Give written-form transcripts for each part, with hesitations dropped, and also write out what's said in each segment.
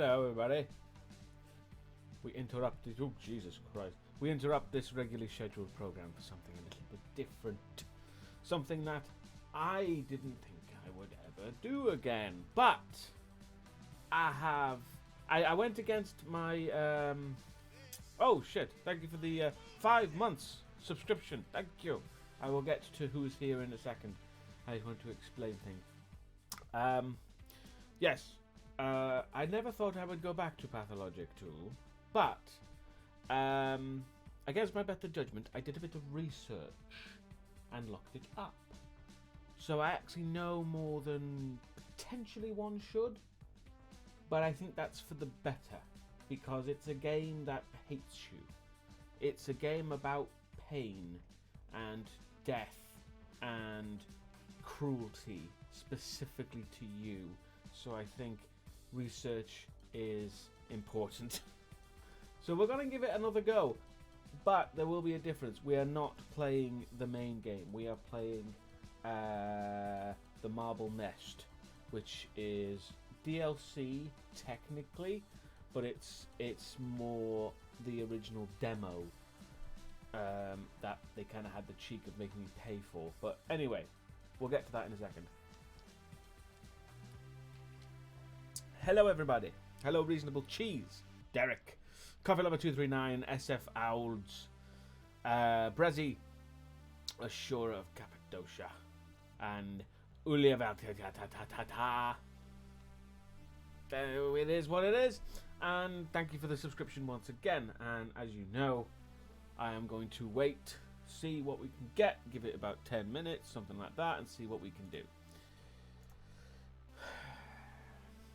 Hello, everybody. We interrupt this. Oh, Jesus Christ. We interrupt this regularly scheduled program for something a little bit different. Something that I didn't think I would ever do again. But I went against my. Oh, shit. Thank you for the 5 months subscription. Thank you. I will get to who's here in a second. I want to explain things. Yes. I never thought I would go back to Pathologic 2, but against my better judgment, I did a bit of research and looked it up. So I actually know more than potentially one should, but I think that's for the better, because it's a game that hates you. It's a game about pain and death and cruelty, specifically to you. So I think research is important. So we're going to give it another go, but there will be a difference. We are not playing the main game. We are playing the Marble Nest, which is DLC technically, but it's more the original demo that they kind of had the cheek of making me pay for. But anyway, we'll get to that in a second. Hello, everybody. Hello, Reasonable Cheese. Derek. Coffee Lover 239. SF Owls. Brezzy. Ashura of Cappadocia. And Ulia. It is what it is. And thank you for the subscription once again. And as you know, I am going to wait, see what we can get, give it about 10 minutes, something like that, and see what we can do.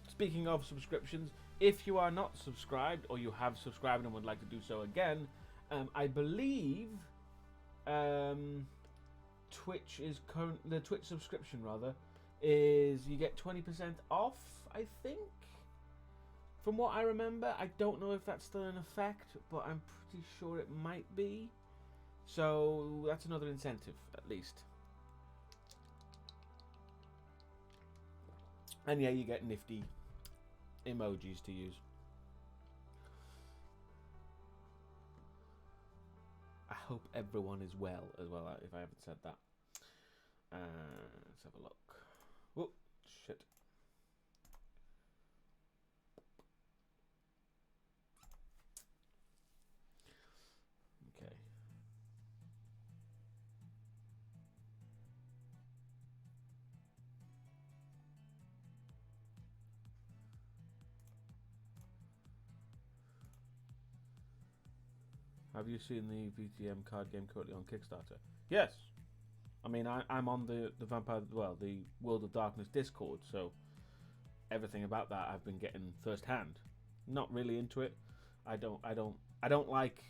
Speaking of subscriptions, if you are not subscribed, or you have subscribed and would like to do so again, I believe Twitch is the Twitch subscription rather is you get 20% off, I think. From what I remember, I don't know if that's still in effect, but I'm pretty sure it might be. So that's another incentive, at least. And yeah, you get nifty emojis to use. I hope everyone is well as well, if I haven't said that. Let's have a look. Whoa, shit. Okay. Have you seen the VTM card game currently on Kickstarter? Yes. I mean, I'm on the the World of Darkness Discord, so everything about that I've been getting firsthand. Not really into it. I don't like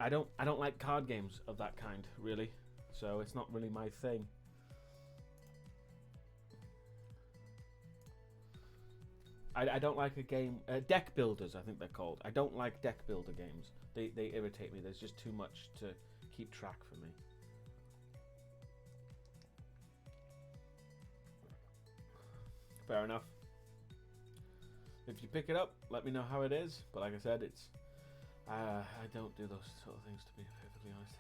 I don't like card games of that kind, really. So it's not really my thing. I don't like a game... deck builders, I think they're called. I don't like deck builder games. They irritate me. There's just too much to keep track for me. Fair enough. If you pick it up, let me know how it is. But like I said, it's... I don't do those sort of things, to be perfectly honest.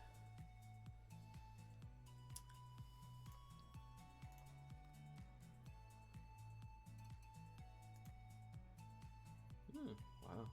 Wow.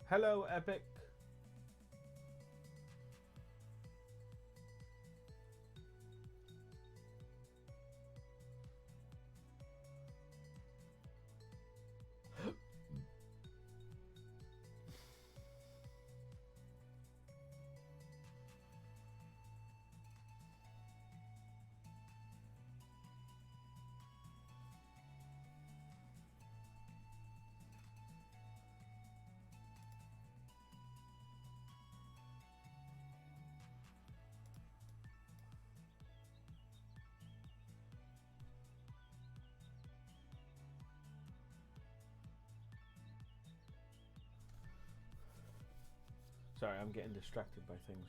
Hello, Epic. Sorry, I'm getting distracted by things.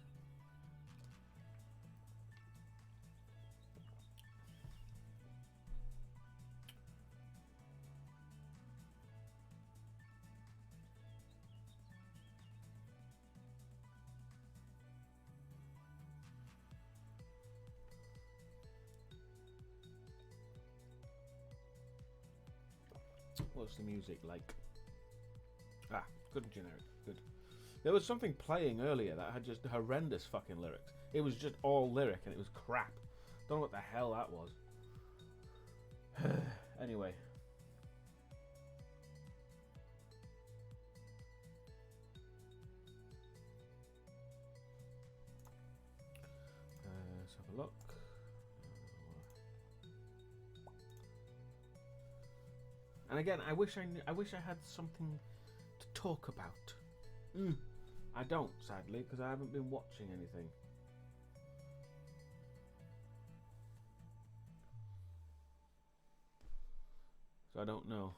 What's the music like? Ah, good and generic. Good. There was something playing earlier that had just horrendous fucking lyrics. It was just all lyric and it was crap. Don't know what the hell that was. Anyway. Let's have a look. And again, I wish I had something to talk about. I don't, sadly, because I haven't been watching anything. So I don't know.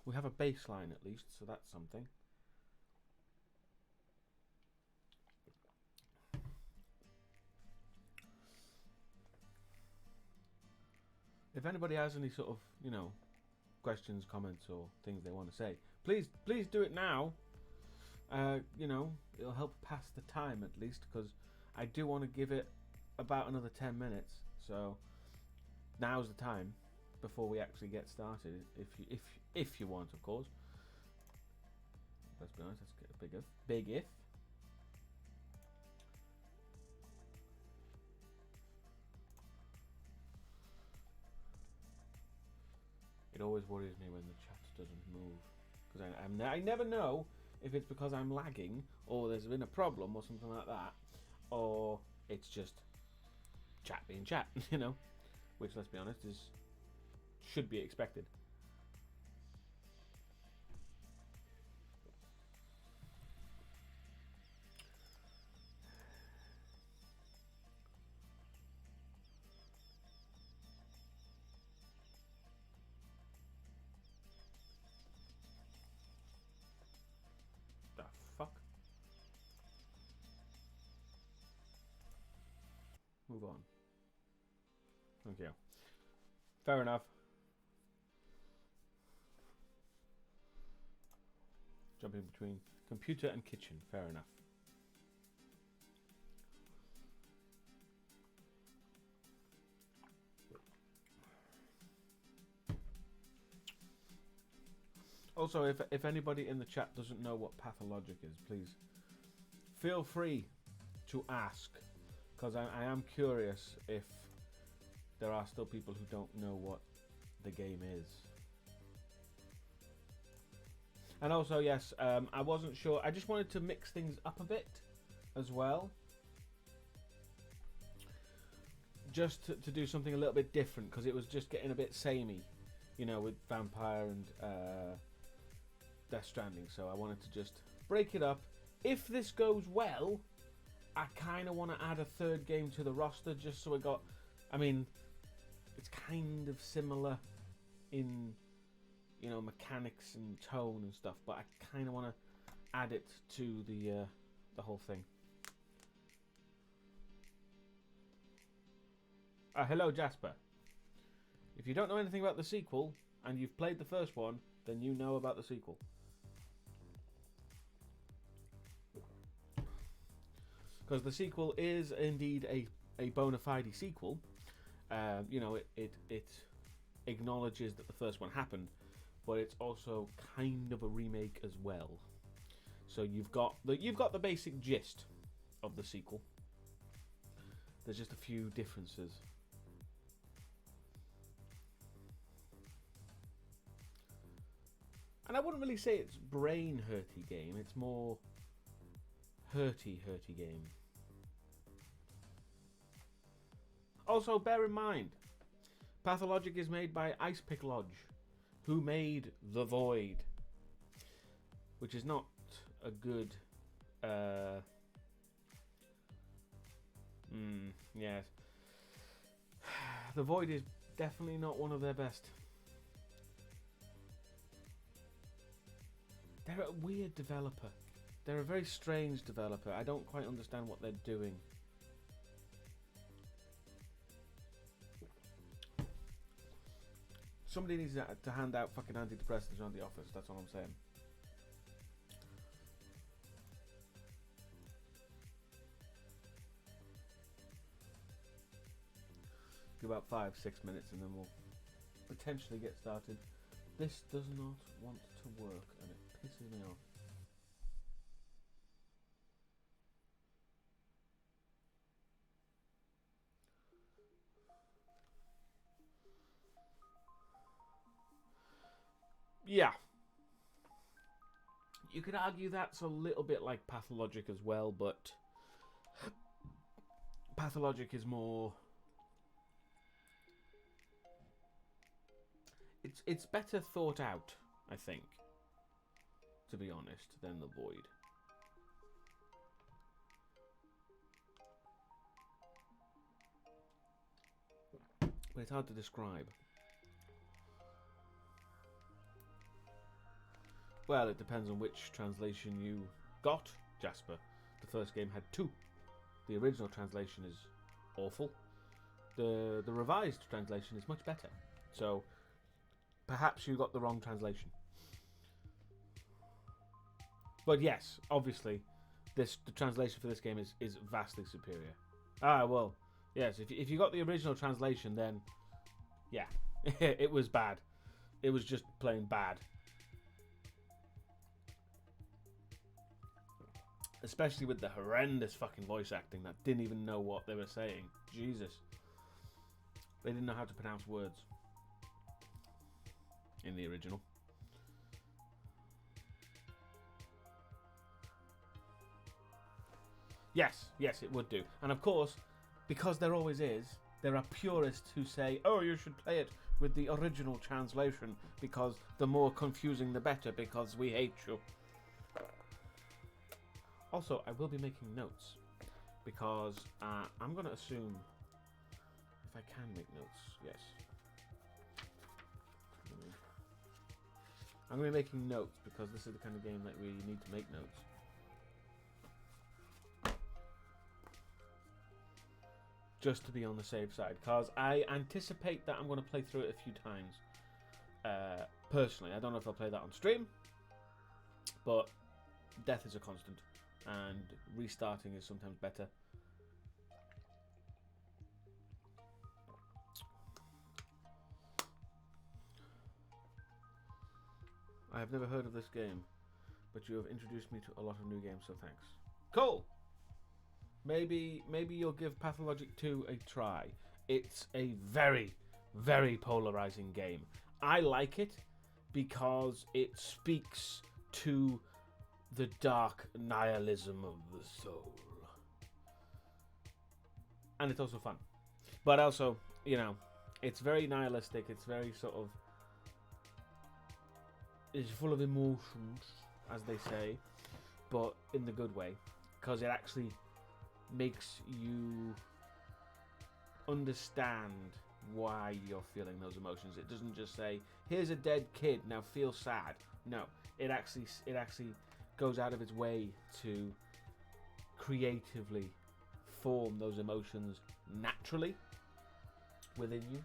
We have a baseline at least, so that's something. If anybody has any sort of, questions, comments, or things they want to say, please do it now. It'll help pass the time at least, because I do want to give it about another 10 minutes. So now's the time before we actually get started. If you want, of course. Let's be honest. Let's get a big if. It always worries me when the chat doesn't move, because I never know if it's because I'm lagging or there's been a problem or something like that, or it's just chat being chat, which, let's be honest, should be expected. The fuck? Move on. Thank you. Fair enough. Jumping between computer and kitchen. Fair enough. Also, if anybody in the chat doesn't know what Pathologic is, please feel free to ask, because I am curious if there are still people who don't know what the game is. And also, yes, I wasn't sure. I just wanted to mix things up a bit as well. Just to do something a little bit different, because it was just getting a bit samey, with Vampire and Death Stranding. So I wanted to just break it up. If this goes well, I kind of want to add a third game to the roster, just so it's kind of similar in mechanics and tone and stuff, but I kind of want to add it to the whole thing. Hello, Jasper. If you don't know anything about the sequel and you've played the first one, then you know about the sequel. Because the sequel is indeed a bona fide sequel. It acknowledges that the first one happened, but it's also kind of a remake as well. So you've got the basic gist of the sequel. There's just a few differences. And I wouldn't really say it's brain hurty game. It's more hurty game. Also, bear in mind, Pathologic is made by Ice Pick Lodge, who made The Void, which is not a good. Yes, The Void is definitely not one of their best. They're a weird developer. They're a very strange developer. I don't quite understand what they're doing. Somebody needs to hand out fucking antidepressants around the office. That's all I'm saying. Give about 5-6 minutes and then we'll potentially get started. This does not want to work and it pisses me off. Yeah. You could argue that's a little bit like Pathologic as well, but Pathologic is more... It's better thought out, I think, to be honest, than The Void. But it's hard to describe. Well, it depends on which translation you got, Jasper. The first game had 2. The original translation is awful. The revised translation is much better. So, perhaps you got the wrong translation. But yes, obviously, the translation for this game is vastly superior. Ah, well, yes, if you got the original translation, then, yeah, it was bad. It was just plain bad. Especially with the horrendous fucking voice acting that didn't even know what they were saying. Jesus. They didn't know how to pronounce words. In the original. Yes, it would do. And of course, because there always is, there are purists who say, oh, you should play it with the original translation because the more confusing the better because we hate you. Also, I will be making notes because I'm going to assume if I can make notes, yes. I'm going to be making notes because this is the kind of game that we need to make notes. Just to be on the safe side, because I anticipate that I'm going to play through it a few times. Personally, I don't know if I'll play that on stream, but death is a constant. And restarting is sometimes better. I have never heard of this game, but you have introduced me to a lot of new games, so thanks. Cool! Maybe you'll give Pathologic 2 a try. It's a very, very polarizing game. I like it because it speaks to the dark nihilism of the soul. And it's also fun. But also, you know, it's very nihilistic. It's very sort of... It's full of emotions, as they say. But in the good way. Because it actually makes you understand why you're feeling those emotions. It doesn't just say, here's a dead kid, now feel sad. No, it actually goes out of its way to creatively form those emotions naturally within you.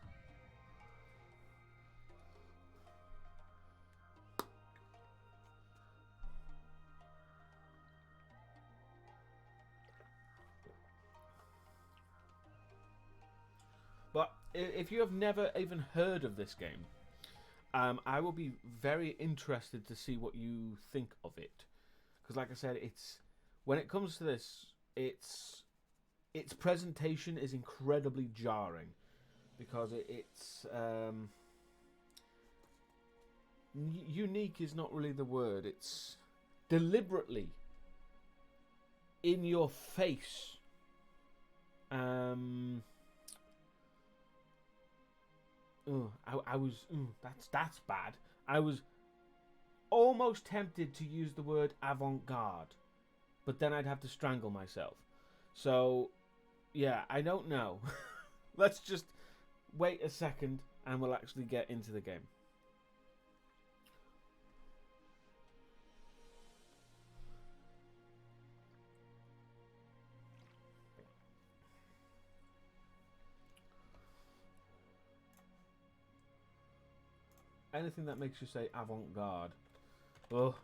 But if you have never even heard of this game, I will be very interested to see what you think of it. Because like I said, when it comes to this, its presentation is incredibly jarring. Because it's unique is not really the word. It's deliberately in your face. I was that's bad. I was almost tempted to use the word avant-garde, but then I'd have to strangle myself. So, yeah, I don't know. Let's just wait a second and we'll actually get into the game. anything that makes you say avant-garde. Oh.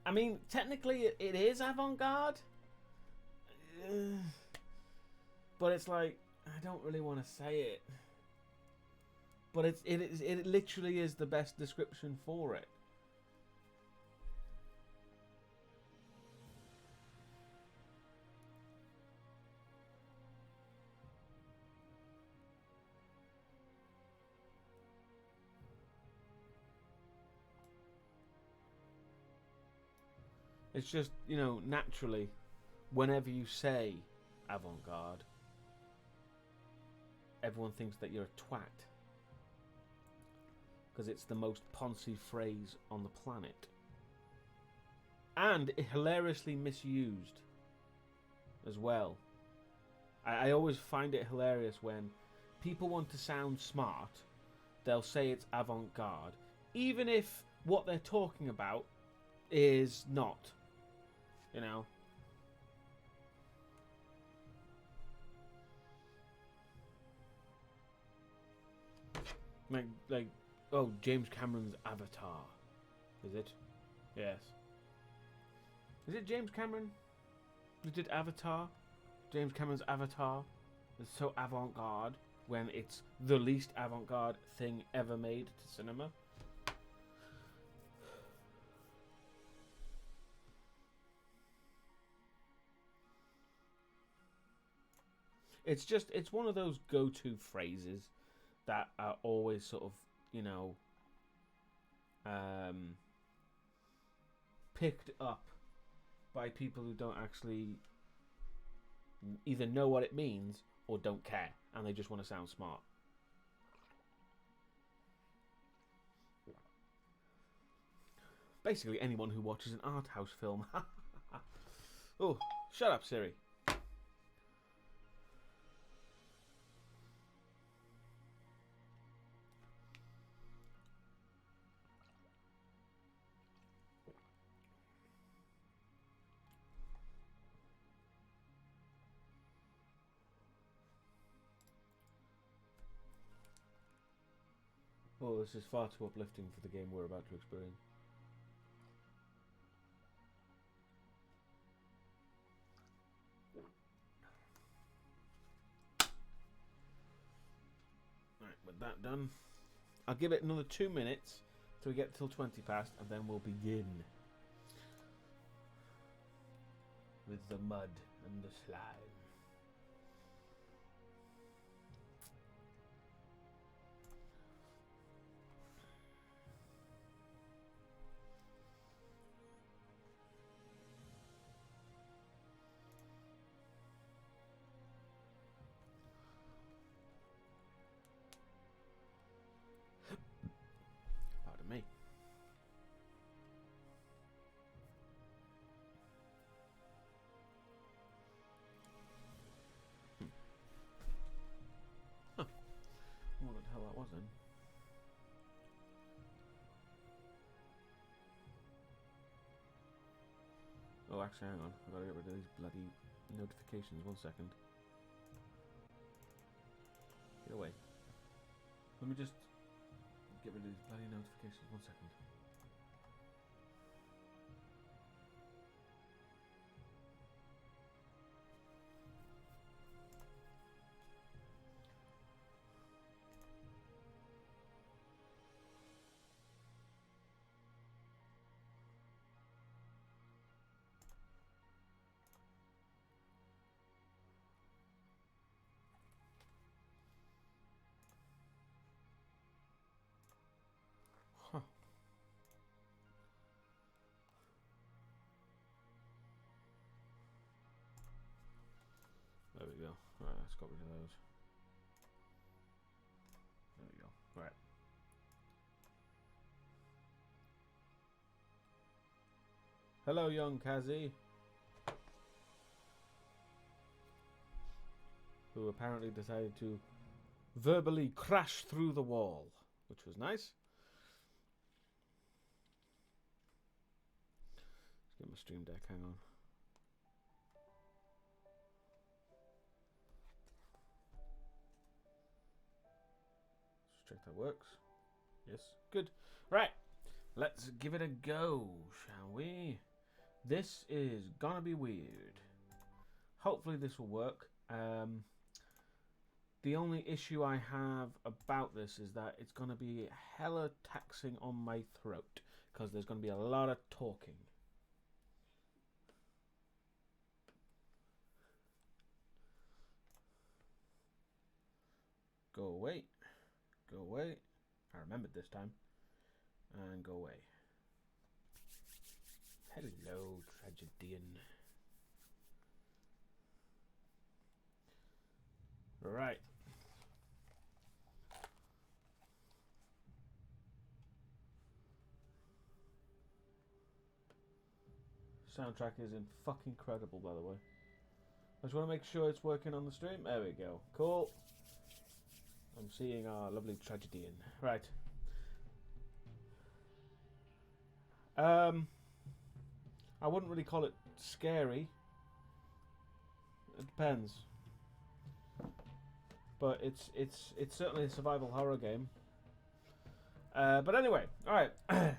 I mean, technically it is avant-garde. But it's like, I don't really want to say it. But it literally is the best description for it. It's just, you know, naturally, whenever you say avant-garde, everyone thinks that you're a twat. Because it's the most poncy phrase on the planet. And hilariously misused as well. I always find it hilarious when people want to sound smart, they'll say it's avant-garde, even if what they're talking about is not, you know. Like, oh, James Cameron's Avatar. Is it? Yes. Is it James Cameron who did Avatar? James Cameron's Avatar is so avant-garde when it's the least avant-garde thing ever made to cinema. It's just, it's one of those go-to phrases that are always sort of, you know, picked up by people who don't actually either know what it means or don't care, and they just want to sound smart. Basically anyone who watches an art house film. Oh, shut up, Siri. Oh, this is far too uplifting for the game we're about to experience. Right, with that done, I'll give it another 2 minutes till we get till 20 past, and then we'll begin with the mud and the slime. Pardon me. Huh. What the hell that was then? Oh, actually, hang on. I've got to get rid of these bloody notifications. 1 second. Get away. Let me just get rid of these bloody notifications. 1 second. Huh. There we go. Alright, let's get rid of those. There we go. Right. Hello, young Kazi. Who apparently decided to verbally crash through the wall, which was nice. Let's get my stream deck, hang on. check that works. Yes, good. Right, let's give it a go, shall we? This is gonna be weird. Hopefully this will work. The only issue I have about this is that it's gonna be hella taxing on my throat because there's gonna be a lot of talking. Go away. Go away. I remembered this time. And go away. Hello, tragedian. Right. Soundtrack is fucking incredible, by the way. I just want to make sure it's working on the stream. There we go. Cool. I'm seeing our lovely tragedian. Right. I wouldn't really call it scary. It depends. But it's certainly a survival horror game. But anyway, all right.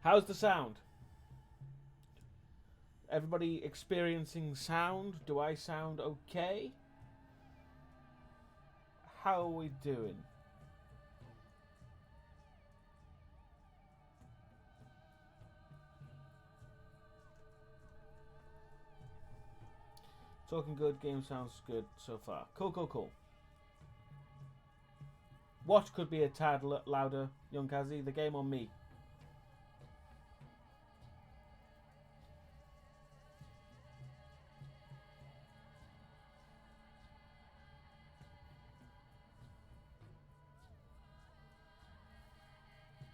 How's the sound? Everybody experiencing sound? Do I sound okay? How are we doing? Talking good, game sounds good so far. Cool, cool, cool. What could be a tad louder, young Kazi? The game or me?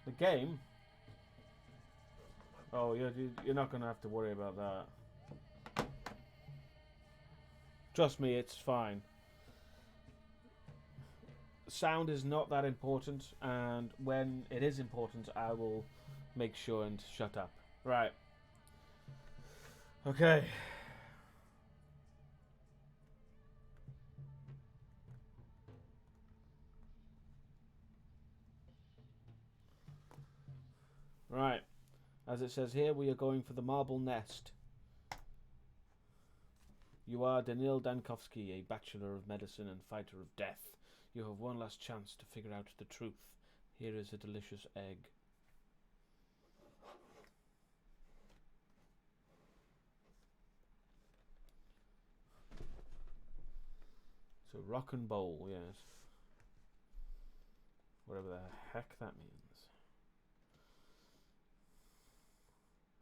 The game? Oh, you're not going to have to worry about that. Trust me, it's fine. Sound is not that important, and when it is important, I will make sure and shut up. Right. Okay. Right. As it says here, we are going for the marble nest. You are Deusdaecon, a bachelor of medicine and fighter of death. You have one last chance to figure out the truth. Here is a delicious egg. So rock and bowl, yes. Whatever the heck that means.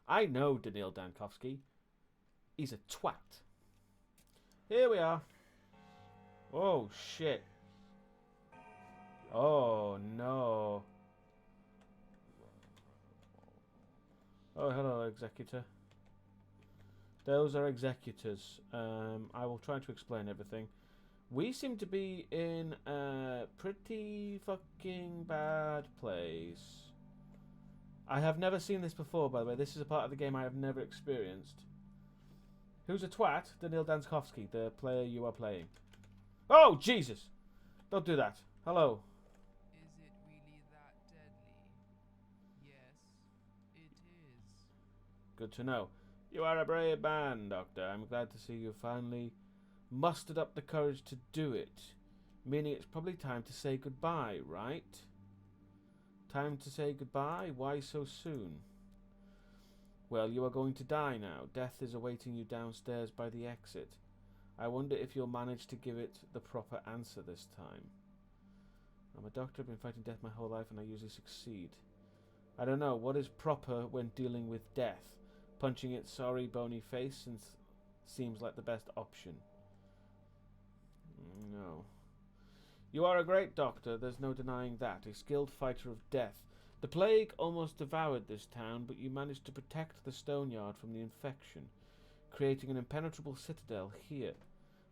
I know Deusdaecon. He's a twat. Here we are. Oh shit. Oh no. Oh hello, executor. Those are executors. I will try to explain everything. We seem to be in a pretty fucking bad place. I have never seen this before, by the way. This is a part of the game I have never experienced. Who's a twat? Deusdaecon, the player you are playing. Oh, Jesus! Don't do that. Hello. Is it really that deadly? Yes, it is. Good to know. You are a brave man, Doctor. I'm glad to see you finally mustered up the courage to do it. Meaning it's probably time to say goodbye, right? Time to say goodbye? Why so soon? Well, you are going to die now. Death is awaiting you downstairs by the exit. I wonder if you'll manage to give it the proper answer this time. I'm a doctor. I've been fighting death my whole life and I usually succeed. I don't know. What is proper when dealing with death? Punching its sorry, bony face seems like the best option. No. You are a great doctor, there's no denying that. A skilled fighter of death. The plague almost devoured this town, but you managed to protect the stoneyard from the infection, creating an impenetrable citadel here.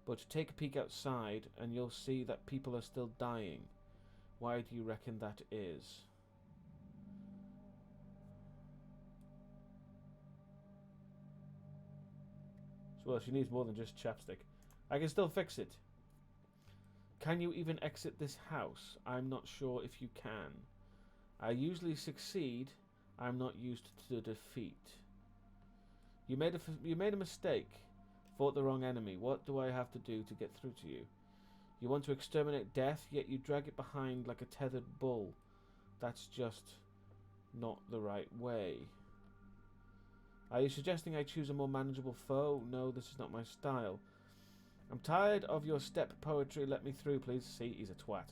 But take a peek outside, and you'll see that people are still dying. Why do you reckon that is? Well, she needs more than just chapstick. I can still fix it. Can you even exit this house? I'm not sure if you can. I usually succeed. I'm not used to defeat. You made a mistake. Fought the wrong enemy. What do I have to do to get through to you? You want to exterminate death, yet you drag it behind like a tethered bull. That's just not the right way. Are you suggesting I choose a more manageable foe? No, this is not my style. I'm tired of your step poetry. Let me through, please. See, he's a twat.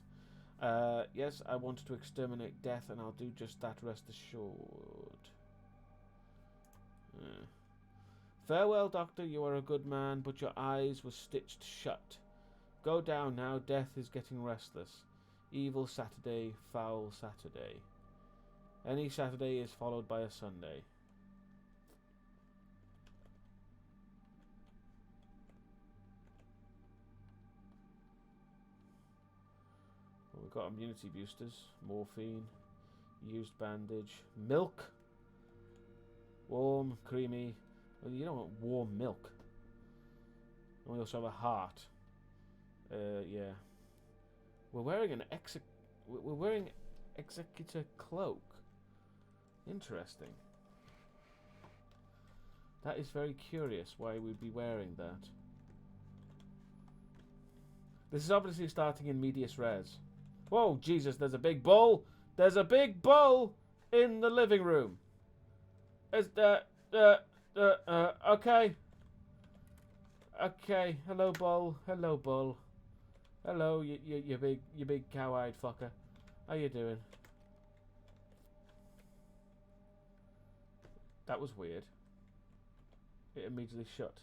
Yes, I wanted to exterminate death, and I'll do just that, rest assured. Farewell, Doctor. You are a good man, but your eyes were stitched shut. Go down now. Death is getting restless. Evil Saturday, foul Saturday. Any Saturday is followed by a Sunday. Well, we've got immunity boosters, morphine, used bandage, milk, warm, creamy. Well, you don't want warm milk. And we also have a heart. Yeah. We're wearing an executor cloak. Interesting. That is very curious why we'd be wearing that. This is obviously starting in medias res. Whoa, Jesus, there's a big bull! There's a big bull in the living room! Is okay. Okay, hello bull. Hello bull. Hello, you big cow-eyed fucker. How you doing? That was weird. It immediately shut.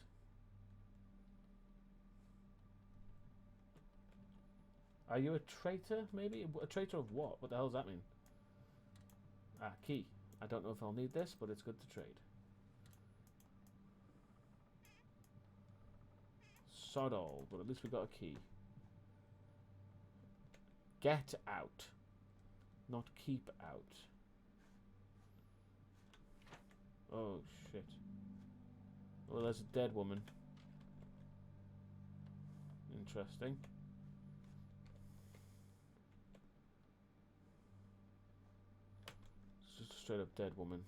Are you a traitor, maybe? A traitor of what? What the hell does that mean? Ah, key. I don't know if I'll need this, but it's good to trade. Sod all, but at least we got a key. Get out. Not keep out. Oh, shit. Well, there's a dead woman. Interesting. It's just a straight up dead woman.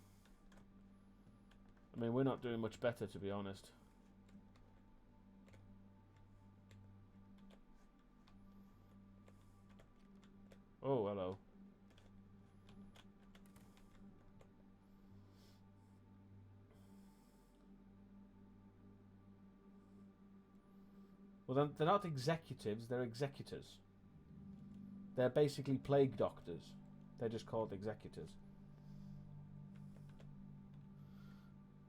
I mean, we're not doing much better, to be honest. Oh, hello. Well, then they're not executives, they're executors. They're basically plague doctors. They're just called executors.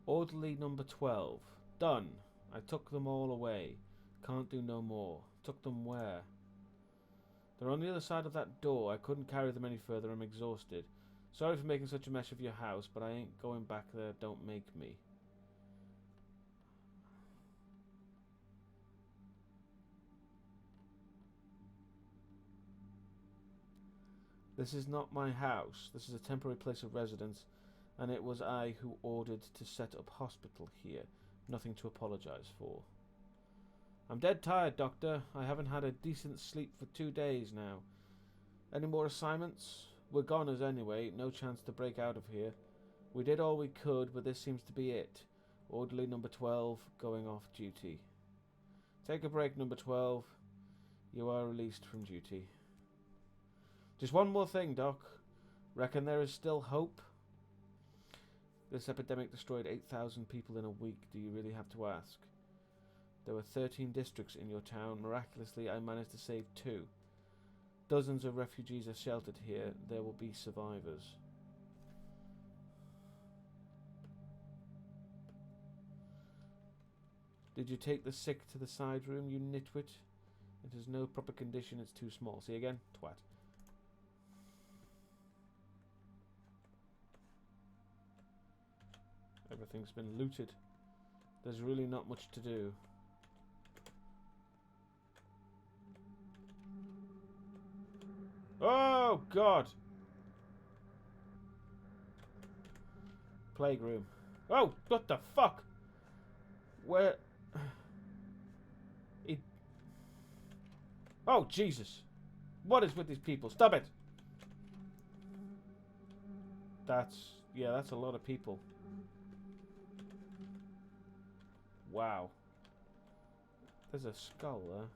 Orderly number 12. Done. I took them all away. Can't do no more. Took them where? They're on the other side of that door. I couldn't carry them any further. I'm exhausted. Sorry for making such a mess of your house, but I ain't going back there. Don't make me. This is not my house. This is a temporary place of residence, and it was I who ordered to set up hospital here. Nothing to apologize for. I'm dead tired, Doctor. I haven't had a decent sleep for 2 days now. Any more assignments? We're goners anyway. No chance to break out of here. We did all we could, but this seems to be it. Orderly number 12 going off duty. Take a break, number 12. You are released from duty. Just one more thing, Doc. Reckon there is still hope? This epidemic destroyed 8,000 people in a week. Do you really have to ask? There were 13 districts in your town. Miraculously, I managed to save 2. Dozens of refugees are sheltered here. There will be survivors. Did you take the sick to the side room, you nitwit? It is no proper condition. It's too small. See again? Twat. Everything's been looted. There's really not much to do. Oh, God! Plague room. Oh, what the fuck? Where... Oh, Jesus. What is with these people? Stop it! Yeah, that's a lot of people. Wow. There's a skull there.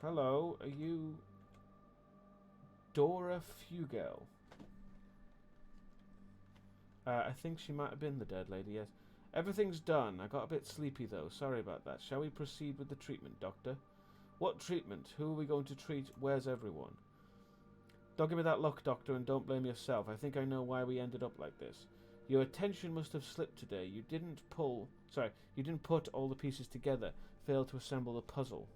Hello, are you Dora Fugel? I think she might have been the dead lady, yes. Everything's done. I got a bit sleepy though. Sorry about that. Shall we proceed with the treatment, Doctor? What treatment? Who are we going to treat? Where's everyone? Don't give me that look, Doctor, and don't blame yourself. I think I know why we ended up like this. Your attention must have slipped today. You didn't put all the pieces together. Failed to assemble the puzzle.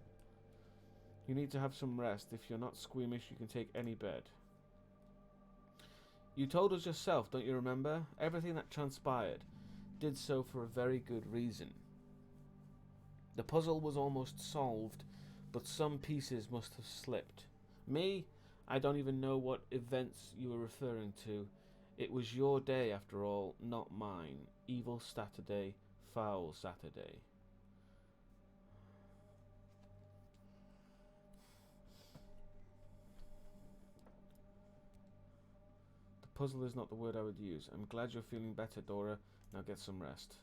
You need to have some rest. If you're not squeamish, you can take any bed. You told us yourself, don't you remember? Everything that transpired did so for a very good reason. The puzzle was almost solved, but some pieces must have slipped. Me? I don't even know what events you were referring to. It was your day, after all, not mine. Evil Saturday, foul Saturday. Puzzle is not the word I would use. I'm glad you're feeling better, Dora. Now get some rest.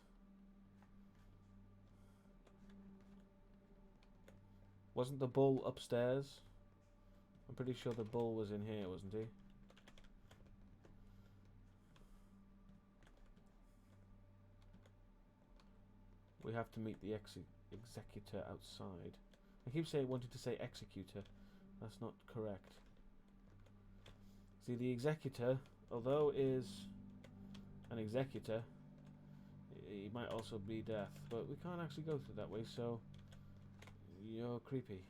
Wasn't the bull upstairs? I'm pretty sure the bull was in here, wasn't he? We have to meet the executor outside. I keep saying wanted to say executor. That's not correct. See, the executor, although is an executor, he might also be death, but we can't actually go through that way, so you're creepy.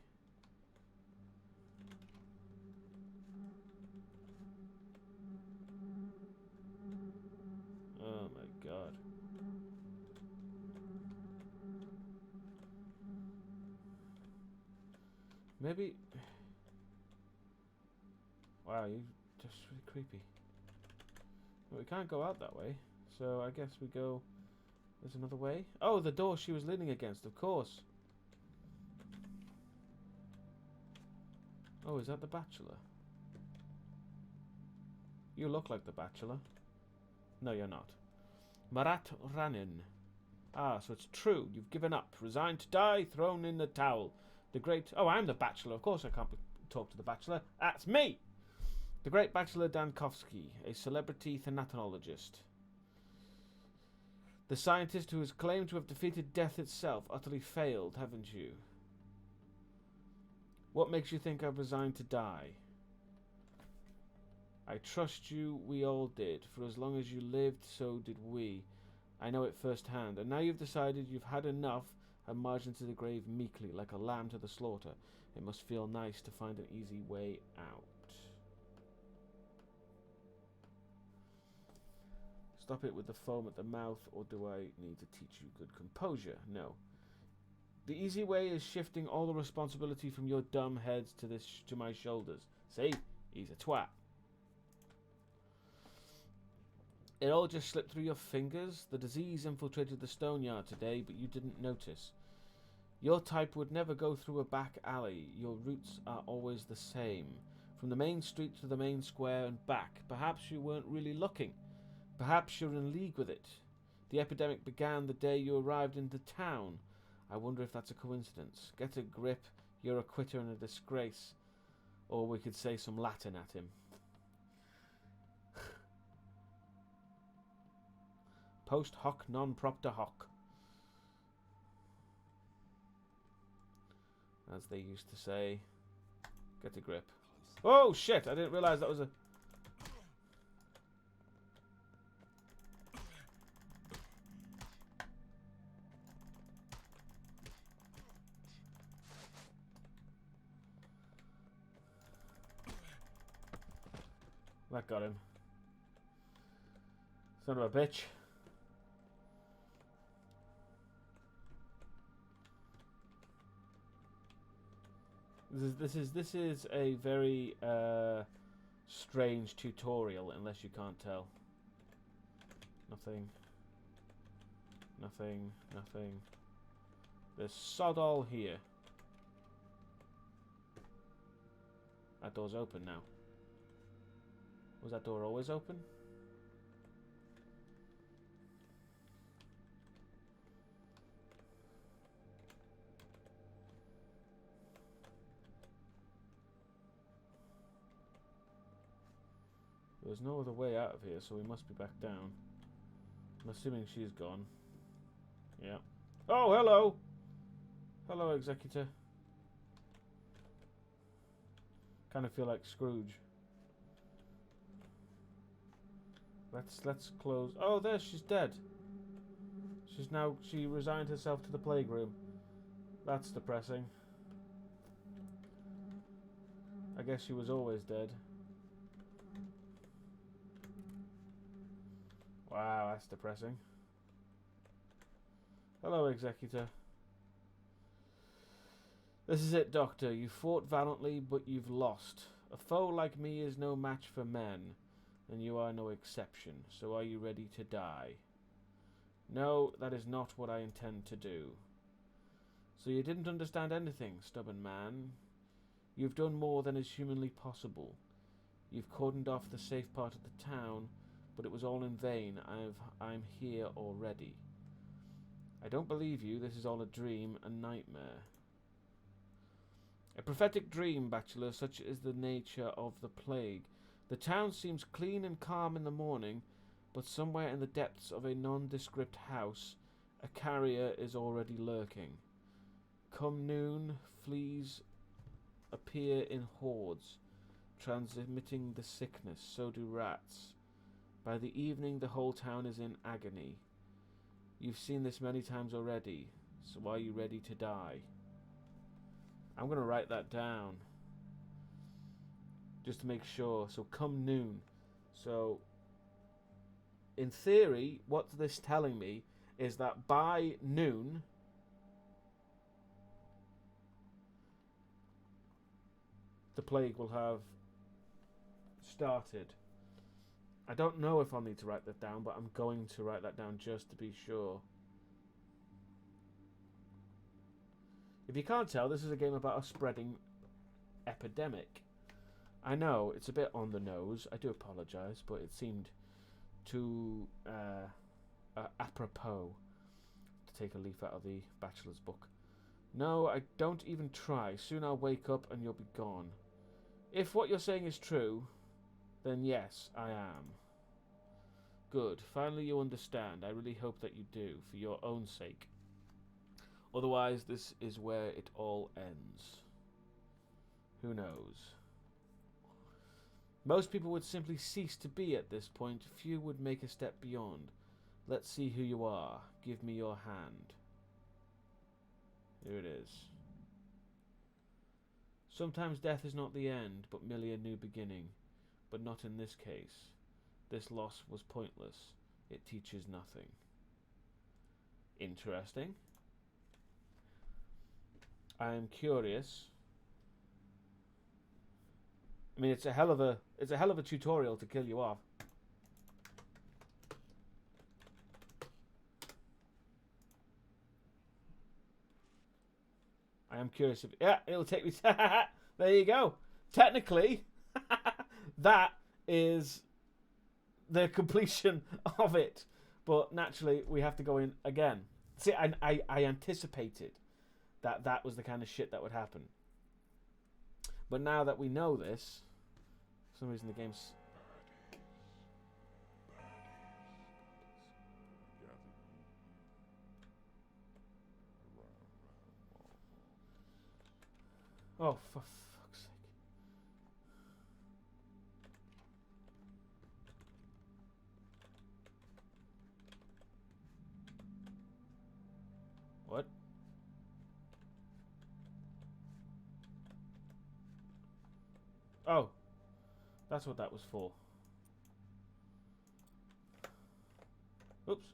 Oh my god. Maybe... Wow, you're just really creepy. But we can't go out that way, so I guess we go... There's another way? Oh, the door she was leaning against, of course. Oh, is that the Bachelor? You look like the Bachelor. No, you're not. Marat Ranin. Ah, so it's true. You've given up. Resigned to die, thrown in the towel. The great... Oh, I'm the Bachelor. Of course I can't talk to the Bachelor. That's me! The great Bachelor Dankovsky, a celebrity thanatologist. The scientist who has claimed to have defeated death itself utterly failed, haven't you? What makes you think I've resigned to die? I trust you, we all did. For as long as you lived, so did we. I know it firsthand. And now you've decided you've had enough and marched into the grave meekly, like a lamb to the slaughter. It must feel nice to find an easy way out. Stop it with the foam at the mouth, or do I need to teach you good composure? No. The easy way is shifting all the responsibility from your dumb heads to my shoulders. See? He's a twat. It all just slipped through your fingers. The disease infiltrated the stone yard today, but you didn't notice. Your type would never go through a back alley. Your routes are always the same. From the main street to the main square and back. Perhaps you weren't really looking. Perhaps you're in league with it. The epidemic began the day you arrived into town. I wonder if that's a coincidence. Get a grip. You're a quitter and a disgrace. Or we could say some Latin at him. Post hoc non propter hoc. As they used to say. Get a grip. Oh shit, I didn't realise that was a... That got him. Son of a bitch. This is a very strange tutorial, unless you can't tell. Nothing. Nothing. Nothing. There's sod all here. That door's open now. Was that door always open? There's no other way out of here, so we must be back down. I'm assuming she's gone. Yeah. Oh, hello! Hello, Executor. Kind of feel like Scrooge. Let's close. Oh, there, she's dead. She resigned herself to the plague room. That's depressing. I guess she was always dead. Wow, that's depressing. Hello, Executor. This is it, Doctor. You fought valiantly, but you've lost. A foe like me is no match for men, and you are no exception. So are you ready to die? No, that is not what I intend to do. So you didn't understand anything, stubborn man. You've done more than is humanly possible. You've cordoned off the safe part of the town, but it was all in vain. I'm here already. I don't believe you. This is all a dream, a nightmare. A prophetic dream, Bachelor, such is the nature of the plague. The town seems clean and calm in the morning, but somewhere in the depths of a nondescript house, a carrier is already lurking. Come noon, fleas appear in hordes, transmitting the sickness. So do rats. By the evening, the whole town is in agony. You've seen this many times already, so are you ready to die? I'm going to write that down, just to make sure. So, come noon. So, in theory, what's this telling me is that by noon, the plague will have started. I don't know if I'll need to write that down, but I'm going to write that down just to be sure. If you can't tell, this is a game about a spreading epidemic. I know, it's a bit on the nose. I do apologise, but it seemed too apropos to take a leaf out of the Bachelor's book. No, I don't even try. Soon I'll wake up and you'll be gone. If what you're saying is true, then yes, I am. Good. Finally you understand. I really hope that you do, for your own sake. Otherwise, this is where it all ends. Who knows? Most people would simply cease to be at this point. Few would make a step beyond. Let's see who you are. Give me your hand. Here it is. Sometimes death is not the end, but merely a new beginning. But not in this case. This loss was pointless. It teaches nothing. Interesting. I am curious. I mean, it's a hell of a tutorial to kill you off. I am curious if it'll take me. There you go. Technically, that is the completion of it. But naturally, we have to go in again. See, I anticipated that was the kind of shit that would happen. But now that we know this, for some reason the game's... Oh, for fuck's sake. What? Oh, that's what that was for. Oops.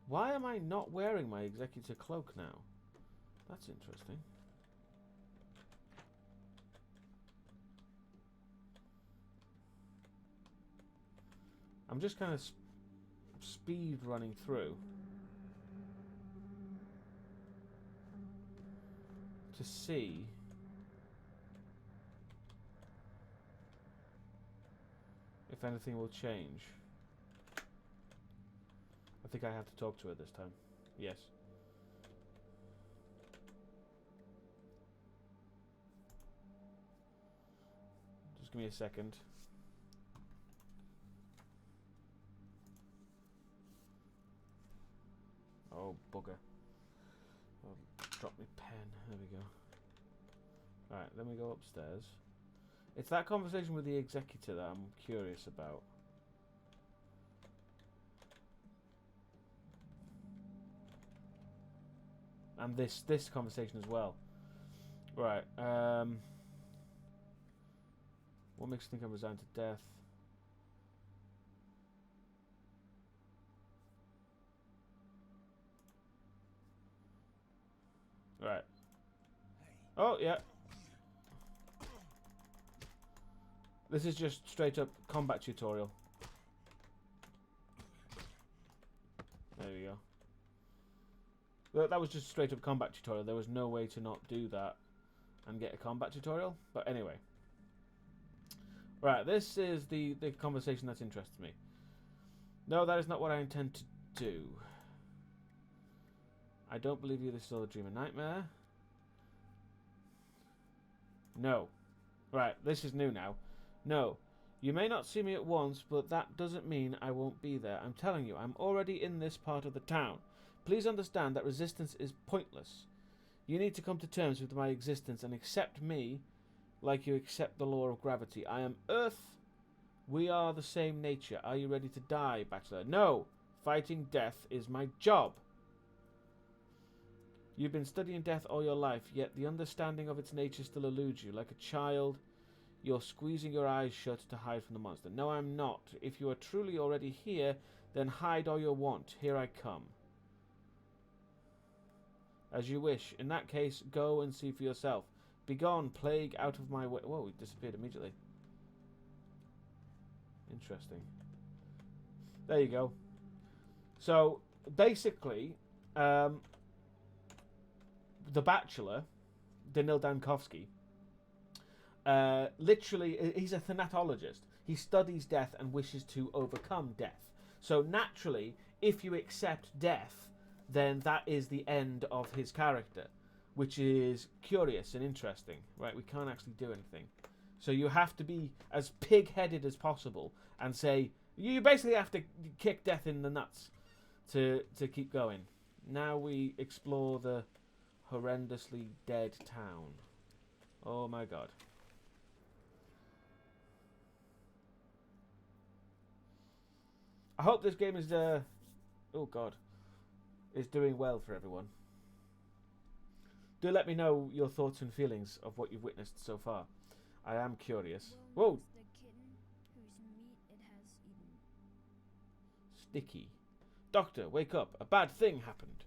Why am I not wearing my executor cloak now? That's interesting. I'm just kind of speed running through to see if anything will change. I think I have to talk to her this time. Yes. Just give me a second. Oh, bugger. Oh, drop my pen. There we go. Alright, then we go upstairs. It's that conversation with the executor that I'm curious about. And this conversation as well. Right. What makes you think I'm resigned to death? Right. Oh, yeah. This is just straight up combat tutorial. There we go. That was just straight up combat tutorial. There was no way to not do that and get a combat tutorial. But anyway. Right, this is the conversation that interests me. No, that is not what I intend to do. I don't believe you. This is all a dream and nightmare. No. Right, this is new now. No. You may not see me at once, but that doesn't mean I won't be there. I'm telling you, I'm already in this part of the town. Please understand that resistance is pointless. You need to come to terms with my existence and accept me like you accept the law of gravity. I am Earth. We are the same nature. Are you ready to die, Bachelor? No. Fighting death is my job. You've been studying death all your life, yet the understanding of its nature still eludes you. Like a child, you're squeezing your eyes shut to hide from the monster. No, I'm not. If you are truly already here, then hide all you want. Here I come. As you wish. In that case, go and see for yourself. Begone, plague, out of my way. Whoa, he disappeared immediately. Interesting. There you go. So, basically, the Bachelor, Danil Dankovsky, literally, he's a thanatologist. He studies death and wishes to overcome death. So naturally, if you accept death, then that is the end of his character, which is curious and interesting, right? We can't actually do anything. So you have to be as pig-headed as possible and say, you basically have to kick death in the nuts to keep going. Now we explore the horrendously dead town. Oh my god. I hope this game is oh god, is doing well for everyone. Do let me know your thoughts and feelings of what you've witnessed so far. I am curious. Whoa! The kitten whose meat it has eaten. Sticky. Doctor, wake up. A bad thing happened.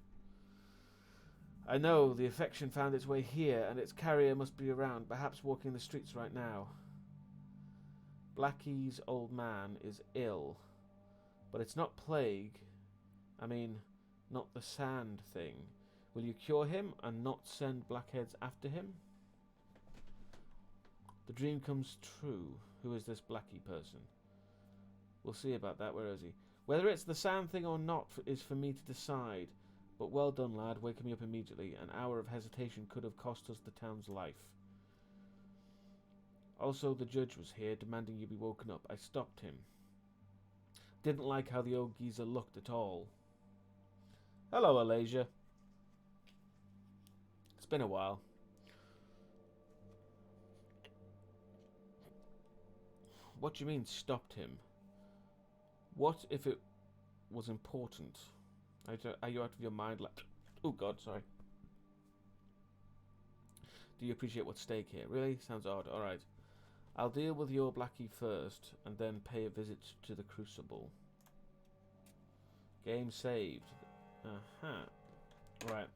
I know the infection found its way here, and its carrier must be around, perhaps walking the streets right now. Blackie's old man is ill. But it's not plague. I mean, not the sand thing. Will you cure him and not send blackheads after him? The dream comes true. Who is this Blackie person? We'll see about that. Where is he? Whether it's the sand thing or not is for me to decide. But well done, lad. Waking me up immediately. An hour of hesitation could have cost us the town's life. Also, the judge was here, demanding you be woken up. I stopped him. Didn't like how the old geezer looked at all. Hello, Alasia. It's been a while. What do you mean, stopped him? What if it was important? Are you out of your mind? Like, oh god, sorry. Do you appreciate what's at stake here? Really? Sounds odd. Alright. I'll deal with your Blackie first, and then pay a visit to the Crucible. Game saved. Right.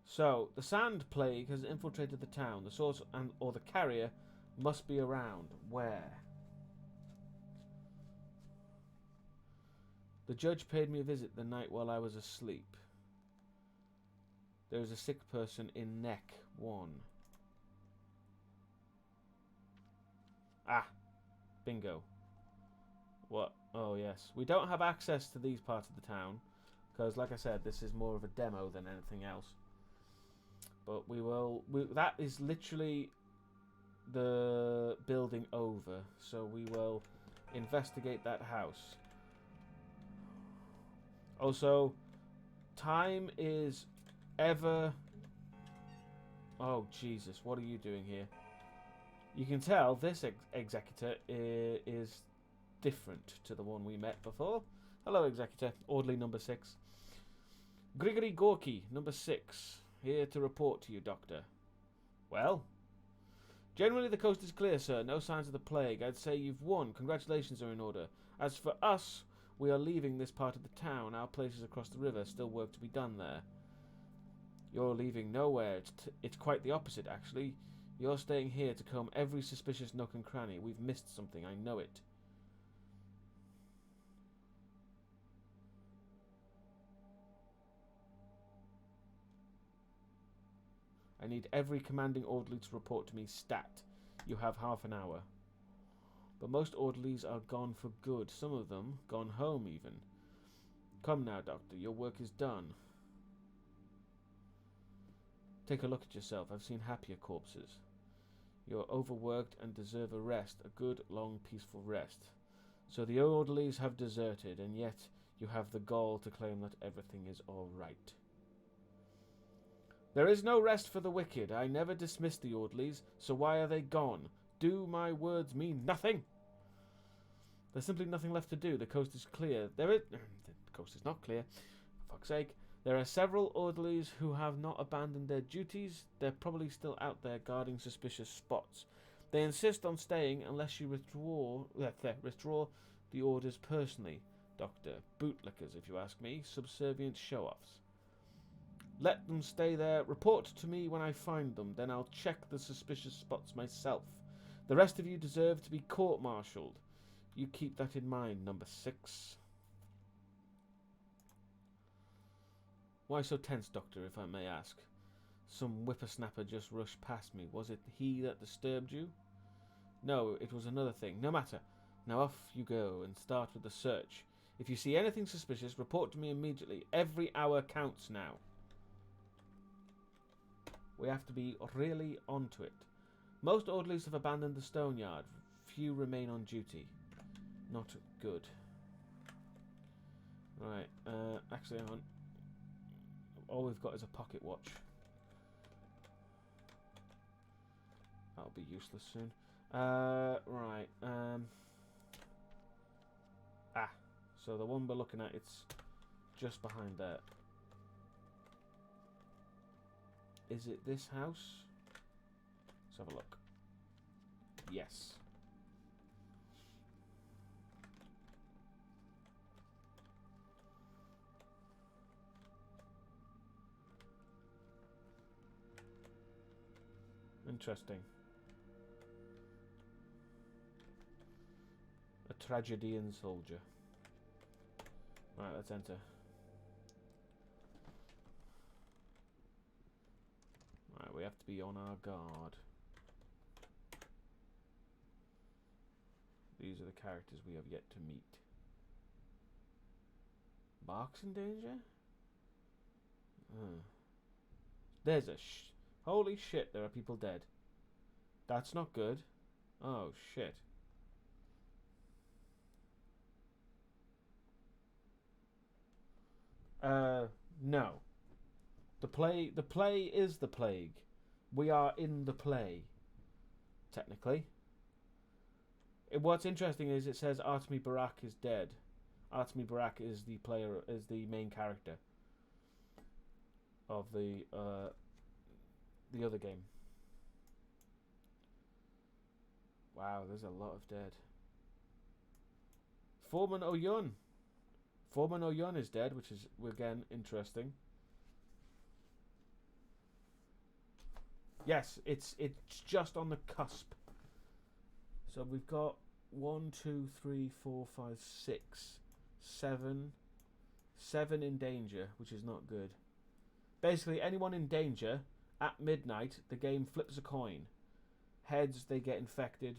So, the sand plague has infiltrated the town. The source or the carrier must be around. Where? The judge paid me a visit the night while I was asleep. There is a sick person in neck 1. Ah, bingo. What? Oh, yes. We don't have access to these parts of the town. Because, like I said, this is more of a demo than anything else. But we will... that is literally the building over. So we will investigate that house. Also, time is ever... Oh, Jesus. What are you doing here? You can tell this executor is different to the one we met before. Hello, executor. Orderly number 6. Grigory Gorky, number 6. Here to report to you, Doctor. Well? Generally, the coast is clear, sir. No signs of the plague. I'd say you've won. Congratulations are in order. As for us, we are leaving this part of the town. Our place is across the river. Still work to be done there. You're leaving nowhere. It's quite the opposite, actually. You're staying here to comb every suspicious nook and cranny. We've missed something. I know it. I need every commanding orderly to report to me stat. You have half an hour. But most orderlies are gone for good. Some of them gone home even. Come now, Doctor. Your work is done. Take a look at yourself. I've seen happier corpses. You're overworked and deserve a rest. A good, long, peaceful rest. So the orderlies have deserted, and yet you have the gall to claim that everything is all right. There is no rest for the wicked. I never dismissed the orderlies, so why are they gone? Do my words mean nothing? There's simply nothing left to do. The coast is clear. The coast is not clear. For fuck's sake. There are several orderlies who have not abandoned their duties. They're probably still out there guarding suspicious spots. They insist on staying unless you withdraw the orders personally, Doctor. Bootlickers, if you ask me. Subservient show-offs. Let them stay there. Report to me when I find them. Then I'll check the suspicious spots myself. The rest of you deserve to be court-martialed. You keep that in mind, number 6. Why so tense, Doctor, if I may ask? Some whippersnapper just rushed past me. Was it he that disturbed you? No, it was another thing. No matter. Now off you go and start with the search. If you see anything suspicious, report to me immediately. Every hour counts now. We have to be really onto it. Most orderlies have abandoned the stone yard. Few remain on duty. Not good. Right, actually, hang on. All we've got is a pocket watch. That'll be useless soon. Right, so the one we're looking at, it's just behind there. Is it this house? Let's have a look. Yes. Interesting. A tragedian soldier. Right, let's enter. Right, we have to be on our guard. These are the characters we have yet to meet. Bark's in danger? There's a holy shit, there are people dead. That's not good. Oh, shit. No. The play is the plague. We are in the play, technically. What's interesting is it says Artemi Barak is dead. Artemi Barak is the main character of the other game. Wow, there's a lot of dead. Foreman Oyun. Foreman Oyun is dead, which is, again, interesting. Yes, it's just on the cusp. So we've got 1, 2, 3, 4, 5, 6, 7. 7 in danger, which is not good. Basically, anyone in danger, at midnight, the game flips a coin. Heads, they get infected.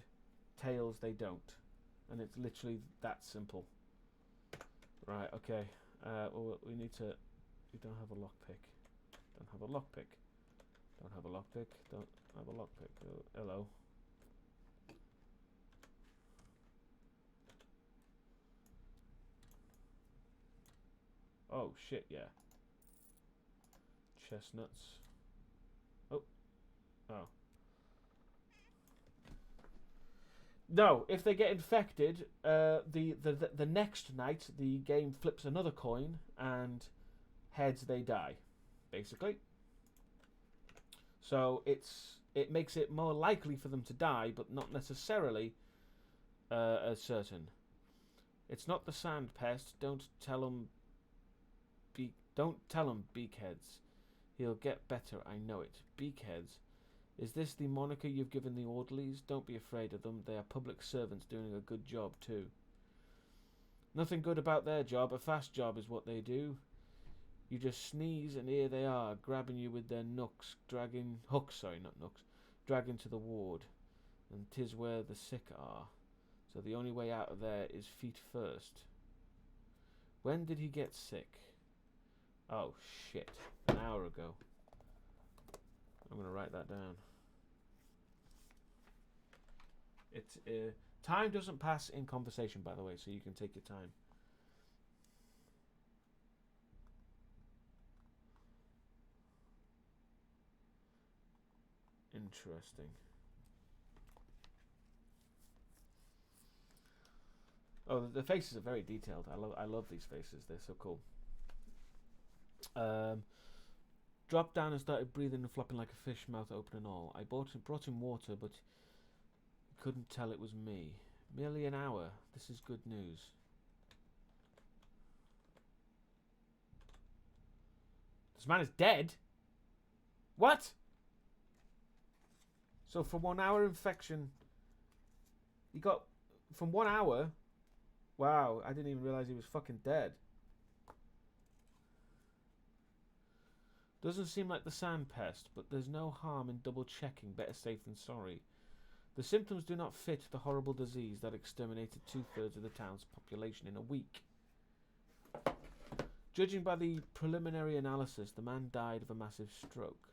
Tails, they don't. and it's literally that simple. Right, okay. Well, we need to... We don't have a lockpick. Don't have a lockpick. Don't have a lockpick. Don't have a lockpick. Oh, hello. Oh, shit, yeah. Chestnuts. Oh. Oh. No, if they get infected, the next night the game flips another coin and heads they die, basically. So it makes it more likely for them to die, but not necessarily as certain. It's not the sand pest. Don't tell him. Don't tell him, beakheads. He'll get better. I know it. Beakheads. Is this the moniker you've given the orderlies? Don't be afraid of them. They are public servants doing a good job too. Nothing good about their job. A fast job is what they do. You just sneeze and here they are, grabbing you with their hooks, dragging to the ward. And 'tis where the sick are. So the only way out of there is feet first. When did he get sick? Oh shit, an hour ago. I'm gonna write that down. It's time doesn't pass in conversation, by the way, so you can take your time. Interesting. Oh, the faces are very detailed. I love these faces. They're so cool. Dropped down and started breathing and flopping like a fish, mouth open and all. I brought him water, but he couldn't tell it was me. Merely an hour. This is good news. This man is dead? What? So from 1 hour infection, he got... From 1 hour... Wow, I didn't even realise he was fucking dead. Doesn't seem like the sand pest, but there's no harm in double checking. Better safe than sorry. The symptoms do not fit the horrible disease that exterminated 2/3 of the town's population in a week. Judging by the preliminary analysis, the man died of a massive stroke.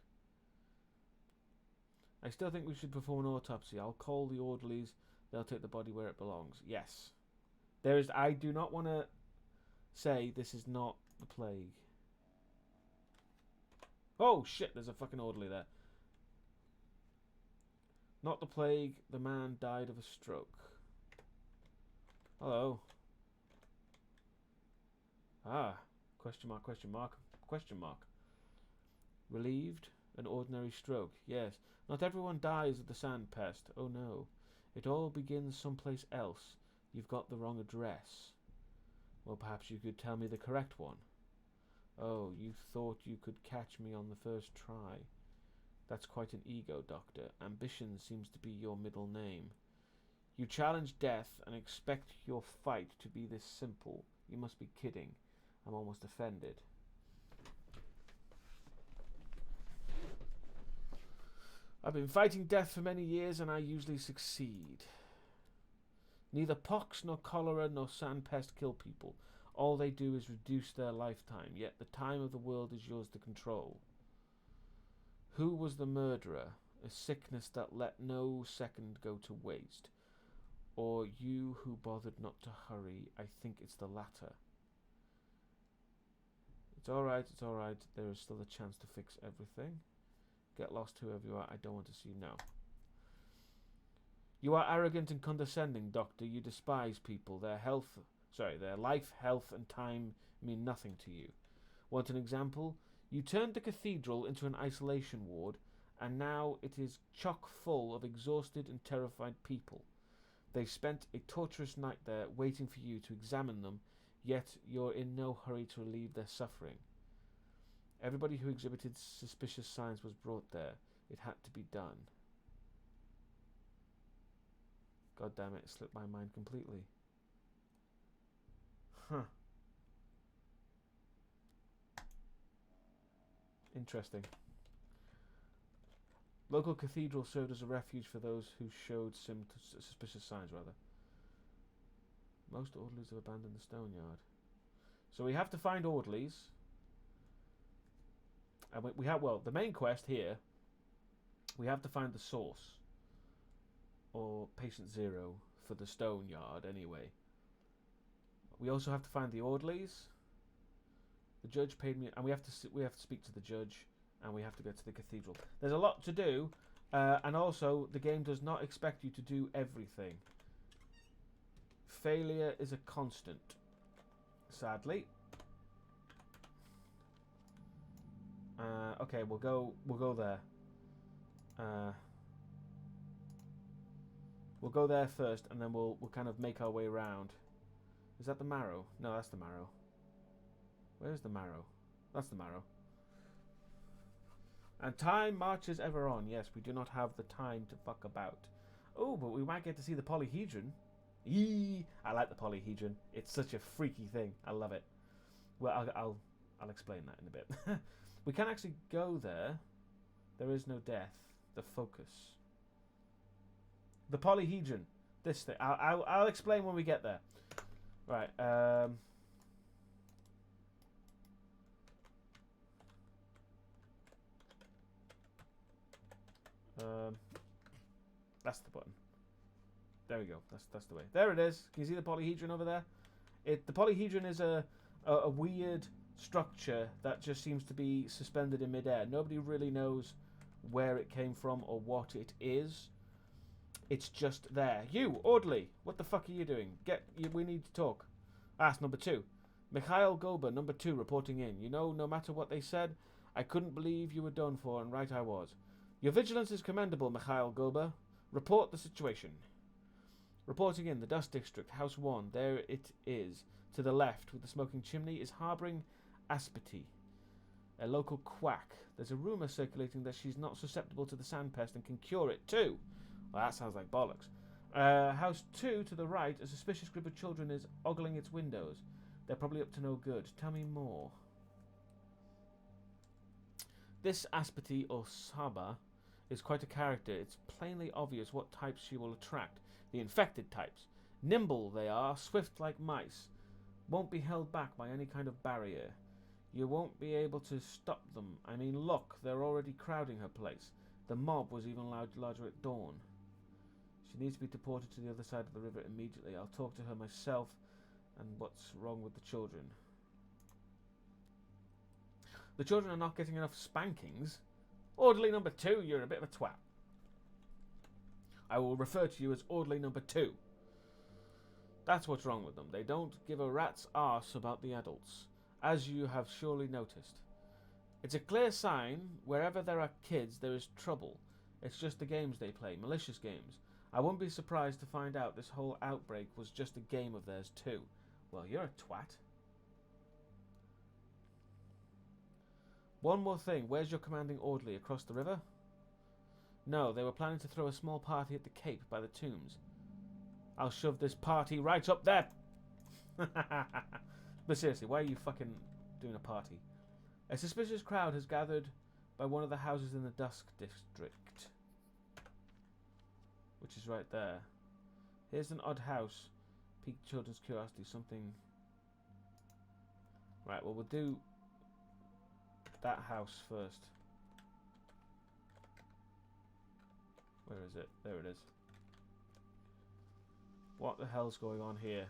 I still think we should perform an autopsy. I'll call the orderlies. They'll take the body where it belongs. Yes. There is... I do not want to say this is not the plague. Oh, shit, there's a fucking orderly there. Not the plague. The man died of a stroke. Hello. Ah. Question mark, question mark, question mark. Relieved? An ordinary stroke. Yes. Not everyone dies of the sand pest. Oh, no. It all begins someplace else. You've got the wrong address. Well, perhaps you could tell me the correct one. Oh, you thought you could catch me on the first try. That's quite an ego, Doctor. Ambition seems to be your middle name. You challenge death and expect your fight to be this simple. You must be kidding. I'm almost offended. I've been fighting death for many years and I usually succeed. Neither pox nor cholera nor sand pest kill people. All they do is reduce their lifetime, yet the time of the world is yours to control. Who was the murderer? A sickness that let no second go to waste. Or you who bothered not to hurry? I think it's the latter. It's alright, it's alright. There is still a chance to fix everything. Get lost whoever you are. I don't want to see you now. You are arrogant and condescending, Doctor. You despise people. Their life, health, and time mean nothing to you. Want an example? You turned the cathedral into an isolation ward, and now it is chock full of exhausted and terrified people. They spent a torturous night there waiting for you to examine them, yet you're in no hurry to relieve their suffering. Everybody who exhibited suspicious signs was brought there. It had to be done. God damn it, slipped my mind completely. Huh. Interesting. Local cathedral served as a refuge for those who showed suspicious signs, rather. Most orderlies have abandoned the stone yard. So we have to find orderlies. And we have, well, the main quest here, we have to find the source. Or patient zero for the stone yard, anyway. We also have to find the orderlies. The judge paid me, and we have to speak to the judge, and we have to get to the cathedral. There's a lot to do, and also the game does not expect you to do everything. Failure is a constant, sadly. Okay, we'll go there. We'll go there first, and then we'll kind of make our way around. Is that the marrow? No, that's the marrow. Where's the marrow? That's the marrow. And time marches ever on. Yes, we do not have the time to fuck about. Oh, but we might get to see the polyhedron. Eee! I like the polyhedron. It's such a freaky thing. I love it. Well, I'll explain that in a bit. We can actually go there. There is no death. The focus. The polyhedron. This thing. I'll explain when we get there. Right. That's the button. There we go. That's the way. There it is. Can you see the polyhedron over there? The polyhedron is a weird structure that just seems to be suspended in midair. Nobody really knows where it came from or what it is. It's just there. You, orderly, what the fuck are you doing? We need to talk. That's number 2. Mikhail Gober, number 2, reporting in. You know, no matter what they said, I couldn't believe you were done for, and right I was. Your vigilance is commendable, Mikhail Gober. Report the situation. Reporting in, the Dust District, House 1. There it is. To the left, with the smoking chimney, is harbouring Aspity, a local quack. There's a rumour circulating that she's not susceptible to the sand pest and can cure it too. Well, that sounds like bollocks. House 2, to the right, a suspicious group of children is ogling its windows. They're probably up to no good. Tell me more. This Aspity, or Saba, is quite a character. It's plainly obvious what types she will attract. The infected types. Nimble they are, swift like mice. Won't be held back by any kind of barrier. You won't be able to stop them. I mean, look, they're already crowding her place. The mob was even larger at dawn. She needs to be deported to the other side of the river immediately. I'll talk to her myself. And what's wrong with the children? The children are not getting enough spankings. Orderly number 2, you're a bit of a twat. I will refer to you as orderly number 2. That's what's wrong with them. They don't give a rat's arse about the adults, as you have surely noticed. It's a clear sign, wherever there are kids, there is trouble. It's just the games they play, malicious games. I wouldn't be surprised to find out this whole outbreak was just a game of theirs too. Well, you're a twat. One more thing, where's your commanding orderly? Across the river? No, they were planning to throw a small party at the Cape by the tombs. I'll shove this party right up there. But seriously, why are you fucking doing a party? A suspicious crowd has gathered by one of the houses in the Dusk District, which is right there. Here's an odd house. Piqued children's curiosity. Something. Right, well, we'll do that house first. Where is it? There it is. What the hell's going on here?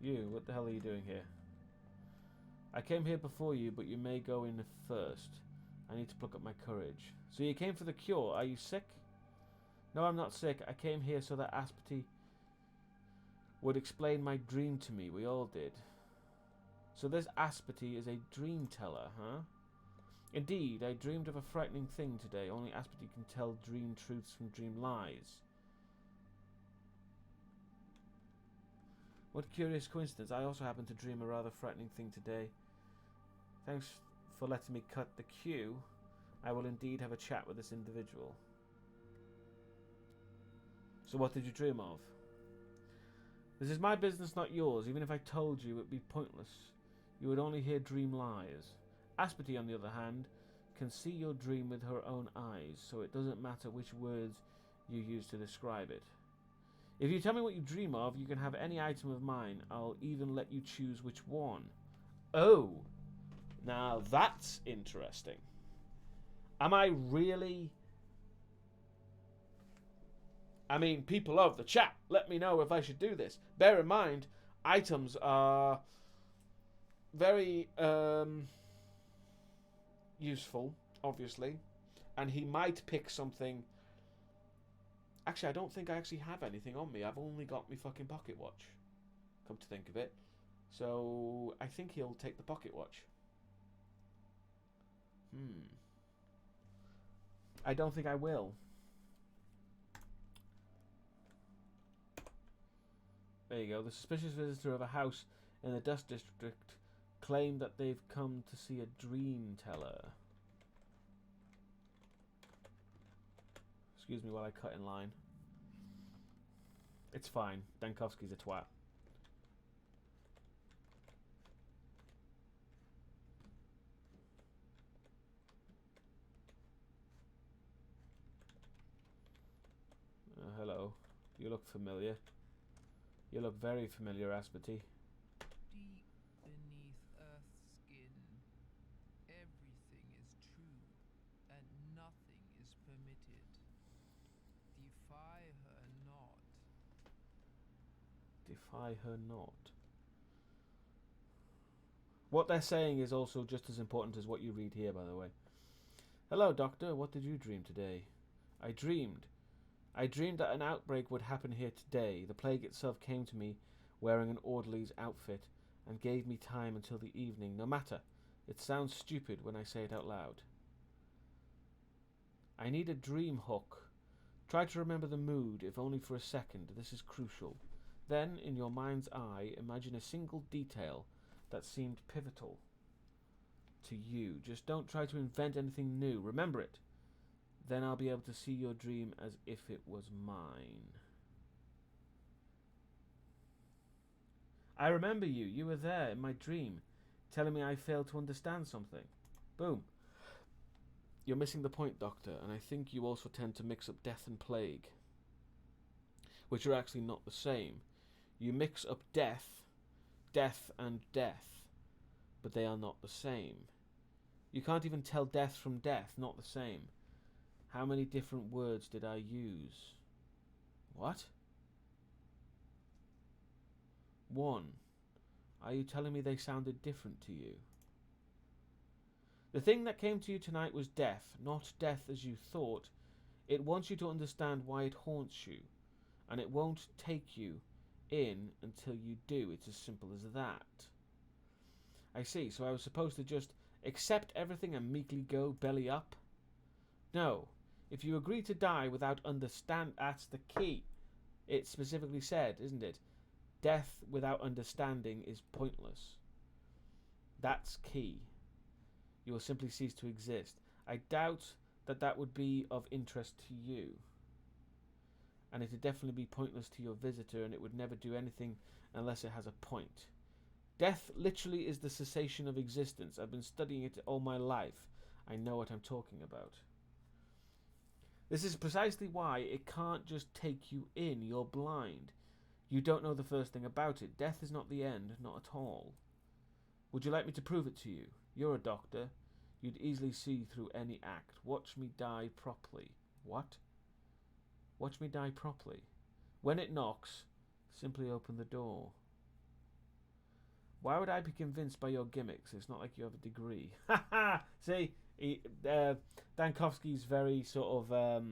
You, what the hell are you doing here? I came here before you, but you may go in first. I need to pluck up my courage. So you came for the cure. Are you sick? No, I'm not sick. I came here so that Aspity would explain my dream to me. We all did. So this Aspity is a dream teller, huh? Indeed, I dreamed of a frightening thing today. Only Aspity can tell dream truths from dream lies. What curious coincidence. I also happened to dream a rather frightening thing today. Thanks for letting me cut the queue. I will indeed have a chat with this individual. So what did you dream of? This is my business, not yours. Even if I told you, it would be pointless. You would only hear dream lies. Aspity, on the other hand, can see your dream with her own eyes, so it doesn't matter which words you use to describe it. If you tell me what you dream of, you can have any item of mine. I'll even let you choose which one. Oh, now that's interesting. Am I really... I mean, people of the chat, let me know if I should do this. Bear in mind, items are very useful, obviously. And he might pick something... Actually, I don't think I actually have anything on me. I've only got my fucking pocket watch, come to think of it. So, I think he'll take the pocket watch. I don't think I will. There you go. The suspicious visitor of a house in the Dust District claimed that they've come to see a dream teller. Excuse me while I cut in line. It's fine. Dankovsky's a twat. Hello. You look familiar. You look very familiar, Asperty. Deep beneath Earth's skin, everything is true, and nothing is permitted. Defy her not. Defy her not. What they're saying is also just as important as what you read here, by the way. Hello, Doctor. What did you dream today? I dreamed that an outbreak would happen here today. The plague itself came to me wearing an orderly's outfit and gave me time until the evening. No matter. It sounds stupid when I say it out loud. I need a dream hook. Try to remember the mood, if only for a second. This is crucial. Then, in your mind's eye, imagine a single detail that seemed pivotal to you. Just don't try to invent anything new. Remember it. Then I'll be able to see your dream as if it was mine. I remember you. You were there in my dream, telling me I failed to understand something. Boom. You're missing the point, Doctor, and I think you also tend to mix up death and plague, which are actually not the same. You mix up death and death, but they are not the same. You can't even tell death from death, not the same. How many different words did I use? What? 1. Are you telling me they sounded different to you? The thing that came to you tonight was death, not death as you thought. It wants you to understand why it haunts you, and it won't take you in until you do. It's as simple as that. I see, so I was supposed to just accept everything and meekly go belly up? No. If you agree to die without understand, that's the key. It specifically said, isn't it? Death without understanding is pointless. That's key. You will simply cease to exist. I doubt that that would be of interest to you. And it would definitely be pointless to your visitor, and it would never do anything unless it has a point. Death literally is the cessation of existence. I've been studying it all my life. I know what I'm talking about. This is precisely why it can't just take you in. You're blind. You don't know the first thing about it. Death is not the end, not at all. Would you like me to prove it to you? You're a doctor. You'd easily see through any act. Watch me die properly. What? Watch me die properly. When it knocks, simply open the door. Why would I be convinced by your gimmicks? It's not like you have a degree. Ha ha! See, Dankovsky's very sort of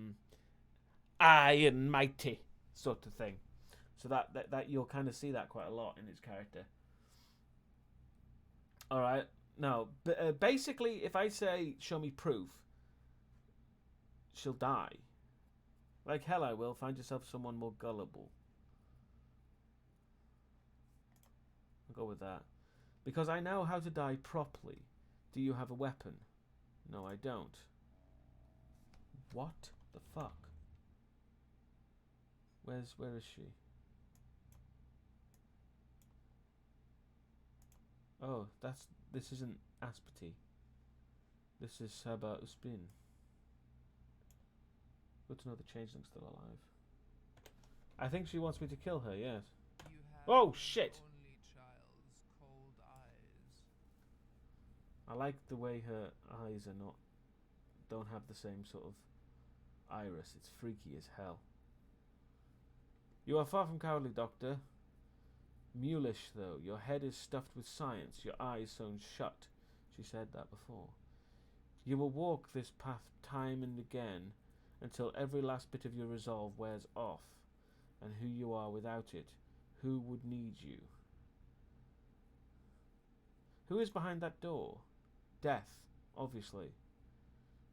I and mighty sort of thing. So that you'll kind of see that quite a lot in his character. All right. Now, basically, if I say show me proof, she'll die. Like hell, I will. Find yourself someone more gullible. I'll go with that. Because I know how to die properly. Do you have a weapon? No, I don't. What the fuck? Where is she? Oh, this isn't Asperty. This is Saba Uspin. Good to know the changeling's still alive. I think she wants me to kill her, yes. You have Oh, an shit! only child's cold eyes. I like the way her eyes don't have the same sort of iris. It's freaky as hell. You are far from cowardly, Doctor. Mulish, though. Your head is stuffed with science, your eyes sewn shut. She said that before. You will walk this path time and again until every last bit of your resolve wears off, and who you are without it, who would need you? Who is behind that door? Death, obviously.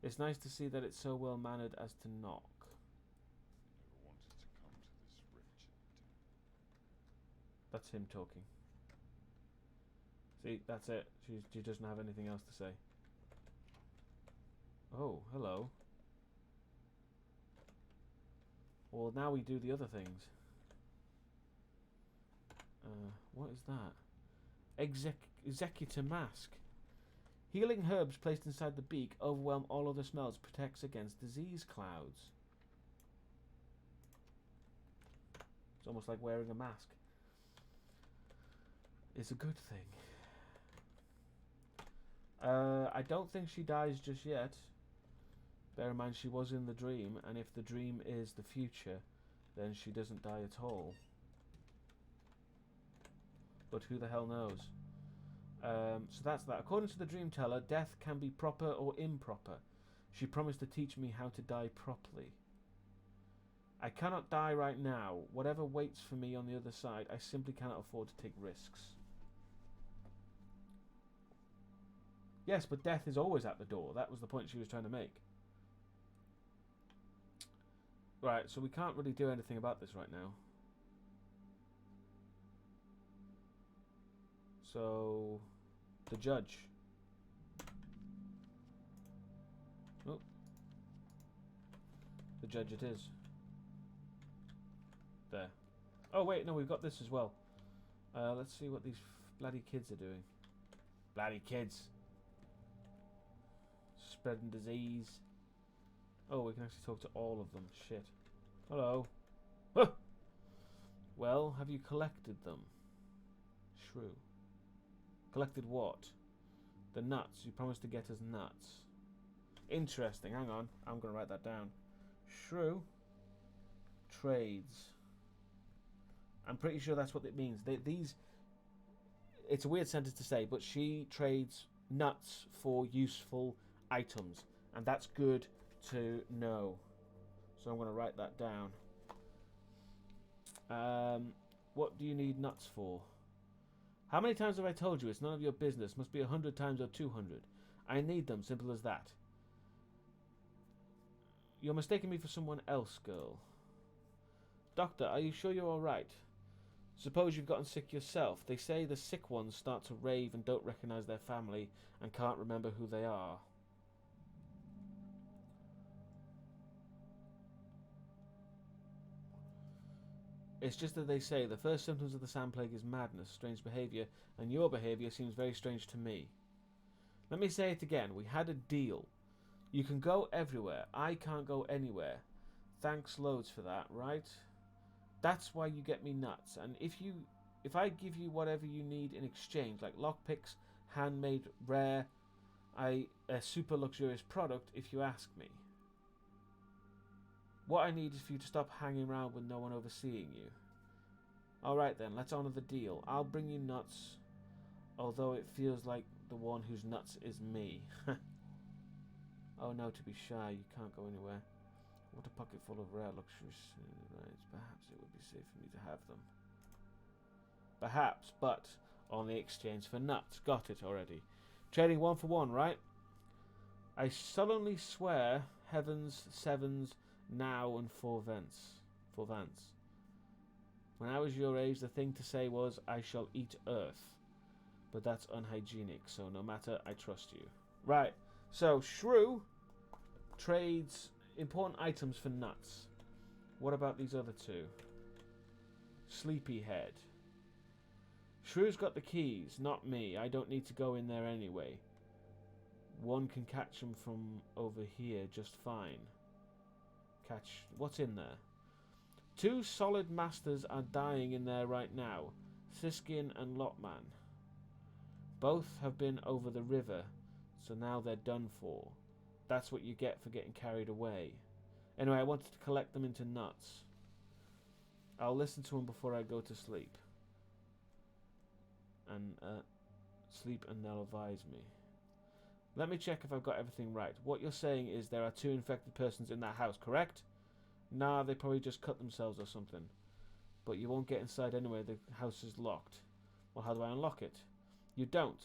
It's nice to see that it's so well mannered as to knock. Never wanted to come to this wretched day. That's him talking. See, that's it. She doesn't have anything else to say. Oh, hello. Well, now we do the other things. What is that? Executor mask. Healing herbs placed inside the beak overwhelm all other smells, protects against disease clouds. It's almost like wearing a mask. It's a good thing. I don't think she dies just yet. Bear in mind she was in the dream, and if the dream is the future, then she doesn't die at all. But who the hell knows? So that's that. According to the dream teller, death can be proper or improper. She promised to teach me how to die properly. I cannot die right now. Whatever waits for me on the other side, I simply cannot afford to take risks. Yes, but death is always at the door. That was the point she was trying to make. Right, so we can't really do anything about this right now. So, the judge. Oh. The judge it is. There. Oh wait, no, we've got this as well. Let's see what these bloody kids are doing. Bloody kids. Spreading disease. Oh, we can actually talk to all of them. Shit. Hello. Huh. Well, have you collected them? Shrew. Collected what? The nuts. You promised to get us nuts. Interesting. Hang on. I'm going to write that down. Shrew. Trades. I'm pretty sure that's what it means. These... It's a weird sentence to say, but she trades nuts for useful items. And that's good to know. So I'm going to write that down. What do you need nuts for? How many times have I told you it's none of your business? Must be 100 times or 200. I need them, simple as that. You're mistaking me for someone else, girl. Doctor, are you sure you're alright? Suppose you've gotten sick yourself. They say the sick ones start to rave and don't recognise their family and can't remember who they are. It's just that they say the first symptoms of the sand plague is madness, strange behaviour, and your behaviour seems very strange to me. Let me say it again. We had a deal. You can go everywhere. I can't go anywhere. Thanks loads for that, right? That's why you get me nuts. And if I give you whatever you need in exchange, like lockpicks, handmade, rare, a super luxurious product, if you ask me. What I need is for you to stop hanging around with no one overseeing you. Alright then, let's honour the deal. I'll bring you nuts, although it feels like the one whose nuts is me. Oh no, to be shy, you can't go anywhere. What a pocket full of rare luxurious rides. Perhaps it would be safe for me to have them. Perhaps, but on the exchange for nuts. Got it already. Trading 1 for 1, right? I solemnly swear heavens, sevens, now and for Vance. When I was your age, the thing to say was, I shall eat earth. But that's unhygienic, so no matter, I trust you. Right, so Shrew trades important items for nuts. What about these other two? Sleepyhead. Shrew's got the keys, not me. I don't need to go in there anyway. One can catch him from over here just fine. catch. What's in there? 2 solid masters are dying in there right now. Siskin and Lotman. Both have been over the river, so now they're done for. That's what you get for getting carried away. Anyway, I wanted to collect them into nuts. I'll listen to them before I go to sleep. And, sleep and they'll advise me. Let me check if I've got everything right. What you're saying is there are 2 infected persons in that house, correct? Nah, they probably just cut themselves or something. But you won't get inside anyway, the house is locked. Well, how do I unlock it? You don't.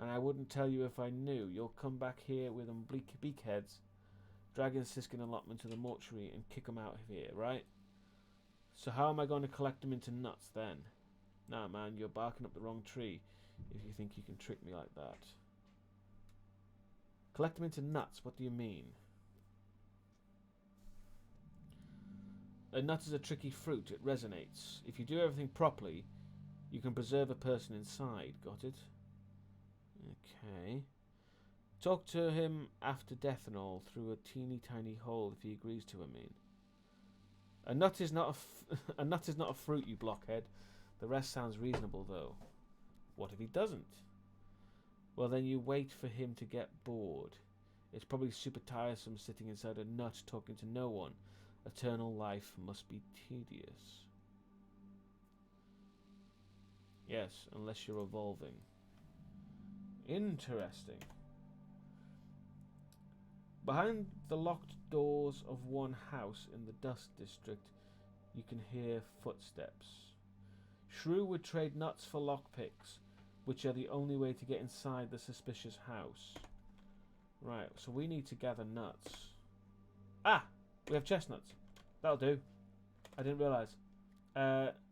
And I wouldn't tell you if I knew. You'll come back here with them beakheads, dragging Siskin and Lotman to the mortuary and kick them out of here, right? So how am I going to collect them into nuts then? Nah, man, you're barking up the wrong tree if you think you can trick me like that. Collect them into nuts, what do you mean? A nut is a tricky fruit, it resonates. If you do everything properly, you can preserve a person inside. Got it? Okay. Talk to him after death and all, through a teeny tiny hole if he agrees to, I mean. A nut is not a nut is not a fruit, you blockhead. The rest sounds reasonable, though. What if he doesn't? Well, then you wait for him to get bored. It's probably super tiresome sitting inside a nut talking to no one. Eternal life must be tedious. Yes, unless you're evolving. Interesting. Behind the locked doors of one house in the Dust District, you can hear footsteps. Shrew would trade nuts for lockpicks, which are the only way to get inside the suspicious house. Right, so we need to gather nuts. Ah! We have chestnuts. That'll do. I didn't realise.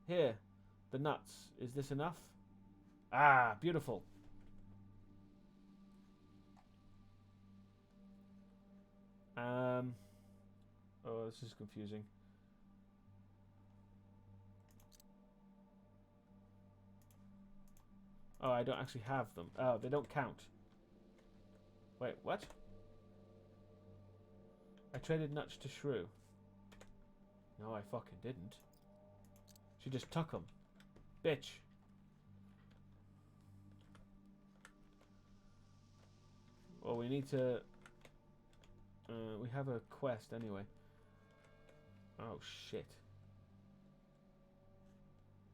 Here. The nuts. Is this enough? Ah, beautiful. Oh, this is confusing. Oh, I don't actually have them. Oh, they don't count. Wait, what? I traded nuts to Shrew. No, I fucking didn't. She just took them. Bitch. Well, we need to... we have a quest anyway. Oh, shit.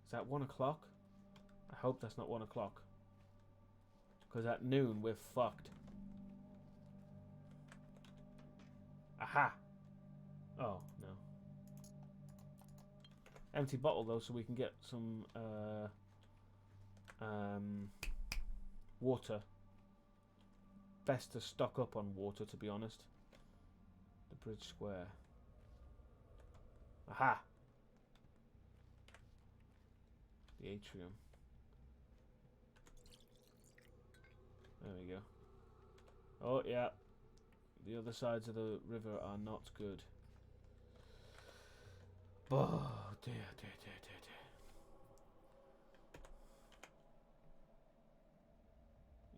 Is that 1 o'clock? I hope that's not 1 o'clock. Because at noon, we're fucked. Aha! Oh, no. Empty bottle, though, so we can get some, water. Best to stock up on water, to be honest. The bridge square. Aha! The atrium. There we go. Oh, yeah. The other sides of the river are not good. Oh, dear, dear, dear, dear, dear.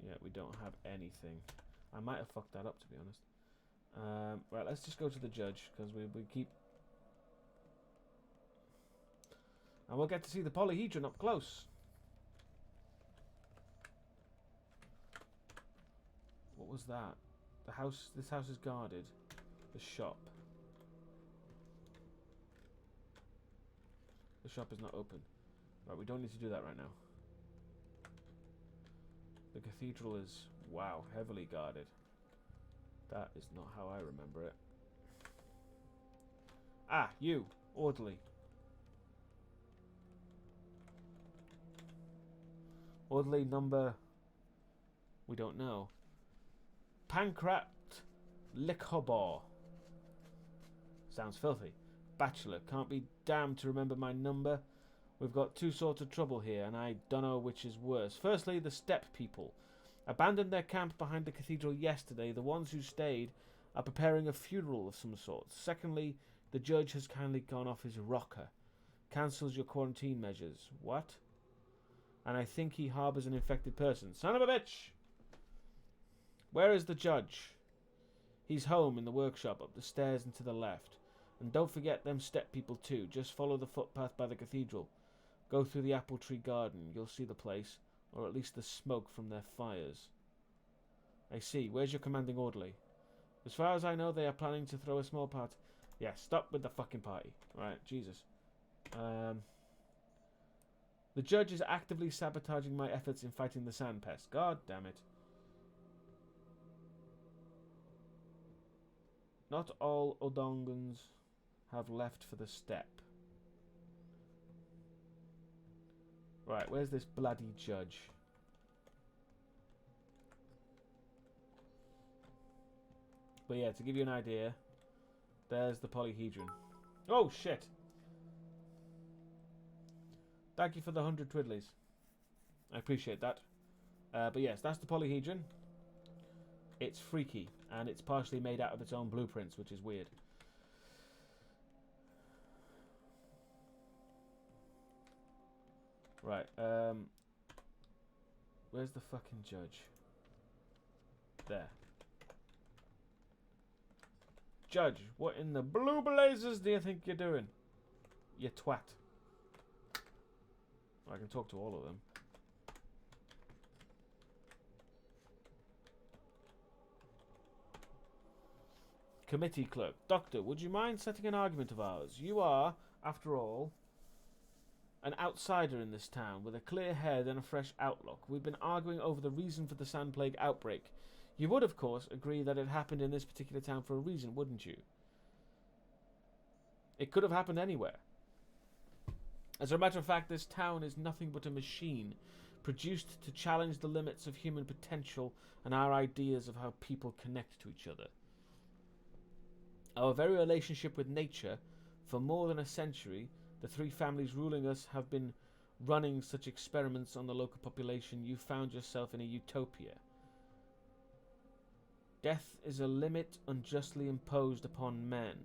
Yeah, we don't have anything. I might have fucked that up, to be honest. Right, let's just go to the judge, because we keep... And we'll get to see the polyhedron up close. What was that? The house... This house is guarded. The shop. The shop is not open. Right, we don't need to do that right now. The cathedral is, wow, heavily guarded. That is not how I remember it. Ah, you, orderly. Orderly number, we don't know. Pankrat Likhobor. Sounds filthy. Bachelor, can't be damned to remember my number. We've got two sorts of trouble here, and I dunno which is worse. Firstly, the steppe people. Abandoned their camp behind the cathedral yesterday. The ones who stayed are preparing a funeral of some sort. Secondly, the judge has kindly gone off his rocker. Cancels your quarantine measures. What? And I think he harbours an infected person. Son of a bitch! Where is the judge? He's home in the workshop, up the stairs and to the left. And don't forget them step people too. Just follow the footpath by the cathedral. Go through the apple tree garden. You'll see the place, or at least the smoke from their fires. I see. Where's your commanding orderly? As far as I know, they are planning to throw a small party. Yeah, stop with the fucking party. Right, Jesus. The judge is actively sabotaging my efforts in fighting the sand pest. God damn it. Not all Odongans have left for the steppe. Right, where's this bloody judge? But yeah, to give you an idea, there's the polyhedron. Oh, shit! Thank you for the 100 twiddlies. I appreciate that. But yes, that's the polyhedron. It's freaky, and it's partially made out of its own blueprints, which is weird. Right, where's the fucking judge? There. Judge, what in the blue blazes do you think you're doing? You twat. I can talk to all of them. Committee clerk. Doctor, would you mind setting an argument of ours? You are, after all, an outsider in this town with a clear head and a fresh outlook. We've been arguing over the reason for the sand plague outbreak. You would, of course, agree that it happened in this particular town for a reason, wouldn't you? It could have happened anywhere. As a matter of fact, this town is nothing but a machine produced to challenge the limits of human potential and our ideas of how people connect to each other. Our very relationship with nature, for more than a century, the three families ruling us have been running such experiments on the local population. You found yourself in a utopia. Death is a limit unjustly imposed upon men.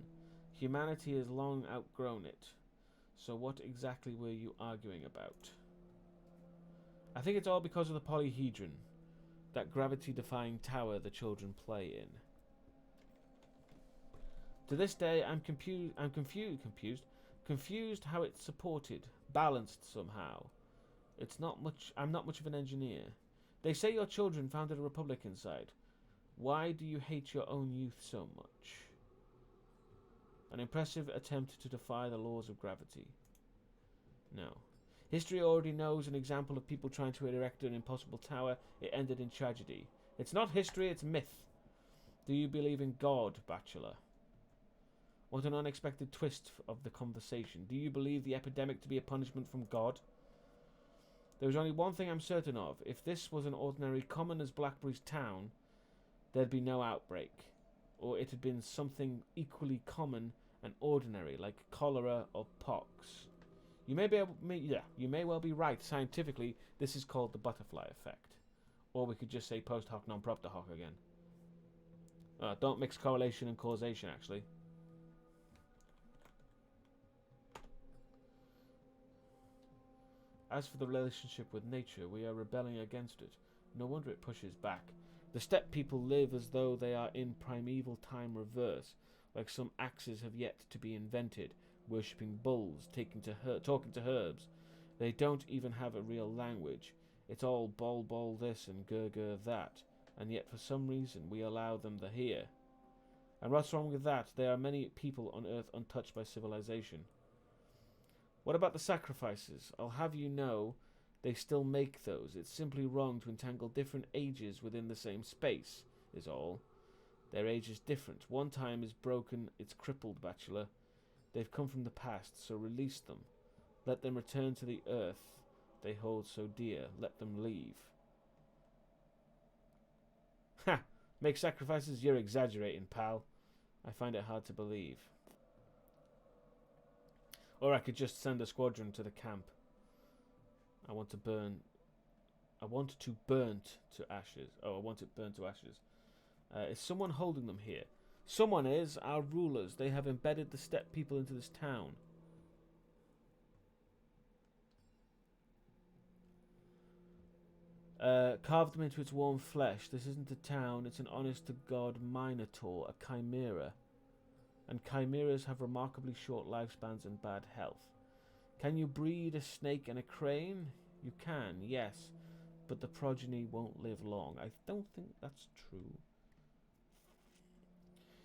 Humanity has long outgrown it. So what exactly were you arguing about? I think it's all because of the polyhedron, that gravity-defying tower the children play in. To this day, I'm confused how it's supported, balanced somehow. I'm not much of an engineer. They say your children founded a republic inside. Why do you hate your own youth so much? An impressive attempt to defy the laws of gravity. No. History already knows an example of people trying to erect an impossible tower. It ended in tragedy. It's not history, it's myth. Do you believe in God, Bachelor? What an unexpected twist of the conversation. Do you believe the epidemic to be a punishment from God? There is only one thing I'm certain of. If this was an ordinary common as Blackberry's town, there'd be no outbreak. Or it had been something equally common and ordinary, like cholera or pox. You may well be right. Scientifically, this is called the butterfly effect. Or we could just say post hoc non propter hoc again. Don't mix correlation and causation, actually. As for the relationship with nature, we are rebelling against it. No wonder it pushes back. The steppe people live as though they are in primeval time reverse, like some axes have yet to be invented, worshipping bulls, talking to herbs. They don't even have a real language. It's all bol bol this and gur that, and yet for some reason we allow them to hear. And what's wrong with that? There are many people on Earth untouched by civilization. What about the sacrifices? I'll have you know they still make those. It's simply wrong to entangle different ages within the same space, is all. Their age is different. One time is broken, it's crippled, Bachelor. They've come from the past, so release them. Let them return to the earth they hold so dear. Let them leave. Ha! Make sacrifices? You're exaggerating, pal. I find it hard to believe. Or I could just send a squadron to the camp. I want it burnt to ashes. Oh, I want it burnt to ashes. Is someone holding them here? Someone is. Our rulers. They have embedded the steppe people into this town. Carved them into its warm flesh. This isn't a town. It's an honest-to-God minotaur, a chimera. and chimeras have remarkably short lifespans and bad health. Can you breed a snake and a crane? You can, yes, but the progeny won't live long. I don't think that's true.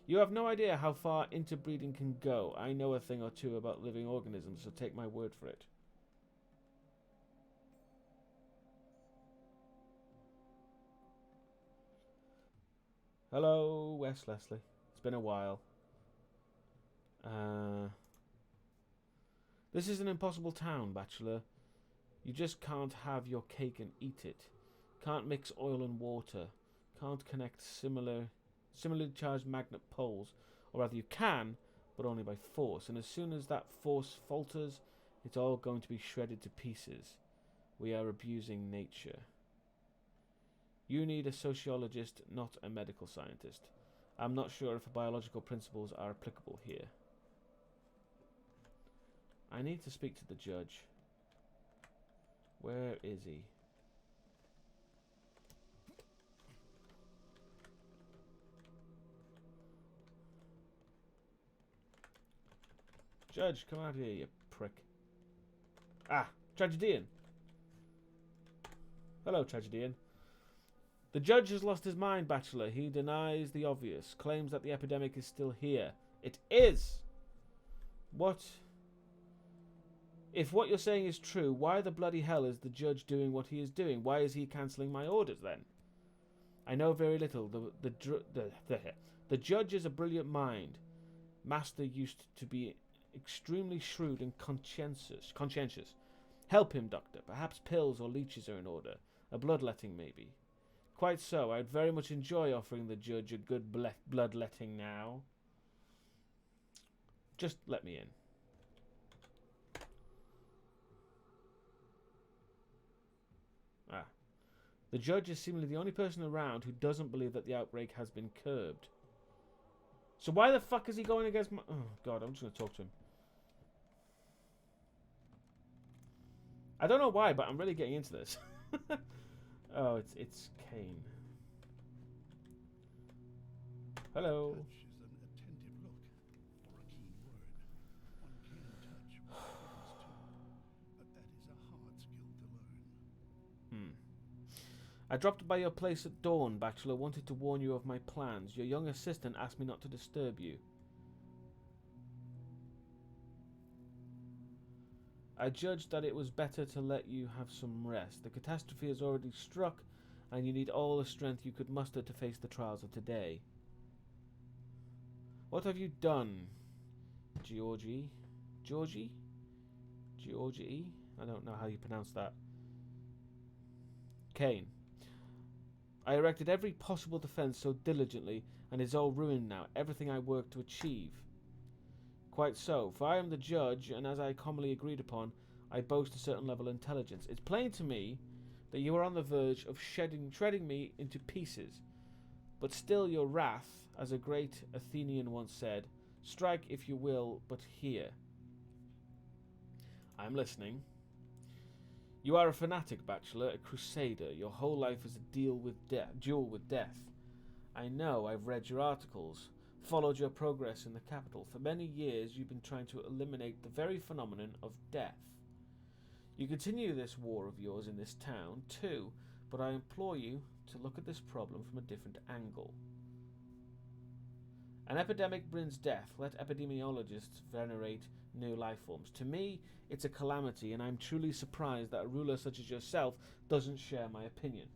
You have no idea how far interbreeding can go. I know a thing or two about living organisms, so take my word for it. Hello, Wes Leslie. It's been a while. This is an impossible town, Bachelor. You just can't have your cake and eat it. Can't mix oil and water. Can't connect similarly charged magnet poles. Or rather you can, but only by force. And as soon as that force falters, it's all going to be shredded to pieces. We are abusing nature. You need a sociologist, not a medical scientist. I'm not sure if biological principles are applicable here. I need to speak to the judge. Where is he? Judge, come out here, you prick. Ah, Tragedian. Hello, Tragedian. The judge has lost his mind, Bachelor. He denies the obvious, claims that the epidemic is still here. It is! What? If what you're saying is true, why the bloody hell is the judge doing what he is doing? Why is he cancelling my orders then? I know very little. The judge is a brilliant mind. Master used to be extremely shrewd and conscientious. Help him, Doctor. Perhaps pills or leeches are in order. A bloodletting, maybe. Quite so. I'd very much enjoy offering the judge a good bloodletting now. Just let me in. Ah. The judge is seemingly the only person around who doesn't believe that the outbreak has been curbed. So why the fuck is he going against my... Oh, God, I'm just going to talk to him. I don't know why, but I'm really getting into this. Oh, it's Kane. Hello. Touch is an attentive look, or a keen word. One can touch with hands too, but that is a hard skill to learn. I dropped by your place at dawn, Bachelor. Wanted to warn you of my plans. Your young assistant asked me not to disturb you. I judged that it was better to let you have some rest. The catastrophe has already struck, and you need all the strength you could muster to face the trials of today. What have you done, Georgie? Georgie? Georgie? I don't know how you pronounce that. Kane. I erected every possible defence so diligently, and it's all ruined now. Everything I worked to achieve. Quite so, for I am the judge, and as I commonly agreed upon, I boast a certain level of intelligence. It's plain to me that you are on the verge of shredding me into pieces. But still your wrath, as a great Athenian once said, strike if you will, but hear. I'm listening. You are a fanatic, Bachelor, a crusader. Your whole life is a duel with death. I know, I've read your articles, followed your progress in the capital. For many years you've been trying to eliminate the very phenomenon of death. You continue this war of yours in this town too, but I implore you to look at this problem from a different angle. An epidemic brings death. Let epidemiologists venerate new life forms. To me, it's a calamity, and I'm truly surprised that a ruler such as yourself doesn't share my opinion.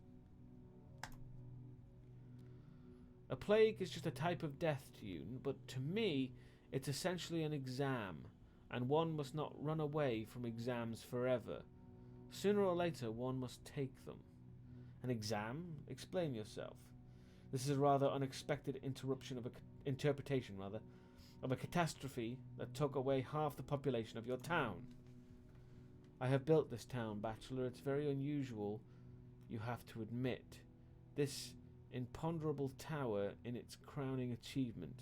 A plague is just a type of death to you, but to me, it's essentially an exam, and one must not run away from exams forever. Sooner or later, one must take them. An exam? Explain yourself. This is a rather unexpected interruption of interpretation of a catastrophe that took away half the population of your town. I have built this town, Bachelor. It's very unusual, you have to admit. This imponderable tower in its crowning achievement,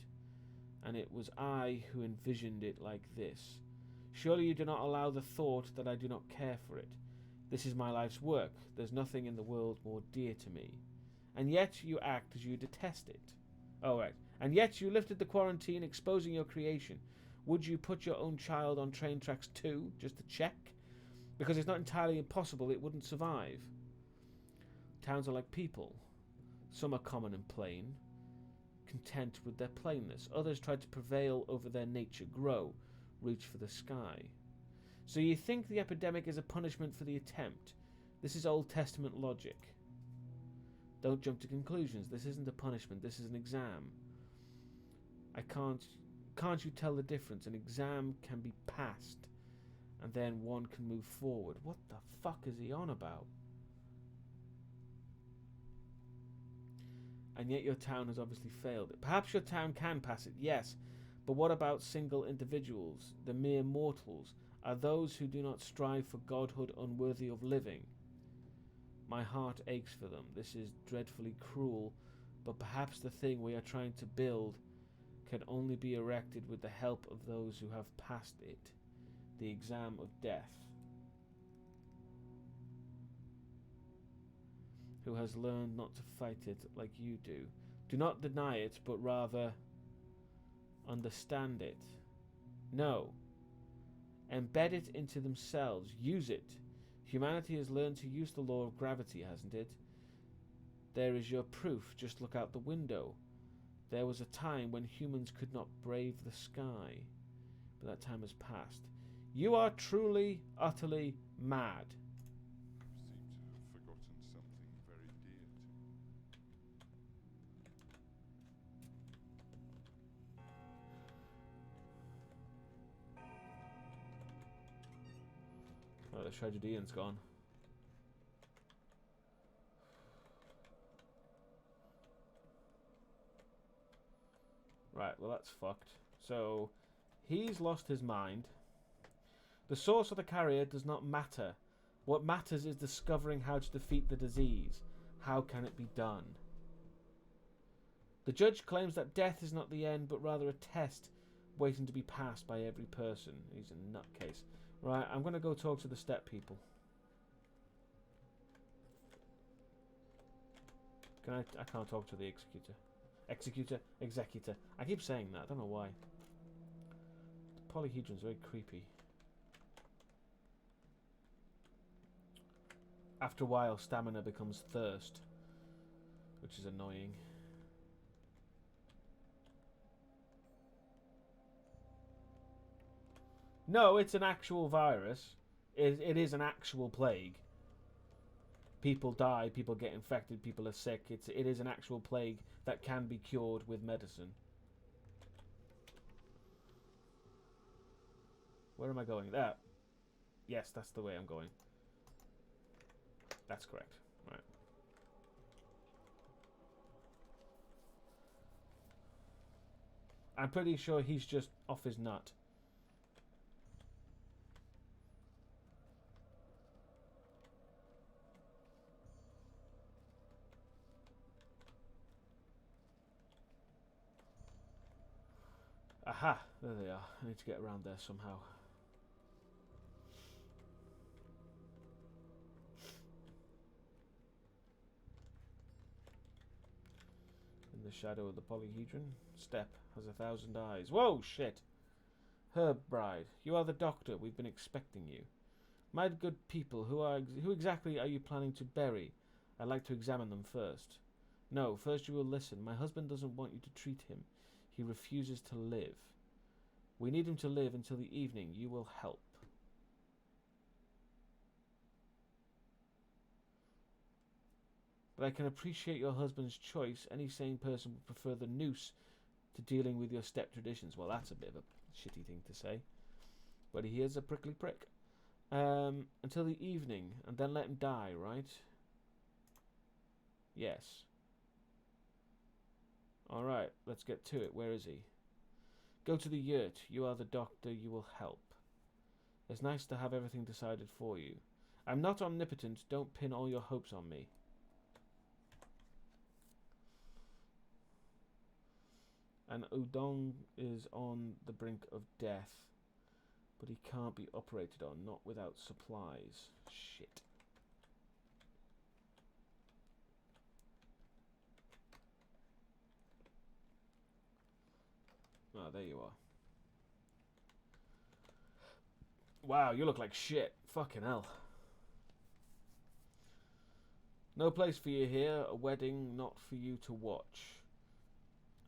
and it was I who envisioned it like this. Surely you do not allow the thought that I do not care for it. This is my life's work. There's nothing in the world more dear to me. And yet you act as you detest it. Oh, right. And yet you lifted the quarantine, exposing your creation. Would you put your own child on train tracks too, just to check? Because it's not entirely impossible it wouldn't survive. Towns are like people. Some are common and plain, content with their plainness. Others try to prevail over their nature, grow, reach for the sky. So you think the epidemic is a punishment for the attempt? This is Old Testament logic. Don't jump to conclusions. This isn't a punishment. This is an exam. Can't you tell the difference? An exam can be passed, and then one can move forward. What the fuck is he on about? And yet your town has obviously failed it. Perhaps your town can pass it, yes. But what about single individuals, the mere mortals? Are those who do not strive for godhood unworthy of living? My heart aches for them. This is dreadfully cruel, but perhaps the thing we are trying to build can only be erected with the help of those who have passed it, the exam of death, who has learned not to fight it like you do. Do not deny it, but rather understand it. No. Embed it into themselves. Use it. Humanity has learned to use the law of gravity, hasn't it? There is your proof. Just look out the window. There was a time when humans could not brave the sky, but that time has passed. You are truly, utterly mad. You seem to have forgotten something very dear to me. Oh, the tragedian's gone. Right, well that's fucked. So, he's lost his mind. The source of the carrier does not matter. What matters is discovering how to defeat the disease. How can it be done? The judge claims that death is not the end, but rather a test waiting to be passed by every person. He's a nutcase. Right, I'm going to go talk to the step people. I can't talk to the executor. Executor. I keep saying that. I don't know why. The polyhedron's very creepy. After a while, stamina becomes thirst, which is annoying. No, it's an actual virus. It is an actual plague. People die, people get infected, people are sick. It is an actual plague that can be cured with medicine. Where am I going? There. Yes, that's the way I'm going. That's correct. Right. I'm pretty sure he's just off his nut. Aha! There they are. I need to get around there somehow. In the shadow of the polyhedron, Step has 1,000 eyes. Whoa, shit! Herb Bride, you are the doctor. We've been expecting you. My good people, who exactly are you planning to bury? I'd like to examine them first. No, first you will listen. My husband doesn't want you to treat him. He refuses to live. We need him to live until the evening. You will help. But I can appreciate your husband's choice. Any sane person would prefer the noose to dealing with your step traditions. Well, that's a bit of a shitty thing to say. But he is a prickly prick. Until the evening, and then let him die, right? Yes. Alright, let's get to it. Where is he? Go to the yurt. You are the doctor. You will help. It's nice to have everything decided for you. I'm not omnipotent. Don't pin all your hopes on me. And Udong is on the brink of death. But he can't be operated on. Not without supplies. Shit. Oh, there you are. Wow, you look like shit. Fucking hell. No place for you here. A wedding not for you to watch.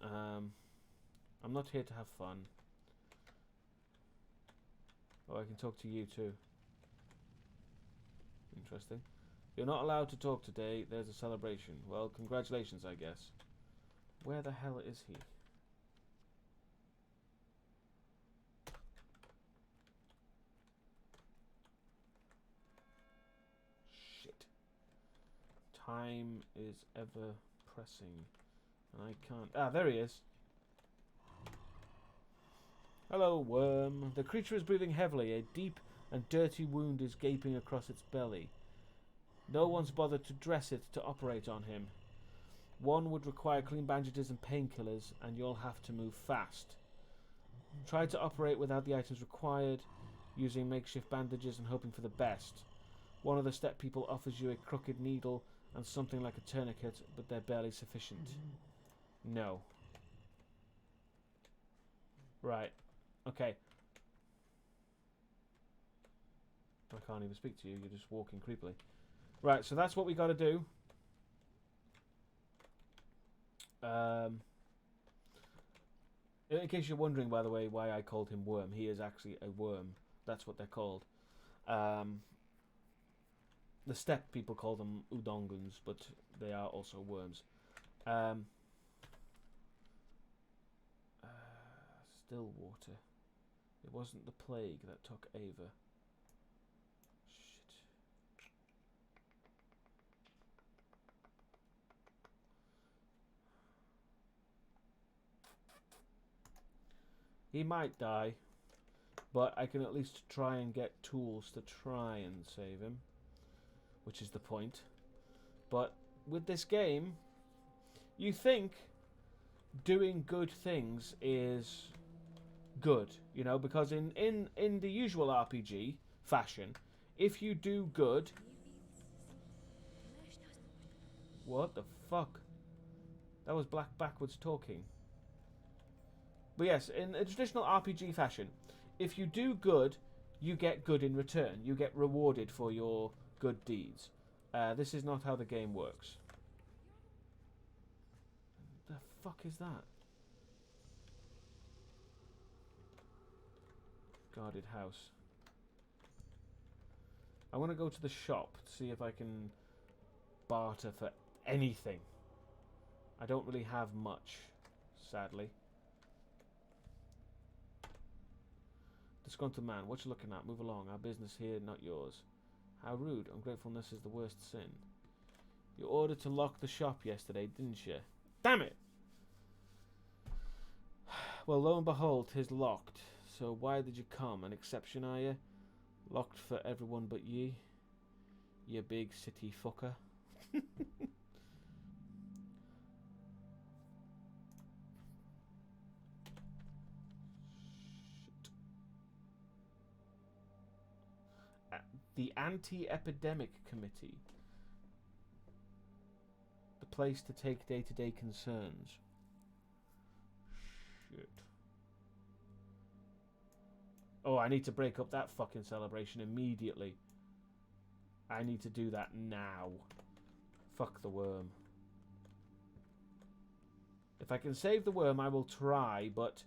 I'm not here to have fun. Oh, I can talk to you too. Interesting. You're not allowed to talk today. There's a celebration. Well, congratulations, I guess. Where the hell is he? Shit. Time is ever pressing. And I can't... Ah, there he is. Hello, worm. The creature is breathing heavily. A deep and dirty wound is gaping across its belly. No one's bothered to dress it to operate on him. One would require clean bandages and painkillers, and you'll have to move fast. Try to operate without the items required, using makeshift bandages and hoping for the best. One of the step people offers you a crooked needle and something like a tourniquet, but they're barely sufficient. No. Right. Okay. I can't even speak to you, you're just walking creepily. Right, so that's what we got to do. In case you're wondering, by the way, why I called him Worm, he is actually a worm. That's what they're called. The steppe people call them udonguns, but they are also worms. Still water. It wasn't the plague that took Ava. Shit. He might die, but I can at least try and get tools to try and save him, which is the point. But with this game, you think doing good things is good, you know, because in the usual RPG fashion, if you do good... What the fuck? That was Black backwards talking. But yes, in a traditional RPG fashion, if you do good, you get good in return. You get rewarded for your good deeds. This is not how the game works. The fuck is that? Guarded house. I want to go to the shop to see if I can barter for anything. I don't really have much, sadly. Disgruntled man, what you looking at? Move along. Our business here, not yours. How rude. Ungratefulness is the worst sin. You ordered to lock the shop yesterday, didn't you? Damn it! Well, lo and behold, 'tis locked. So why did you come? An exception, are you? Locked for everyone but ye? You big city fucker. The Anti-Epidemic Committee. The place to take day-to-day concerns. Shit. Oh, I need to break up that fucking celebration immediately. I need to do that now. Fuck the worm. If I can save the worm, I will try, but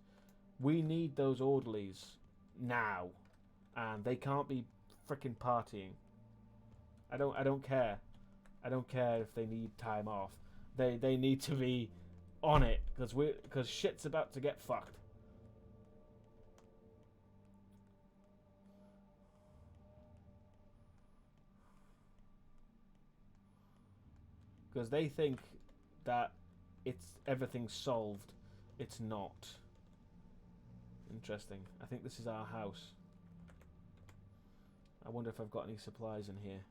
we need those orderlies now. And they can't be frickin' partying. I don't care. I don't care if they need time off. They need to be on it because shit's about to get fucked. Because they think that everything's solved. It's not. Interesting. I think this is our house. I wonder if I've got any supplies in here.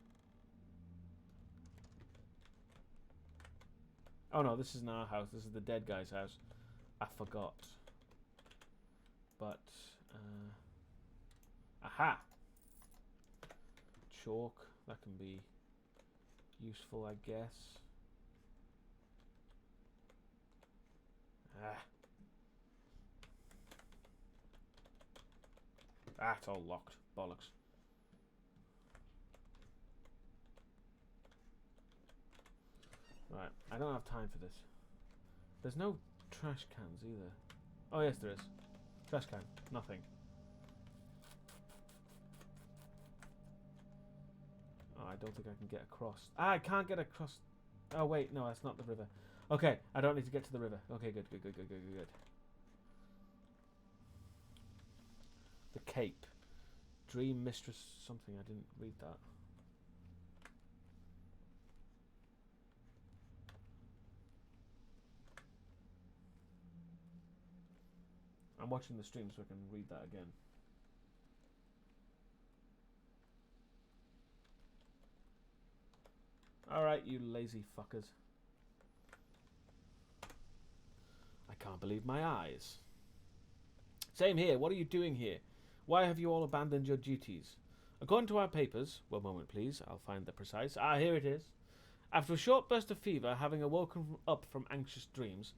Oh no, this isn't our house. This is the dead guy's house. I forgot. But, aha! Chalk. That can be useful, I guess. Ah. Ah, it's all locked. Bollocks. Right, I don't have time for this. There's no trash cans either. Oh yes, there is. Trash can. Nothing. Oh, I don't think I can get across. Ah, I can't get across. Oh wait, no, that's not the river. Okay, I don't need to get to the river. Okay, good. The Cape. Dream Mistress something. I didn't read that. I'm watching the stream so I can read that again. Alright, you lazy fuckers. I can't believe my eyes. Same here. What are you doing here? Why have you all abandoned your duties? According to our papers... One moment, please. I'll find the precise... Ah, here it is. After a short burst of fever, having awoken up from anxious dreams,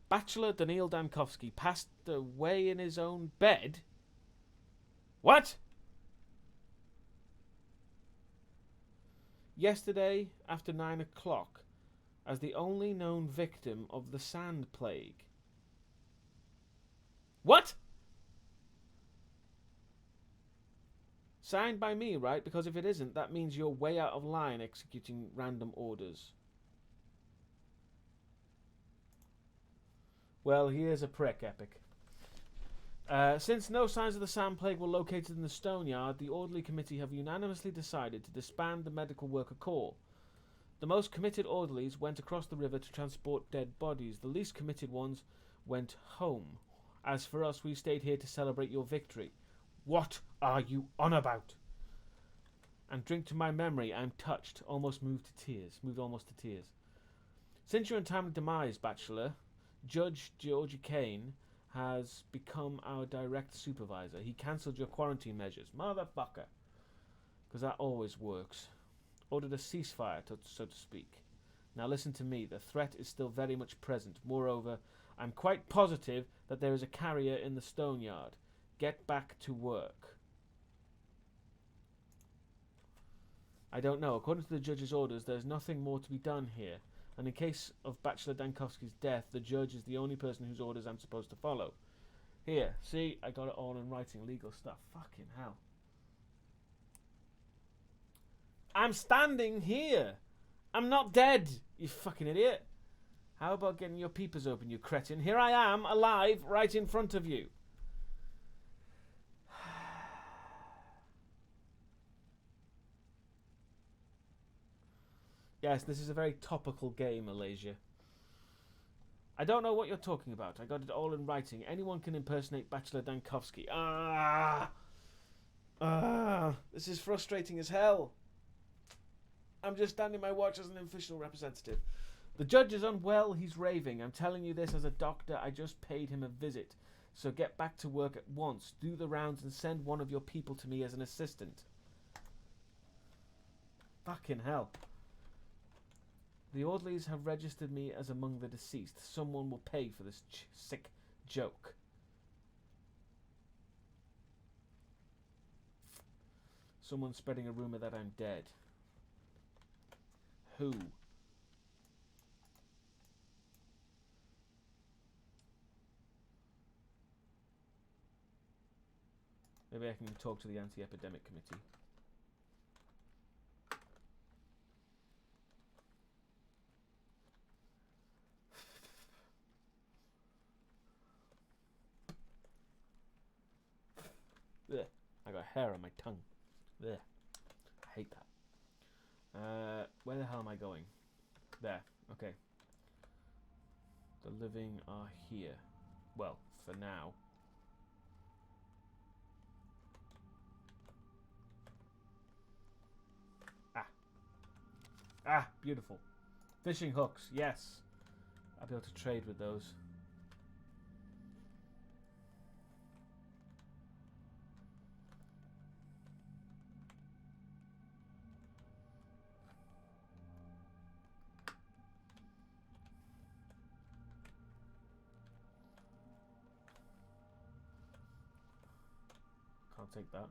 Bachelor Daniil Dankovsky passed away in his own bed. What? Yesterday, after 9 o'clock, as the only known victim of the sand plague. What? Signed by me, right? Because if it isn't, that means you're way out of line executing random orders. Well, he is a prick, Epic. Since no signs of the sand plague were located in the stone yard, the orderly committee have unanimously decided to disband the medical worker corps. The most committed orderlies went across the river to transport dead bodies. The least committed ones went home. As for us, we stayed here to celebrate your victory. What are you on about? And drink to my memory. I'm touched, moved almost to tears. Since your untimely demise, Bachelor, Judge Georgie Kane has become our direct supervisor. He cancelled your quarantine measures. Motherfucker. Because that always works. Ordered a ceasefire, so to speak. Now listen to me. The threat is still very much present. Moreover, I'm quite positive that there is a carrier in the stone yard. Get back to work. I don't know. According to the judge's orders, there's nothing more to be done here. And in case of Bachelor Dankovsky's death, the judge is the only person whose orders I'm supposed to follow. Here, see, I got it all in writing, legal stuff. Fucking hell. I'm standing here. I'm not dead, you fucking idiot. How about getting your peepers open, you cretin? Here I am, alive, right in front of you. Yes, this is a very topical game, Malaysia. I don't know what you're talking about. I got it all in writing. Anyone can impersonate Bachelor Dankovsky. This is frustrating as hell. I'm just standing my watch as an official representative. The judge is unwell. He's raving. I'm telling you this as a doctor. I just paid him a visit. So get back to work at once. Do the rounds and send one of your people to me as an assistant. Fucking hell. The orderlies have registered me as among the deceased. Someone will pay for this sick joke. Someone's spreading a rumour that I'm dead. Who? Maybe I can talk to the anti-epidemic committee. Ugh. I got hair on my tongue. Ugh. I hate that. Where the hell am I going? There. Okay. The living are here. Well, for now. Ah, beautiful. Fishing hooks, yes. I'll be able to trade with those. Can't take that.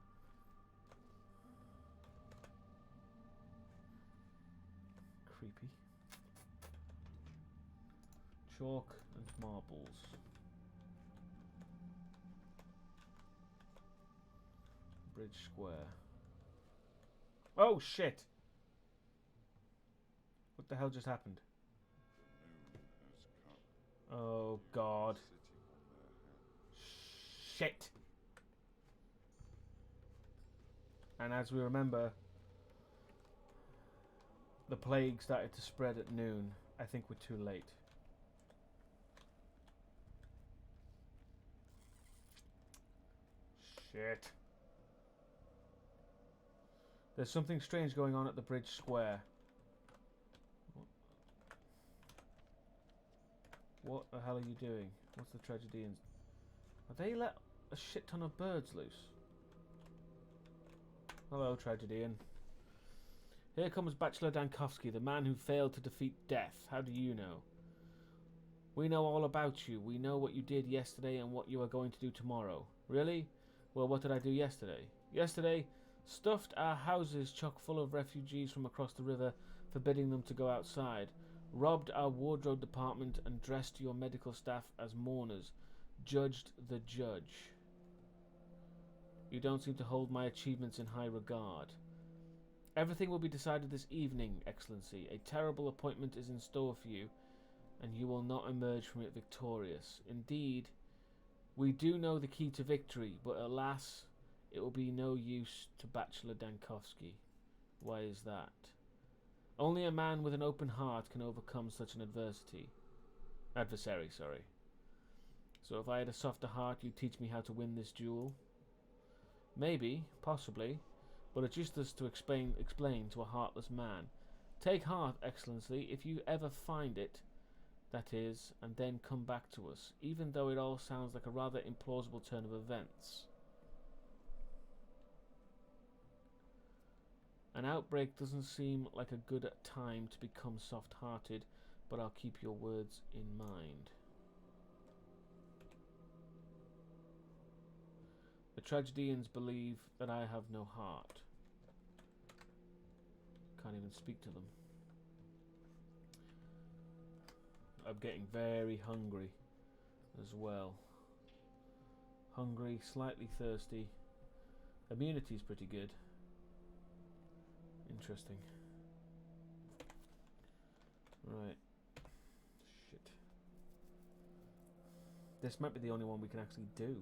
Creepy. Chalk and marbles. Bridge Square. Oh shit! What the hell just happened? The noon has come. Oh god. The city on their hands. Shit! And as we remember, the plague started to spread at noon. I think we're too late. Shit. There's something strange going on at the bridge square. What the hell are you doing? What's the tragedy in? Have they let a shit ton of birds loose? Hello, tragedian. Here comes Bachelor Dankovsky, the man who failed to defeat death. How do you know? We know all about you. We know what you did yesterday and what you are going to do tomorrow. Really? Well, what did I do yesterday? Yesterday, stuffed our houses chock full of refugees from across the river, forbidding them to go outside. Robbed our wardrobe department and dressed your medical staff as mourners. Judged the judge. You don't seem to hold my achievements in high regard. Everything will be decided this evening, Excellency. A terrible appointment is in store for you, and you will not emerge from it victorious. Indeed, we do know the key to victory, but alas, it will be no use to Bachelor Dankovsky. Why is that? Only a man with an open heart can overcome such an adversary. So if I had a softer heart, you'd teach me how to win this duel? Maybe, possibly, but it's useless to explain to a heartless man. Take heart, Excellency, if you ever find it, that is, and then come back to us, even though it all sounds like a rather implausible turn of events. An outbreak doesn't seem like a good time to become soft-hearted, but I'll keep your words in mind. The tragedians believe that I have no heart. Can't even speak to them. I'm getting very hungry as well. Hungry, slightly thirsty. Immunity's pretty good. Interesting. Right. Shit. This might be the only one we can actually do.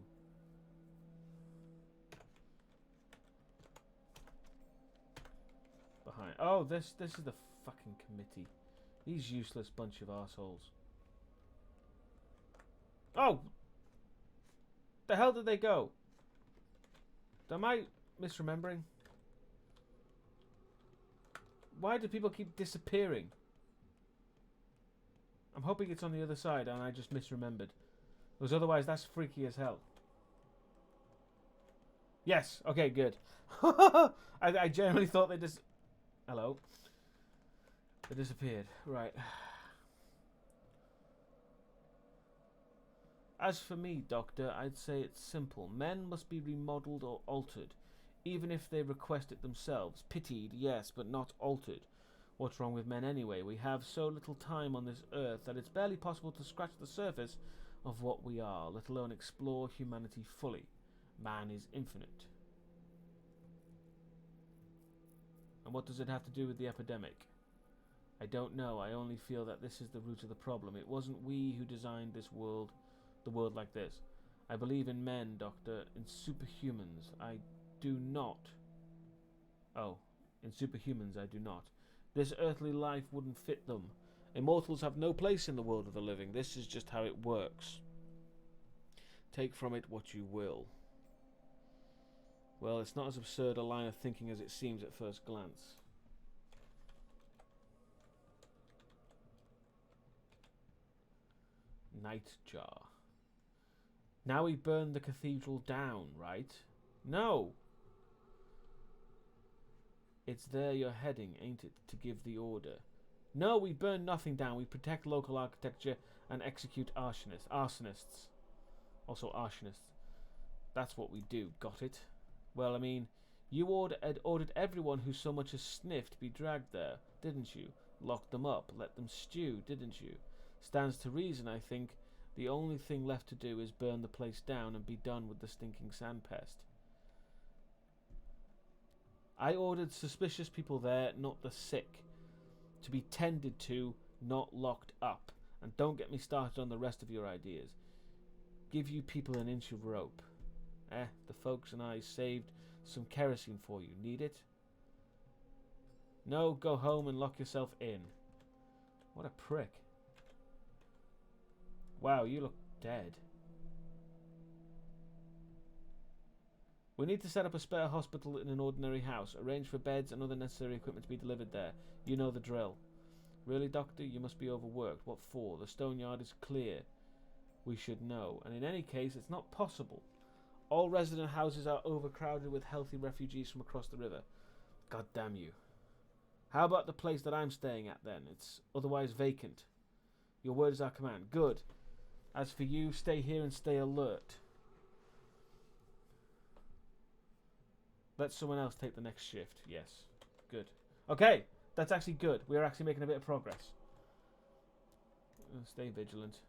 Behind. Oh, this is the fucking committee. These useless bunch of assholes. Oh! The hell did they go? Am I misremembering? Why do people keep disappearing? I'm hoping it's on the other side and I just misremembered. Because otherwise that's freaky as hell. Yes, okay, good. I genuinely thought they just... Hello. They disappeared. Right. As for me, Doctor, I'd say it's simple. Men must be remodeled or altered, even if they request it themselves. Pitied, yes, but not altered. What's wrong with men anyway? We have so little time on this earth that it's barely possible to scratch the surface of what we are, let alone explore humanity fully. Man is infinite. And what does it have to do with the epidemic? I don't know. I only feel that this is the root of the problem. It wasn't we who designed this world, the world like this. I believe in men, Doctor, in superhumans. I do not. Oh, in superhumans I do not. This earthly life wouldn't fit them. Immortals have no place in the world of the living. This is just how it works. Take from it what you will. Well, it's not as absurd a line of thinking as it seems at first glance. Nightjar. Now we burn the cathedral down, right? No! It's there you're heading, ain't it, to give the order? No, we burn nothing down. We protect local architecture and execute arsonists. Also arsonists. That's what we do, got it? Well, I mean, you ordered everyone who so much as sniffed be dragged there, didn't you? Locked them up, let them stew, didn't you? Stands to reason, I think. The only thing left to do is burn the place down and be done with the stinking sandpest. I ordered suspicious people there, not the sick. To be tended to, not locked up. And don't get me started on the rest of your ideas. Give you people an inch of rope. The folks and I saved some kerosene for you. Need it? No, go home and lock yourself in. What a prick. Wow, you look dead. We need to set up a spare hospital in an ordinary house. Arrange for beds and other necessary equipment to be delivered there. You know the drill. Really, Doctor? You must be overworked. What for? The stone yard is clear. We should know. And in any case, it's not possible. All resident houses are overcrowded with healthy refugees from across the river. God damn you. How about the place that I'm staying at then? It's otherwise vacant. Your word is our command. Good. As for you, stay here and stay alert. Let someone else take the next shift. Yes. Good. Okay. That's actually good. We're actually making a bit of progress. Stay vigilant.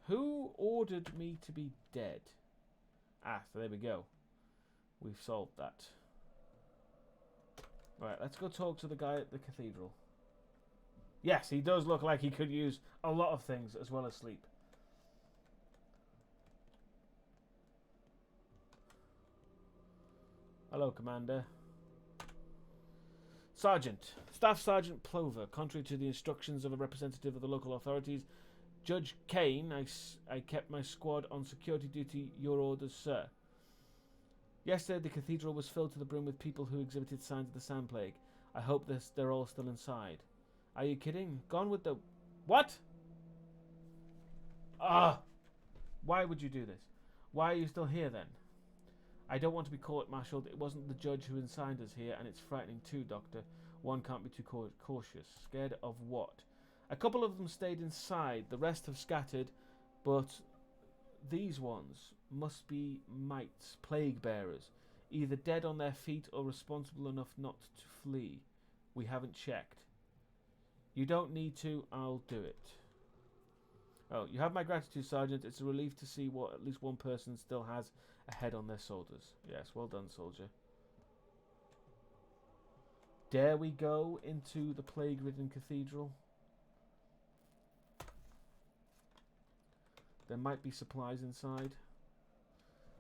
Who ordered me to be dead? So there we go. We've solved that. Right, let's go talk to the guy at the cathedral. Yes, he does look like he could use a lot of things as well as sleep. Hello, Commander. Sergeant. Staff Sergeant Plover. Contrary to the instructions of a representative of the local authorities, Judge Kane, I kept my squad on security duty. Your orders, sir. Yesterday, the cathedral was filled to the brim with people who exhibited signs of the sand plague. I hope they're all still inside. Are you kidding? Gone with the... What? Why would you do this? Why are you still here, then? I don't want to be court-martialed. It wasn't the judge who assigned us here, and it's frightening too, Doctor. One can't be too cautious. Scared of what? A couple of them stayed inside. The rest have scattered, but these ones must be mites, plague bearers, either dead on their feet or responsible enough not to flee. We haven't checked. You don't need to. I'll do it. Oh, you have my gratitude, Sergeant. It's a relief to see what at least one person still has a head on their shoulders. Yes, well done, soldier. Dare we go into the plague-ridden cathedral? There might be supplies inside.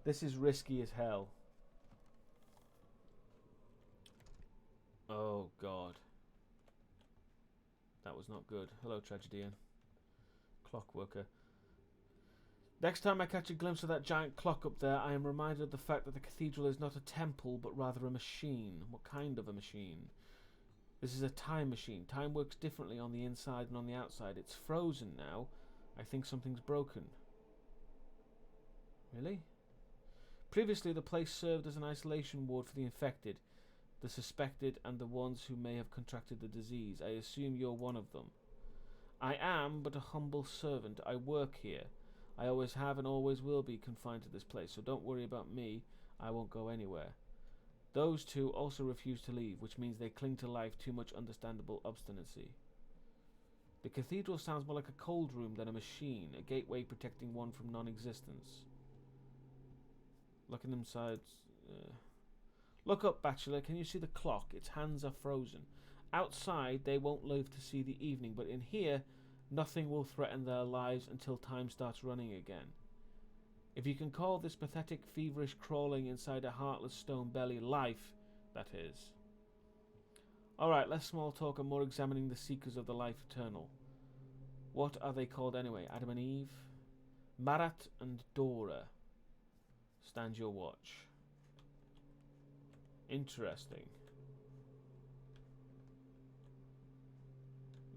This is risky as hell. Oh, God. That was not good. Hello, Tragedian. Clockworker. Next time I catch a glimpse of that giant clock up there, I am reminded of the fact that the cathedral is not a temple, but rather a machine. What kind of a machine? This is a time machine. Time works differently on the inside and on the outside. It's frozen now. I think something's broken. Really? Previously, the place served as an isolation ward for the infected, the suspected, and the ones who may have contracted the disease. I assume you're one of them. I am but a humble servant. I work here. I always have and always will be confined to this place, so don't worry about me. I won't go anywhere. Those two also refuse to leave, which means they cling to life too much understandable obstinacy. The cathedral sounds more like a cold room than a machine, a gateway protecting one from non-existence. Looking inside... Look up, Bachelor. Can you see the clock? Its hands are frozen. Outside, they won't live to see the evening, but in here, nothing will threaten their lives until time starts running again. If you can call this pathetic, feverish crawling inside a heartless stone belly life, that is. Alright, less small talk and more examining the seekers of the life eternal. What are they called anyway? Adam and Eve? Marat and Dora. Stand your watch. Interesting.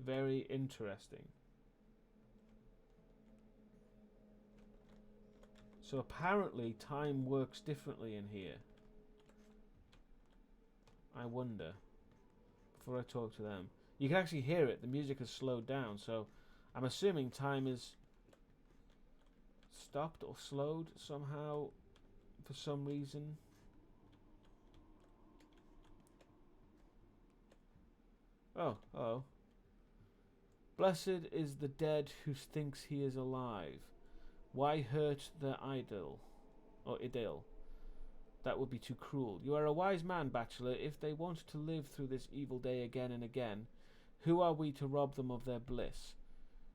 Very interesting. So apparently time works differently in here. I wonder. Before I talk to them. You can actually hear it. The music has slowed down. So I'm assuming time is stopped or slowed somehow for some reason. Oh, oh. Blessed is the dead who thinks he is alive. Why hurt the idol? Or idyll? That would be too cruel. You are a wise man, bachelor. If they want to live through this evil day again and again, who are we to rob them of their bliss?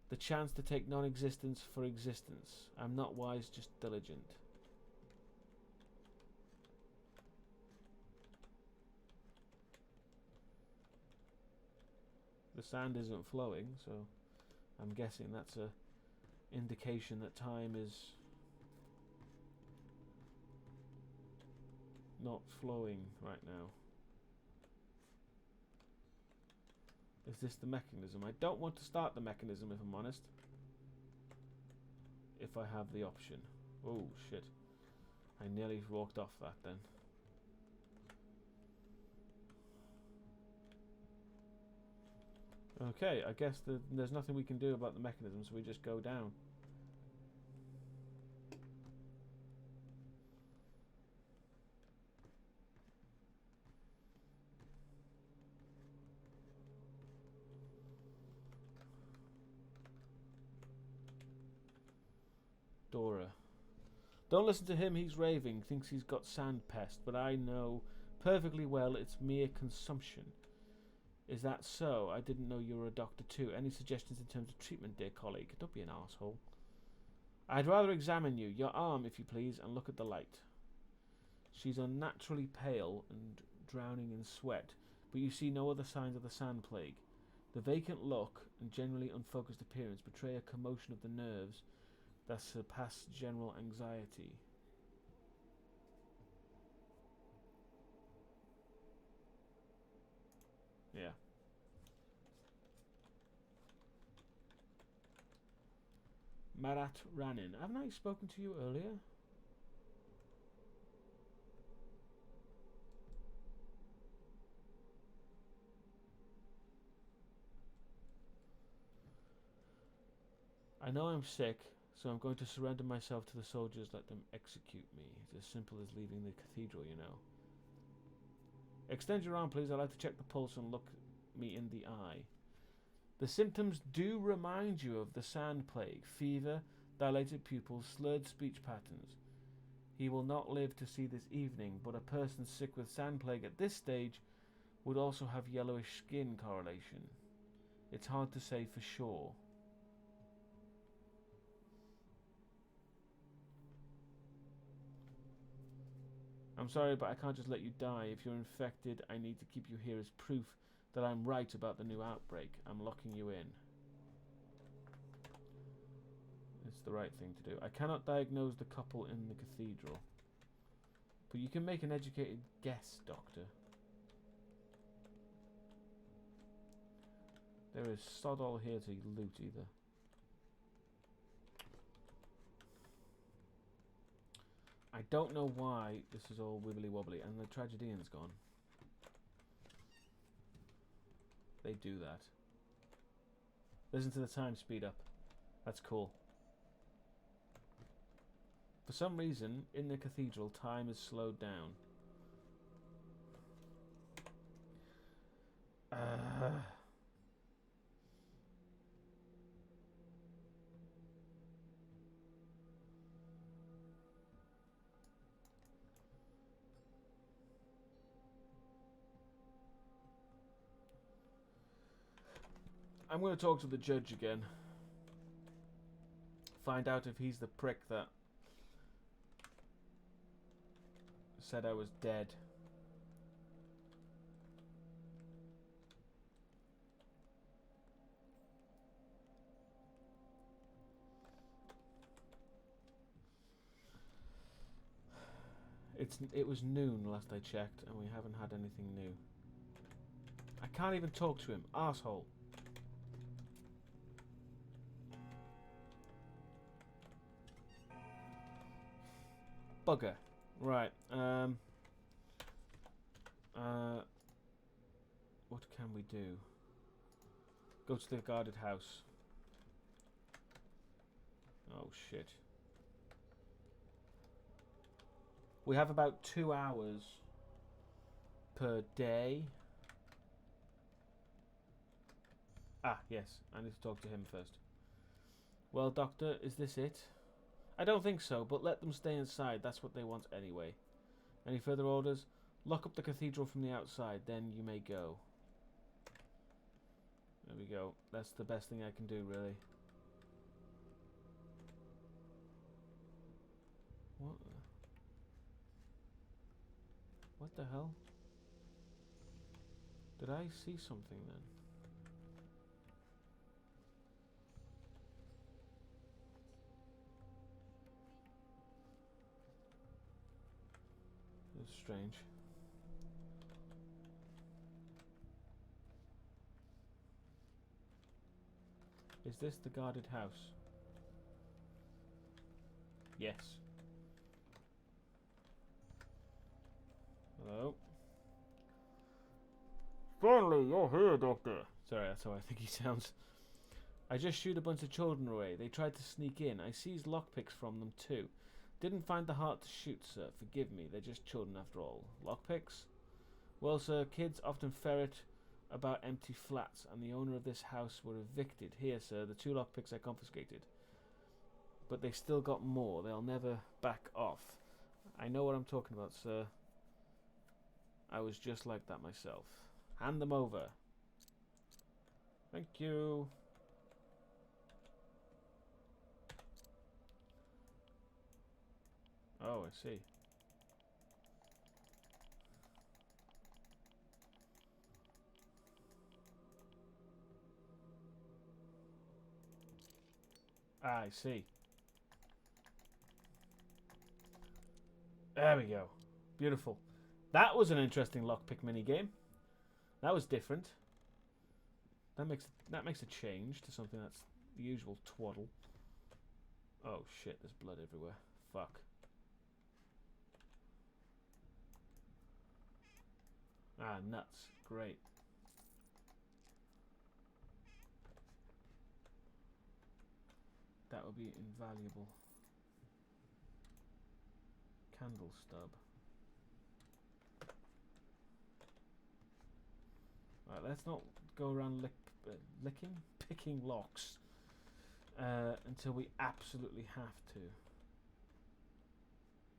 The chance to take non-existence for existence. I'm not wise, just diligent. The sand isn't flowing, so I'm guessing that's a indication that time is not flowing right now. Is this the mechanism? I don't want to start the mechanism, if I'm honest. If I have the option. Oh, shit. I nearly walked off that then. Okay, I guess there's nothing we can do about the mechanism, so we just go down. Dora. Don't listen to him, he's raving, thinks he's got sand pest, but I know perfectly well it's mere consumption. Is that so? I didn't know you were a doctor too. Any suggestions in terms of treatment, dear colleague? Don't be an arsehole. I'd rather examine you. Your arm, if you please, and look at the light. She's unnaturally pale and drowning in sweat, but you see no other signs of the sand plague. The vacant look and generally unfocused appearance betray a commotion of the nerves that surpass general anxiety. Yeah. Marat Ranin. Haven't I spoken to you earlier? I know I'm sick, so I'm going to surrender myself to the soldiers, let them execute me. It's as simple as leaving the cathedral, you know. Extend your arm, please. I'd like to check the pulse and look me in the eye. The symptoms do remind you of the sand plague. Fever, dilated pupils, slurred speech patterns. He will not live to see this evening, but a person sick with sand plague at this stage would also have yellowish skin correlation. It's hard to say for sure. I'm sorry, but I can't just let you die. If you're infected, I need to keep you here as proof that I'm right about the new outbreak. I'm locking you in. It's the right thing to do. I cannot diagnose the couple in the cathedral. But you can make an educated guess, Doctor. There is sod all here to loot either. I don't know why this is all wibbly wobbly, and the tragedian's gone. They do that. Listen to the time speed up. That's cool. For some reason, in the cathedral, time is slowed down. I'm going to talk to the judge again. Find out if he's the prick that said I was dead. It was noon last I checked, and we haven't had anything new. I can't even talk to him, arsehole. Bugger. Right. What can we do? Go to the guarded house. Oh shit. We have about 2 hours per day. Ah, yes. I need to talk to him first. Well, Doctor, is this it? I don't think so, but let them stay inside. That's what they want anyway. Any further orders? Lock up the cathedral from the outside, then you may go. There we go. That's the best thing I can do, really. What the... What the hell? Did I see something then? It's strange. Is this the guarded house? Yes. Hello? Finally, you're here, Doctor. Sorry, that's how I think he sounds. I just shooed a bunch of children away. They tried to sneak in. I seized lockpicks from them too. Didn't find the heart to shoot, sir. Forgive me. They're just children after all. Lockpicks? Well, sir, kids often ferret about empty flats, and the owner of this house were evicted. Here, sir, the 2 lockpicks I confiscated. But they still got more. They'll never back off. I know what I'm talking about, sir. I was just like that myself. Hand them over. Thank you. Oh, I see. Ah, I see. There we go. Beautiful. That was an interesting lockpick minigame. That was different. That makes a change to something that's the usual twaddle. Oh shit, there's blood everywhere. Fuck. Ah, nuts. Great. That would be invaluable. Candle stub. Right, let's not go around picking locks until we absolutely have to.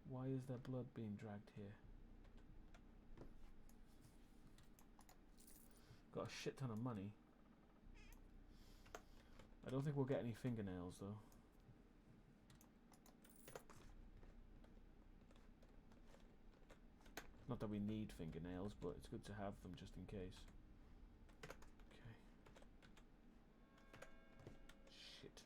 Why is there blood being dragged here? Got a shit ton of money. I don't think we'll get any fingernails though. Not that we need fingernails, but it's good to have them just in case. Okay. Shit.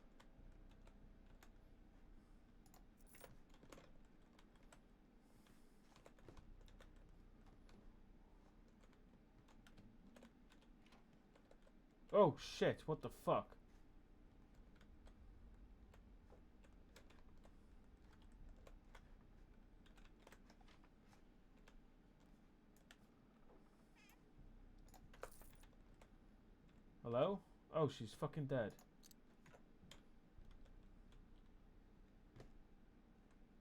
Oh shit, what the fuck? Hello? Oh, she's fucking dead.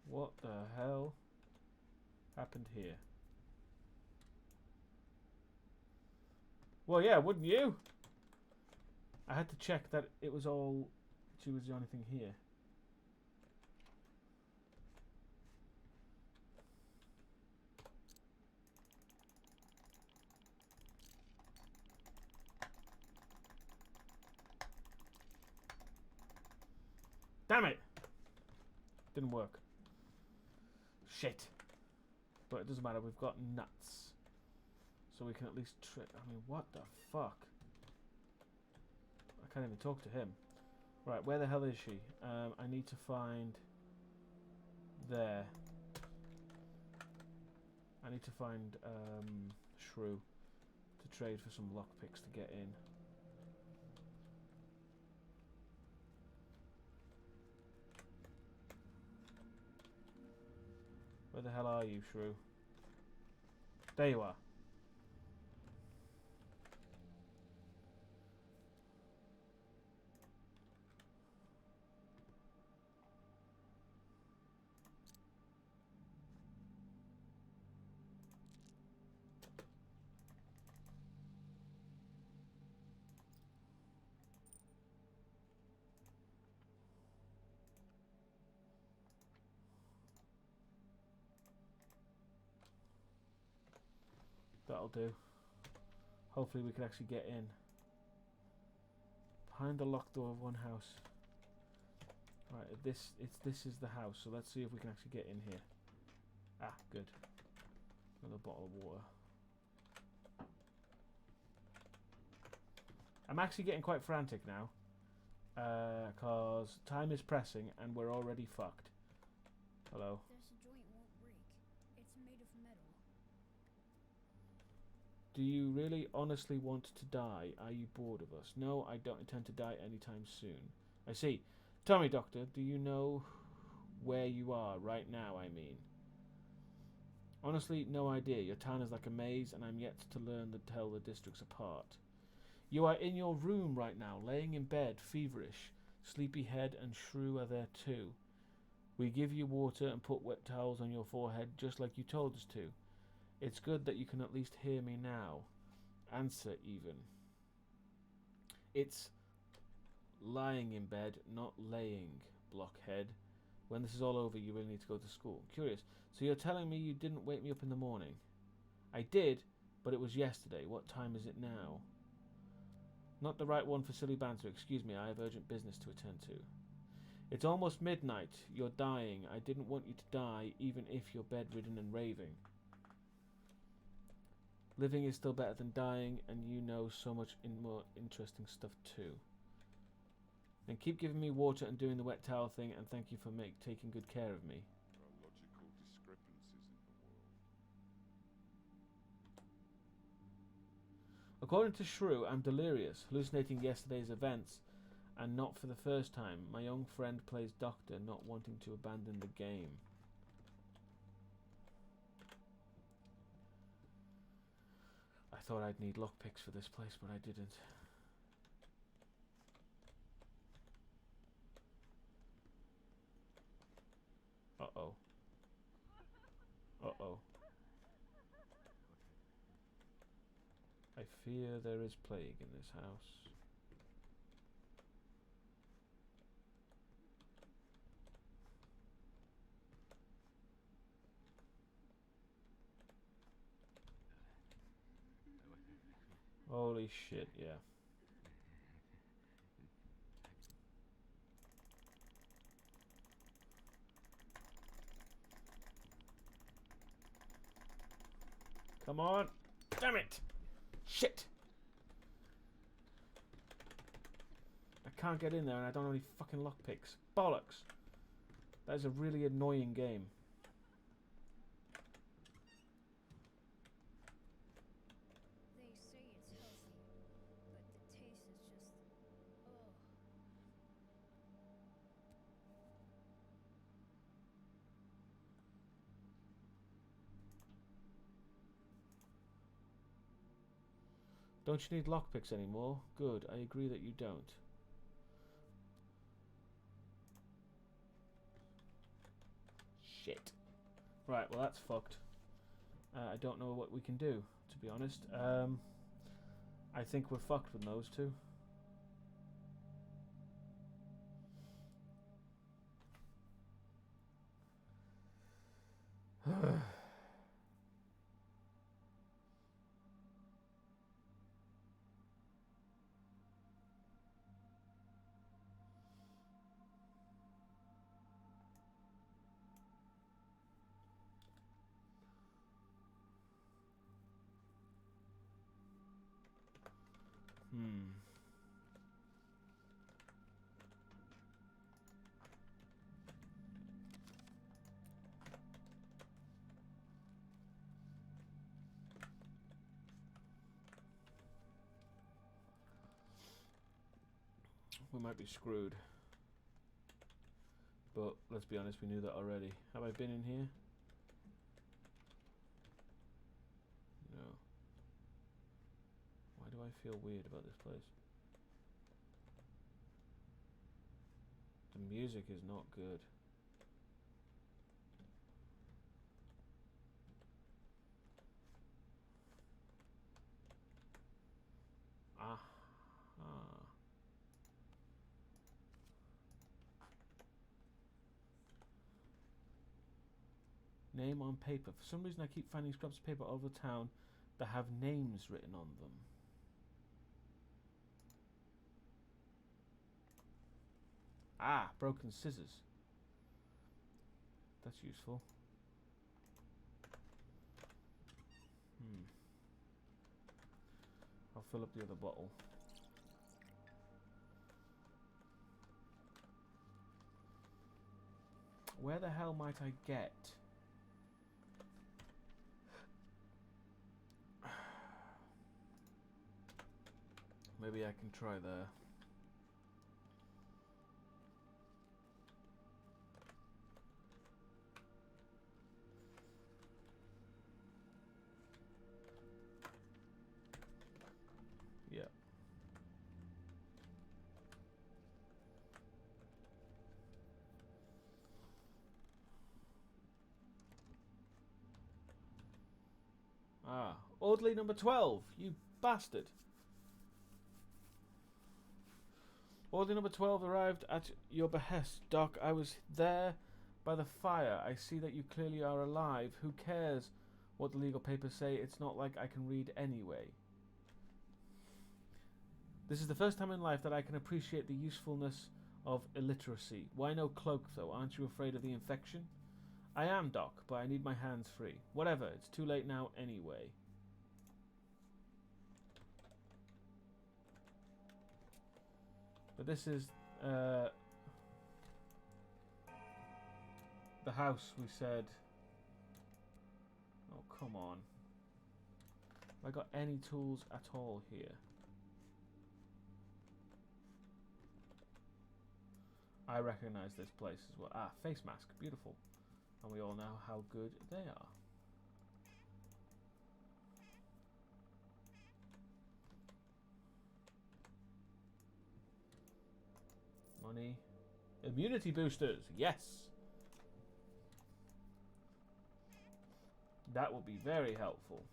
What the hell happened here? Well, yeah, wouldn't you? I had to check that it was all... She was the only thing here. Damn it! Didn't work. Shit. But it doesn't matter, we've got nuts. So we can at least I mean, what the fuck? I can't even talk to him. Right, where the hell is she? I need to find... There. I need to find Shrew to trade for some lockpicks to get in. Where the hell are you, Shrew? There you are. that'll do. Hopefully we can actually get in. Behind the locked door of one house. Right, this is the house, so let's see if we can actually get in here. Ah, good. Another bottle of water. I'm actually getting quite frantic now. Cause time is pressing and we're already fucked. Hello. This joint won't break. It's made of metal. Do you really honestly want to die? Are you bored of us? No, I don't intend to die anytime soon. I see. Tell me, Doctor, do you know where you are right now, I mean? Honestly, no idea. Your town is like a maze, and I'm yet to learn to tell the districts apart. You are in your room right now, laying in bed, feverish. Sleepyhead and Shrew are there too. We give you water and put wet towels on your forehead, just like you told us to. It's good that you can at least hear me now. Answer, even. It's lying in bed, not laying, blockhead. When this is all over, you really need to go to school. Curious. So you're telling me you didn't wake me up in the morning? I did, but it was yesterday. What time is it now? Not the right one for silly banter. Excuse me, I have urgent business to attend to. It's almost midnight. You're dying. I didn't want you to die, even if you're bedridden and raving. Living is still better than dying, and you know so much more interesting stuff too. And keep giving me water and doing the wet towel thing, and thank you for taking good care of me. There are logical discrepancies in the world. According to Shrew, I'm delirious, hallucinating yesterday's events, and not for the first time. My young friend plays doctor, not wanting to abandon the game. I thought I'd need lockpicks for this place, but I didn't. Uh-oh. Uh-oh. I fear there is plague in this house. Holy shit, yeah. Come on! Damn it! Shit! I can't get in there and I don't have any fucking lockpicks. Bollocks! That is a really annoying game. They say it's healthy, but the taste is just... ugh. Don't you need lockpicks anymore? Good, I agree that you don't. Shit. Right, well that's fucked. I don't know what we can do, to be honest. I think we're fucked with those two. We might be screwed. But let's be honest, we knew that already. Have I been in here? No. Why do I feel weird about this place? The music is not good. Ah. Name on paper. For some reason I keep finding scraps of paper all over town, that have names written on them. Ah, broken scissors. That's useful. I'll fill up the other bottle. Where the hell might I get? Maybe I can try there. Yeah. Ah, orderly number 12, you bastard. Orderly number 12 arrived at your behest, Doc. I was there by the fire. I see that you clearly are alive. Who cares what the legal papers say? It's not like I can read anyway. This is the first time in life that I can appreciate the usefulness of illiteracy. Why no cloak, though? Aren't you afraid of the infection? I am, Doc, but I need my hands free. Whatever, it's too late now anyway. But this is the house we said. Oh, come on. Have I got any tools at all here? I recognize this place as well. Ah, face mask. Beautiful. And we all know how good they are. Money. Immunity boosters. Yes. That will be very helpful.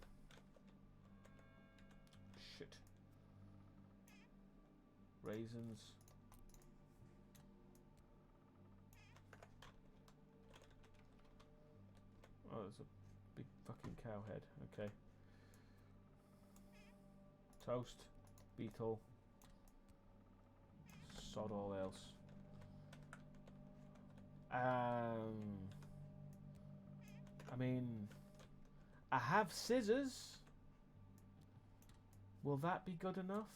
Shit. Raisins. Oh, there's a big fucking cow head. Okay. Toast. Beetle. Sod all else. I mean, I have scissors. Will that be good enough?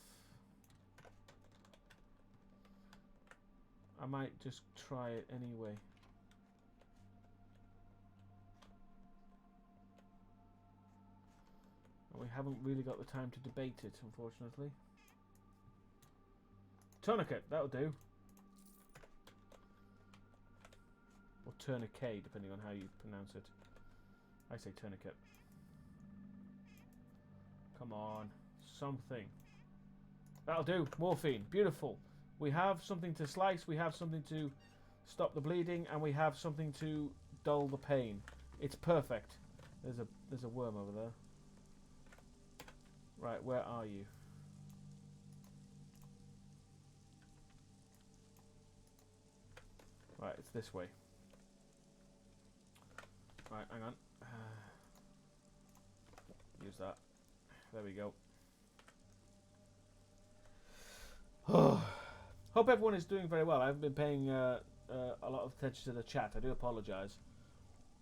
I might just try it anyway. We haven't really got the time to debate it, unfortunately. Tourniquet, that'll do. Or tourniquet, depending on how you pronounce it. I say tourniquet. Come on, something. That'll do. Morphine, beautiful. We have something to slice, we have something to stop the bleeding, and we have something to dull the pain. It's perfect. There's a worm over there. Right, where are you? Right, it's this way. Right, hang on. Use that. There we go. Hope everyone is doing very well. I haven't been paying a lot of attention to the chat. I do apologise,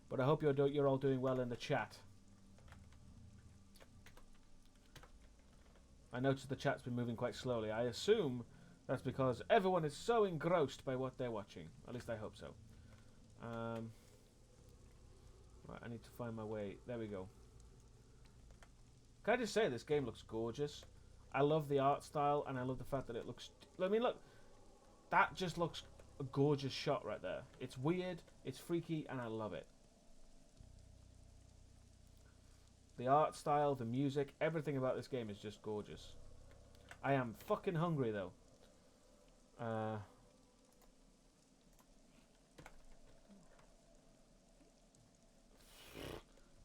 but I hope you're all doing well in the chat. I noticed the chat's been moving quite slowly. I assume that's because everyone is so engrossed by what they're watching. At least I hope so. Right, I need to find my way. There we go. Can I just say this game looks gorgeous? I love the art style, and I love the fact that it looks... I mean, look. That just looks a gorgeous shot right there. It's weird, it's freaky, and I love it. The art style, the music, everything about this game is just gorgeous. I am fucking hungry, though.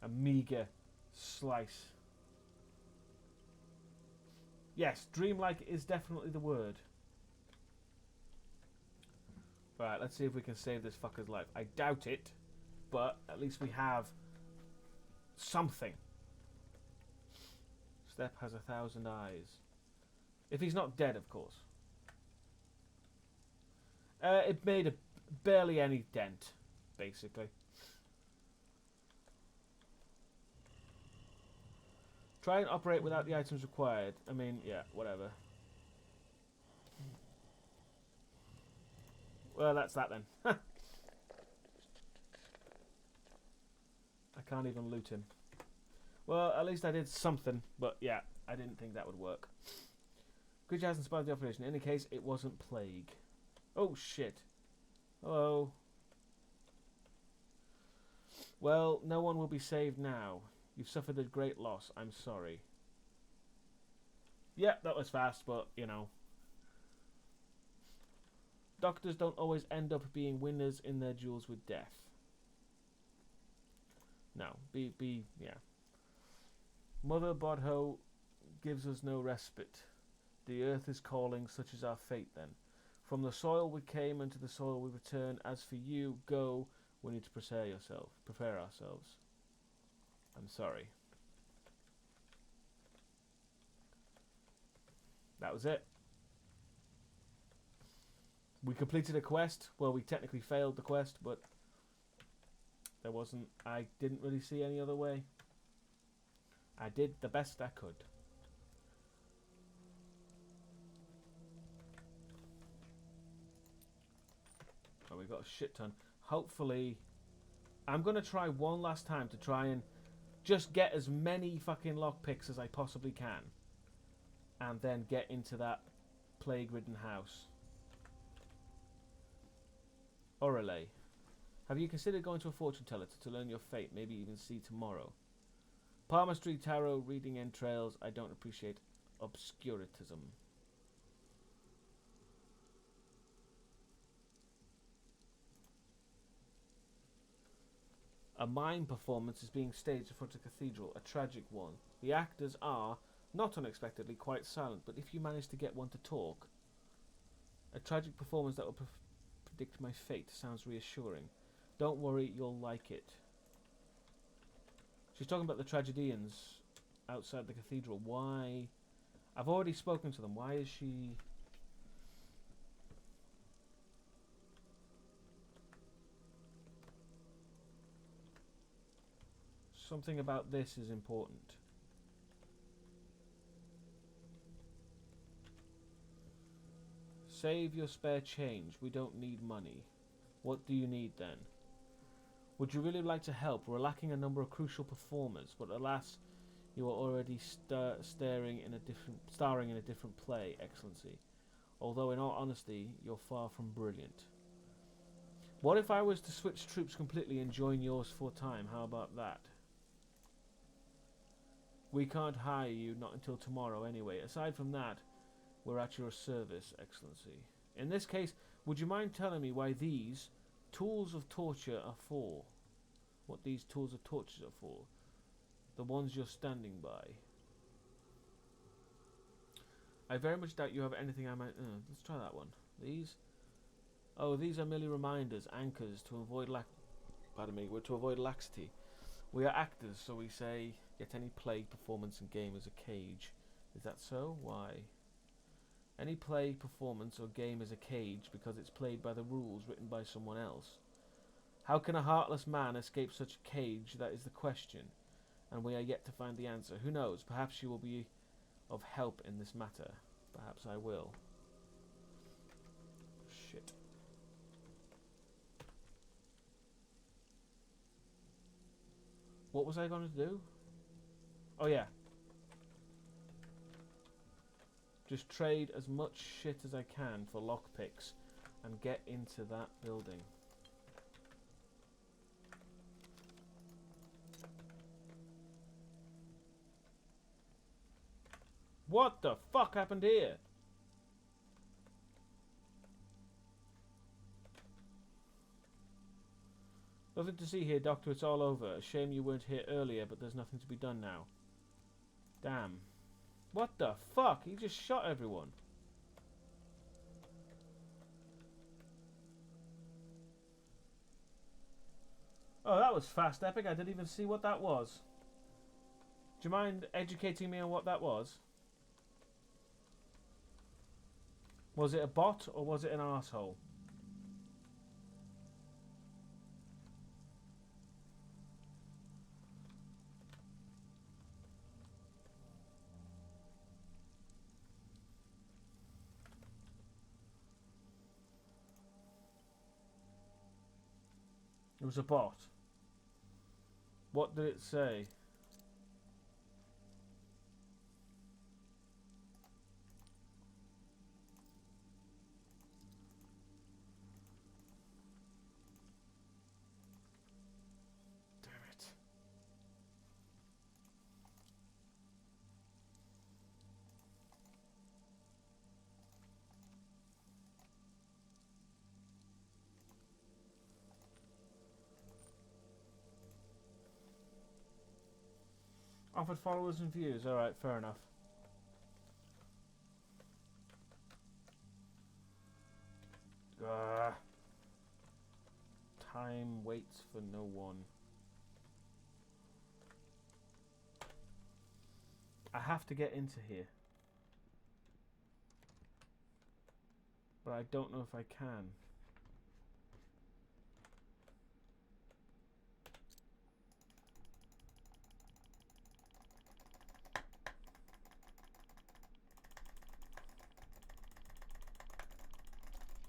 A meager slice. Yes, dreamlike is definitely the word. Right, let's see if we can save this fucker's life. I doubt it, but at least we have something. Step has 1,000 eyes. If he's not dead, of course. It made barely any dent, basically. Try and operate without the items required. I mean, yeah, whatever. Well, that's that then. I can't even loot him. Well, at least I did something, but yeah, I didn't think that would work. Creature hasn't spotted the operation. In any case, it wasn't plague. Oh, shit. Hello. Well, no one will be saved now. You've suffered a great loss. I'm sorry. Yeah, that was fast, but, you know. Doctors don't always end up being winners in their duels with death. No, yeah. Mother Bodho gives us no respite. The earth is calling, such is our fate then. From the soil we came, and to the soil we return. As for you, go. We need to prepare ourselves. I'm sorry. That was it. We completed a quest. Well, we technically failed the quest, but I didn't really see any other way. I did the best I could. Oh, we got a shit ton. Hopefully, I'm going to try one last time to try and just get as many fucking lockpicks as I possibly can. And then get into that plague-ridden house. Orale. Have you considered going to a fortune teller to learn your fate? Maybe even see tomorrow. Palmistry, tarot, reading entrails. I don't appreciate obscurantism. A mime performance is being staged in front of a cathedral, a tragic one. The actors are, not unexpectedly, quite silent, but if you manage to get one to talk, a tragic performance that will predict my fate sounds reassuring. Don't worry, you'll like it. She's talking about the tragedians outside the cathedral. Why? I've already spoken to them. Why is she... Something about this is important. Save your spare change. We don't need money. What do you need then? Would you really like to help? We're lacking a number of crucial performers, but alas, you are already starring in a different play, Excellency. Although, in all honesty, you're far from brilliant. What if I was to switch troops completely and join yours for a time? How about that? We can't hire you, not until tomorrow anyway. Aside from that, we're at your service, Excellency. In this case, would you mind telling me why these tools of torture are for? What these tools of torture are for? The ones you're standing by. I very much doubt you have anything I might... let's try that one. These? Oh, these are merely reminders, anchors, to avoid to avoid laxity. We are actors, so we say, yet any play, performance, and game is a cage. Is that so? Why? Any play, performance, or game is a cage because it's played by the rules written by someone else. How can a heartless man escape such a cage? That is the question, and we are yet to find the answer. Who knows? Perhaps you will be of help in this matter. Perhaps I will. Shit. What was I going to do? Oh yeah. Just trade as much shit as I can for lockpicks and get into that building. What the fuck happened here? Nothing to see here, Doctor. It's all over. A shame you weren't here earlier, but there's nothing to be done now. Damn. What the fuck? He just shot everyone. Oh, that was fast, Epic. I didn't even see what that was. Do you mind educating me on what that was? Was it a bot or was it an arsehole? It was a bot. What did it say? Damn it. Offered followers and views. Alright, fair enough. Time waits for no one. I have to get into here. But I don't know if I can.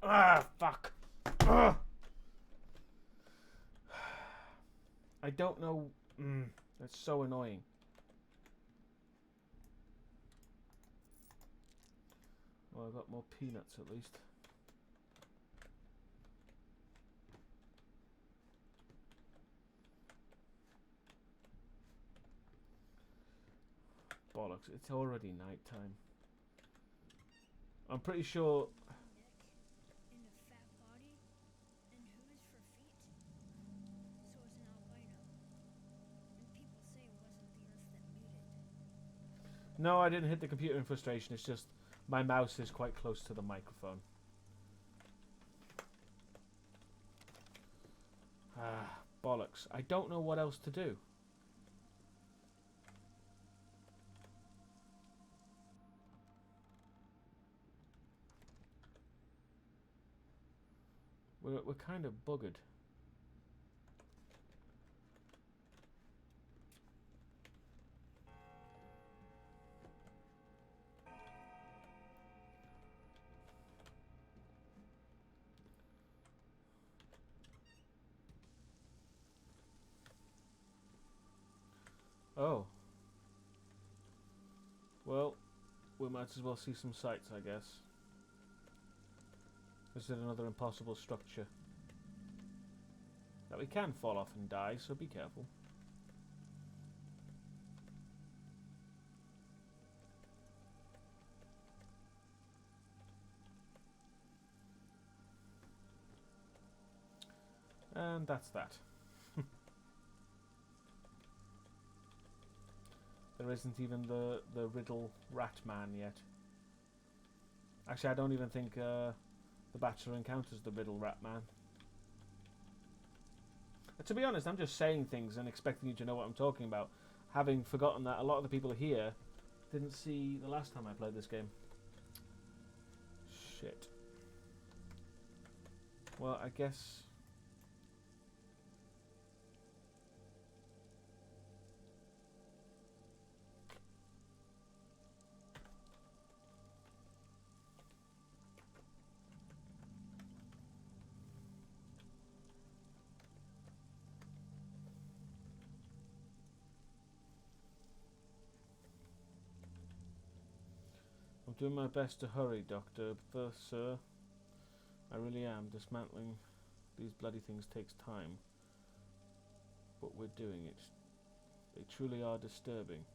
Ah, fuck. Ugh. I don't know. That's so annoying. Well, I got more peanuts at least. Bollocks, it's already night time. I'm pretty sure. neck and a fat body and hooves for feet. So it's an albino. And people say it wasn't the Earth that made it. No, I didn't hit the computer in frustration. It's just my mouse is quite close to the microphone. Ah, bollocks. I don't know what else to do. We're kind of buggered. Oh. Well, we might as well see some sights, I guess. This is another impossible structure that we can fall off and die, so be careful. And that's that. There isn't even the riddle rat man yet. Actually, I don't even think the Bachelor encounters the riddle rat man. To be honest, I'm just saying things and expecting you to know what I'm talking about, having forgotten that a lot of the people here didn't see the last time I played this game. Shit. Well, I guess... I'm doing my best to hurry, Doctor. First, sir, I really am. Dismantling these bloody things takes time. But we're doing it. They truly are disturbing.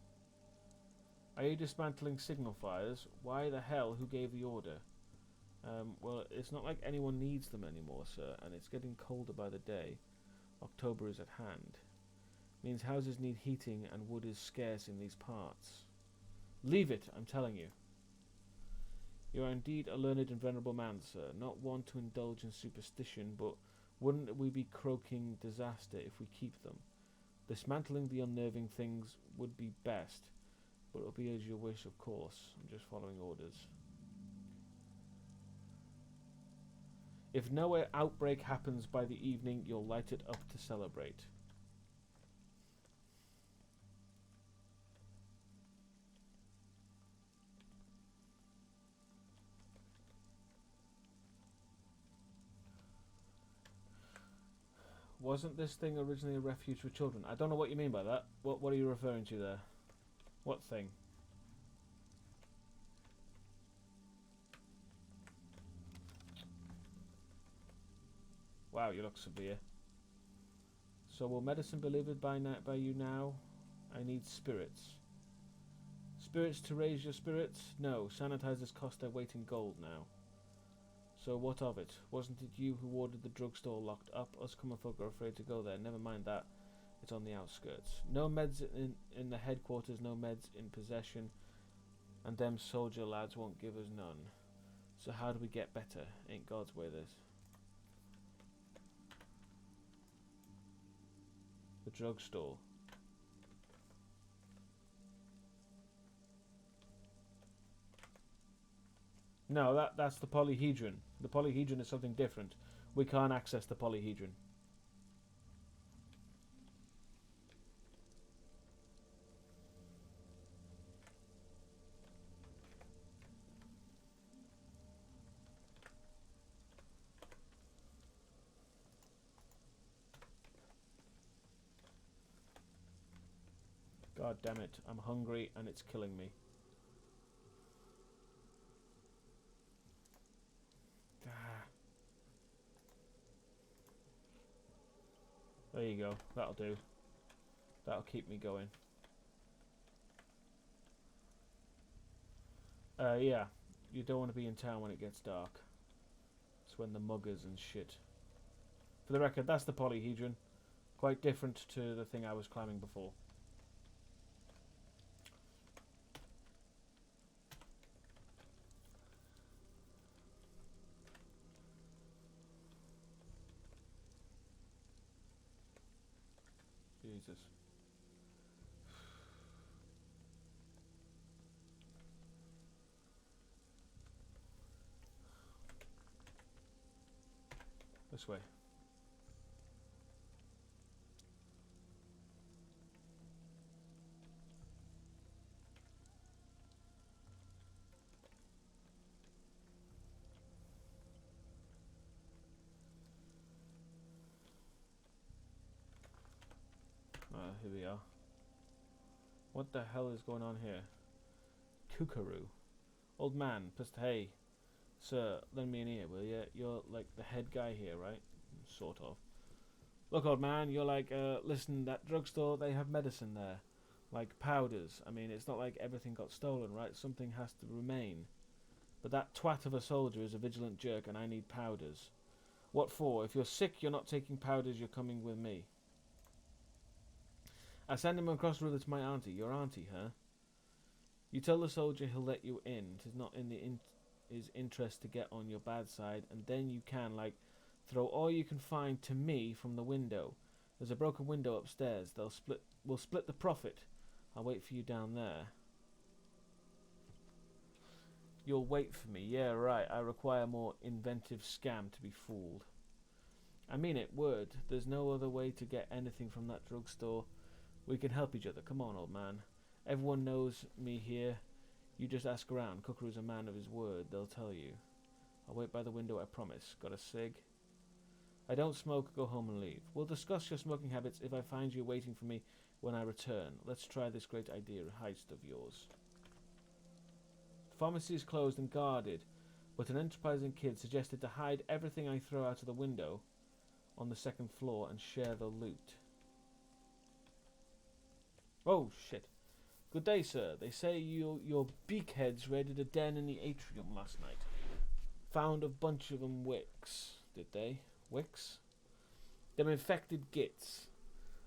Are you dismantling signal fires? Why the hell? Who gave the order? Well, it's not like anyone needs them anymore, sir, and it's getting colder by the day. October is at hand. Means houses need heating and wood is scarce in these parts. Leave it, I'm telling you. You are indeed a learned and venerable man, sir. Not one to indulge in superstition, but wouldn't we be croaking disaster if we keep them? Dismantling the unnerving things would be best, but it'll be as you wish, of course. I'm just following orders. If no outbreak happens by the evening, you'll light it up to celebrate. Wasn't this thing originally a refuge for children? I don't know what you mean by that. What are you referring to there? What thing? Wow, you look severe. So will medicine be delivered by you now? I need spirits. Spirits to raise your spirits? No, sanitizers cost their weight in gold now. So what of it? Wasn't it you who ordered the drugstore locked up? Us common folk are afraid to go there. Never mind that. It's on the outskirts. No meds in the headquarters, no meds in possession. And them soldier lads won't give us none. So how do we get better? Ain't God's way this. The drugstore. No, that's the polyhedron. The polyhedron is something different. We can't access the polyhedron. God damn it, I'm hungry and it's killing me. There you go, that'll do. That'll keep me going. Yeah, you don't want to be in town when it gets dark. It's when the muggers and shit. For the record, that's the polyhedron. Quite different to the thing I was climbing before. Jesus. This way. Here we are. What the hell is going on here? Kookaroo. Old man, pissed hey. Sir, lend me an ear, will ya? You're like the head guy here, right? Sort of. Look, old man, you're like, listen, that drugstore, they have medicine there. Like powders. I mean, it's not like everything got stolen, right? Something has to remain. But that twat of a soldier is a vigilant jerk and I need powders. What for? If you're sick, you're not taking powders, you're coming with me. I send him across the river to my auntie. Your auntie, huh? You tell the soldier he'll let you in. Tis not in his interest to get on your bad side, and then you can, like, throw all you can find to me from the window. There's a broken window upstairs. We'll split the profit. I'll wait for you down there. You'll wait for me. Yeah, right. I require more inventive scam to be fooled. I mean it, word. There's no other way to get anything from that drugstore. We can help each other. Come on, old man. Everyone knows me here. You just ask around. Kookaroo's a man of his word. They'll tell you. I'll wait by the window, I promise. Got a cig? I don't smoke. Go home and leave. We'll discuss your smoking habits if I find you waiting for me when I return. Let's try this great idea heist of yours. The pharmacy is closed and guarded, but an enterprising kid suggested to hide everything I throw out of the window on the second floor and share the loot. Oh, shit. Good day, sir. They say your beakheads raided a den in the atrium last night. Found a bunch of them wicks. Did they? Wicks? Them infected gits.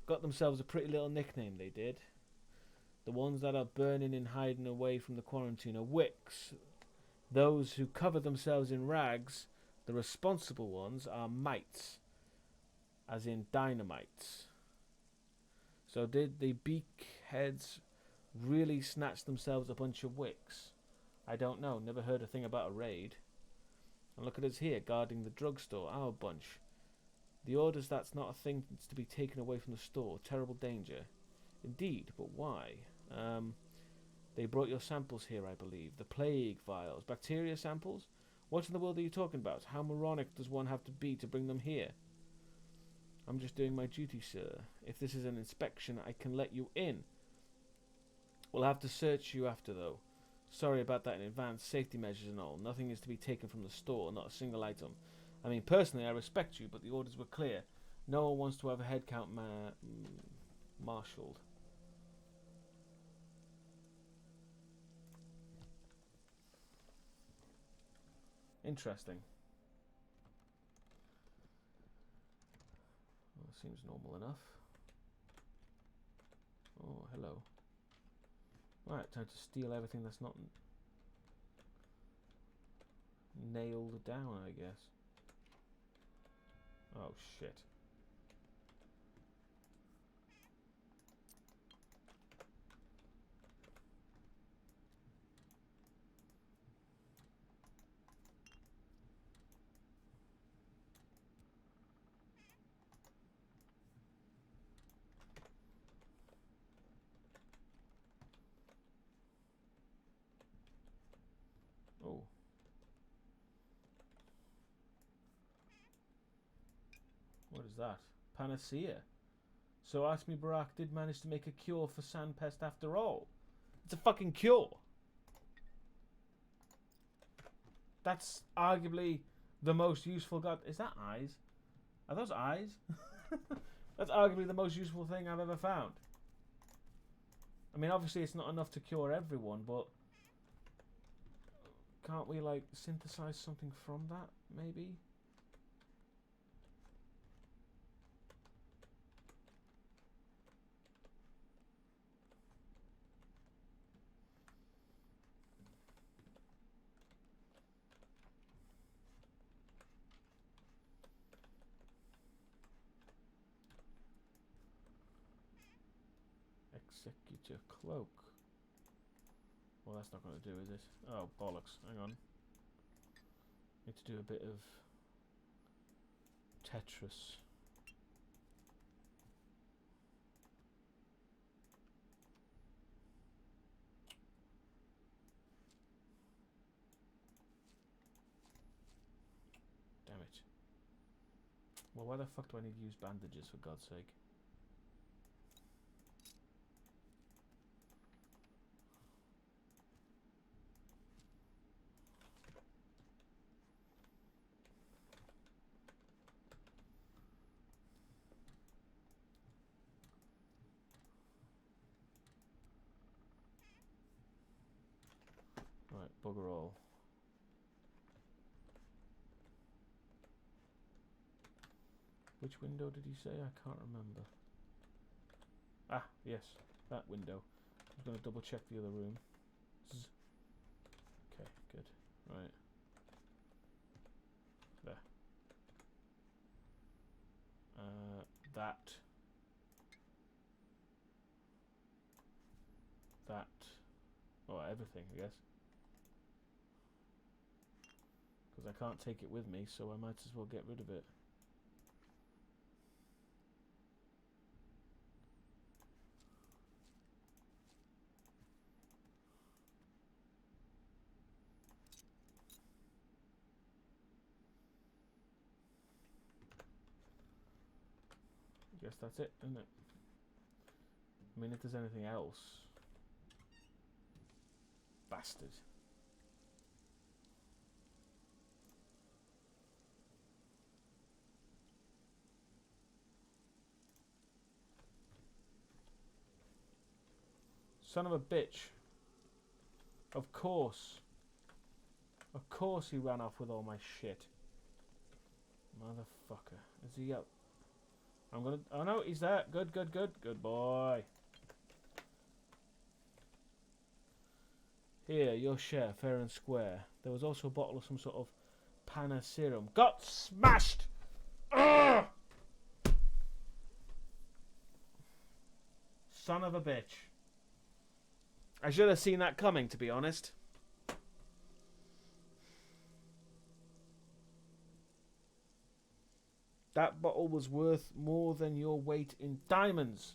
Got themselves a pretty little nickname, they did. The ones that are burning and hiding away from the quarantine are wicks. Those who cover themselves in rags, the responsible ones, are mites. As in dynamites. So did the beakheads really snatch themselves a bunch of wicks? I don't know. Never heard a thing about a raid. And look at us here, guarding the drugstore, our bunch. The orders, that's not a thing that's to be taken away from the store. Terrible danger. Indeed, but why? They brought your samples here, I believe. The plague vials. Bacteria samples? What in the world are you talking about? How moronic does one have to be to bring them here? I'm just doing my duty, sir. If this is an inspection, I can let you in. We'll have to search you after, though. Sorry about that in advance. Safety measures and all. Nothing is to be taken from the store, not a single item. I mean, personally, I respect you, but the orders were clear. No one wants to have a head count marshalled. Interesting. Well, seems normal enough. Oh, hello. Right, time to steal everything that's not nailed down, I guess. Oh, shit. Oh. What is that? Panacea. So Atmi Barak did manage to make a cure for sandpest after all. It's a fucking cure. That's arguably the most useful god. Is that eyes? Are those eyes? That's arguably the most useful thing I've ever found. I mean, obviously it's not enough to cure everyone, but can't we, like, synthesize something from that, maybe? Executor cloak. Well, that's not going to do, is it? Oh, bollocks. Hang on. Need to do a bit of Tetris. Damn it. Well, why the fuck do I need to use bandages, for God's sake? Right, bugger all. Which window did he say? I can't remember. Ah, yes, that window. I was going to double check the other room. Zzz. Okay, good. Right. There. That. That. Oh, everything, I guess. Because I can't take it with me, so I might as well get rid of it. I guess that's it, isn't it? I mean, if there's anything else. Bastard. Son of a bitch. Of course. Of course he ran off with all my shit. Motherfucker. Is he up? I'm gonna... Oh no, he's there. Good, good, good. Good boy. Here, your share, fair and square. There was also a bottle of some sort of panna serum. Got smashed! Ugh! Son of a bitch. I should have seen that coming, to be honest. That bottle was worth more than your weight in diamonds.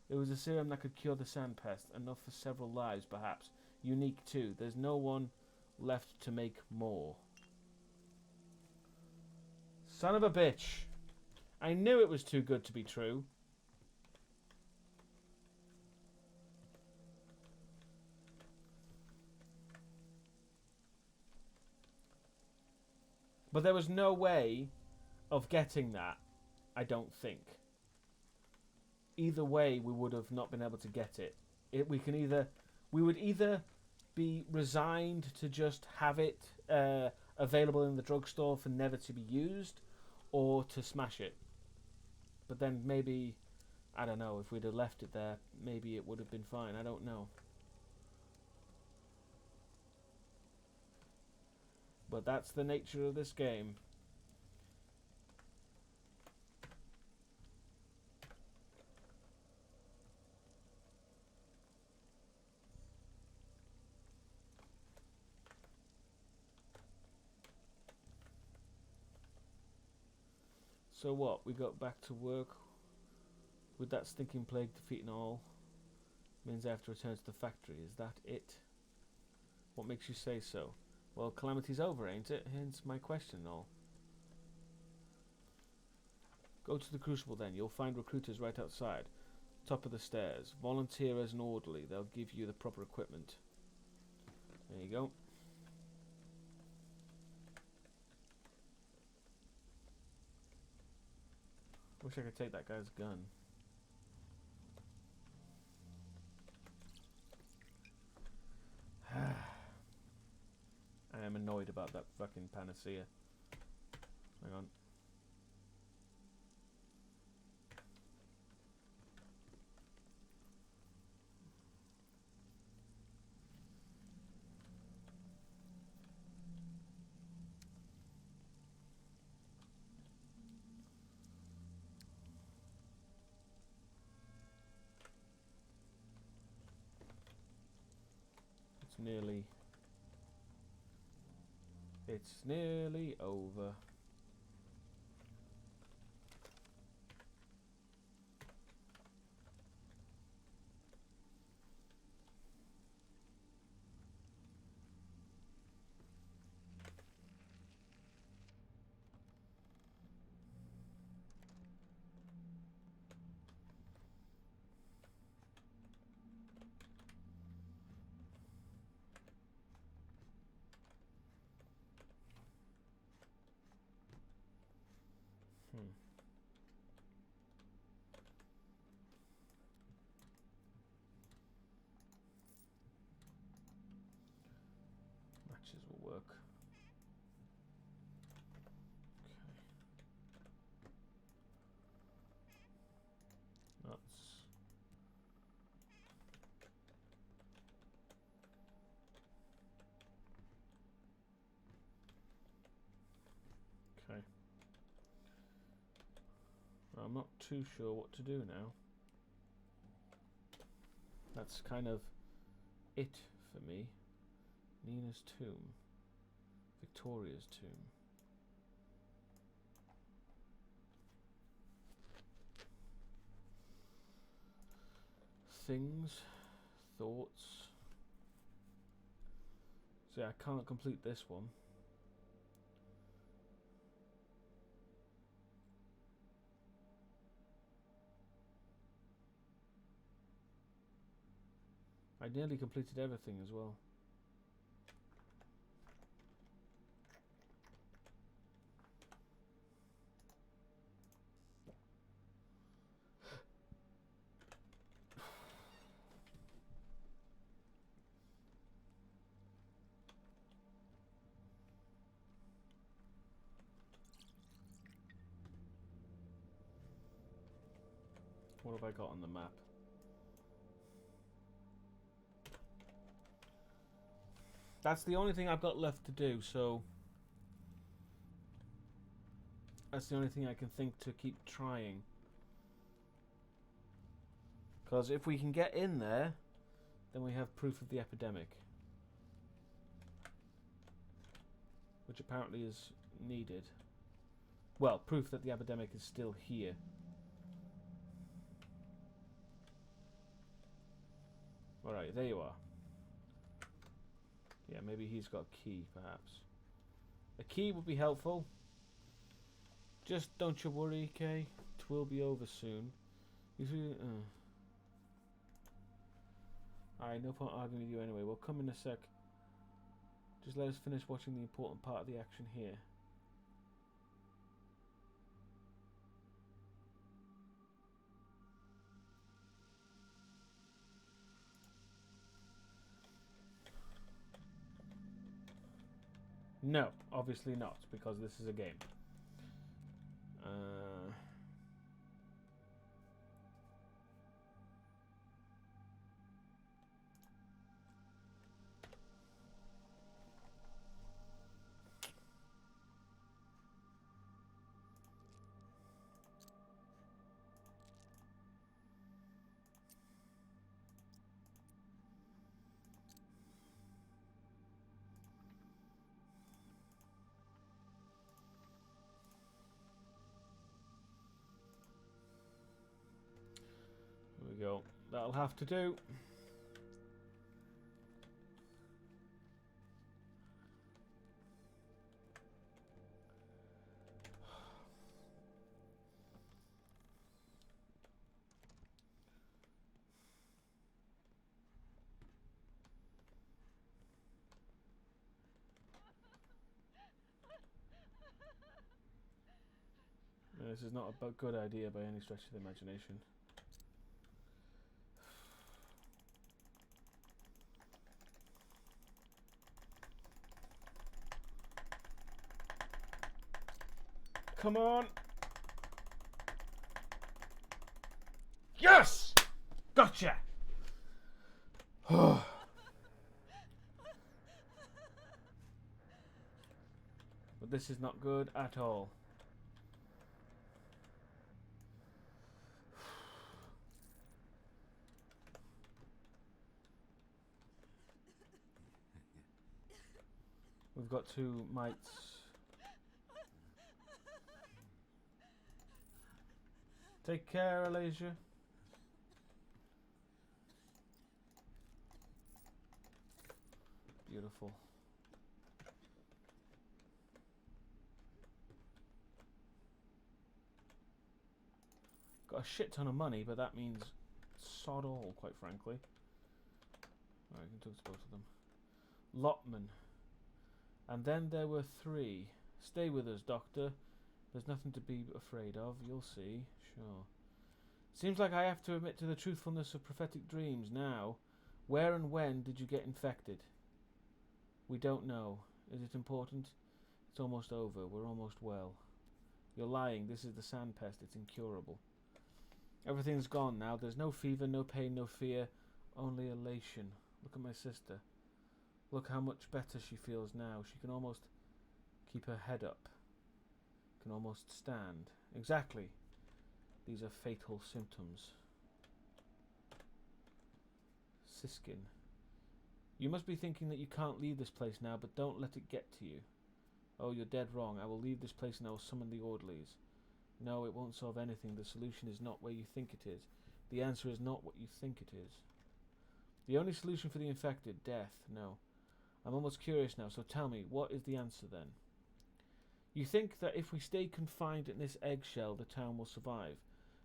It was a serum that could cure the sand pest, enough for several lives, perhaps. Unique too. There's no one left to make more. Son of a bitch. I knew it was too good to be true. But there was no way of getting that, I don't think. Either way, we would have not been able to get it. We would either be resigned to just have it available in the drugstore for never to be used, or to smash it. But then maybe, I don't know, if we'd have left it there, maybe it would have been fine. I don't know. But that's the nature of this game. So what? We got back to work with that stinking plague defeating all. Means I have to return to the factory. Is that it? What makes you say so? Well, calamity's over, ain't it? Hence my question and all. Go to the crucible then. You'll find recruiters right outside. Top of the stairs. Volunteer as an orderly. They'll give you the proper equipment. There you go. Wish I could take that guy's gun. I am annoyed about that fucking panacea. Hang on. It's nearly over. Matches will work. Okay. Nuts. Okay. I'm not too sure what to do now. That's kind of it for me. Nina's tomb. Victoria's tomb. Things. Thoughts. See, I can't complete this one. I nearly completed everything as well. What have I got on the map? That's the only thing I've got left to do, so That's the only thing I can think to keep trying. Because if we can get in there, then we have proof of the epidemic. Which apparently is needed. Well, proof that the epidemic is still here. Alright, there you are. Yeah, maybe he's got a key, perhaps. A key would be helpful. Just don't you worry, Kay. It will be over soon. Alright, no point arguing with you anyway. We'll come in a sec. Just let us finish watching the important part of the action here. No, obviously not, because this is a game. There we go. That'll have to do. This is not a good idea by any stretch of the imagination. Come on! Yes! Gotcha! But this is not good at all. We've got two mites. Take care, Alasia. Beautiful. Got a shit ton of money, but that means sod all, quite frankly. Alright, I can talk to both of them. Lotman. And then there were three. Stay with us, Doctor. There's nothing to be afraid of. You'll see. Sure. Seems like I have to admit to the truthfulness of prophetic dreams now. Where and when did you get infected? We don't know. Is it important? It's almost over. We're almost well. You're lying. This is the sand pest. It's incurable. Everything's gone now. There's no fever, no pain, no fear. Only elation. Look at my sister. Look how much better she feels now. She can almost keep her head up. Can almost stand. Exactly. These are fatal symptoms. Siskin. You must be thinking that you can't leave this place now, but don't let it get to you. Oh, you're dead wrong. I will leave this place and I will summon the orderlies. No, it won't solve anything. The solution is not where you think it is. The answer is not what you think it is. The only solution for the infected, death. No. I'm almost curious now, so tell me, what is the answer then? You think that if we stay confined in this eggshell, the town will survive.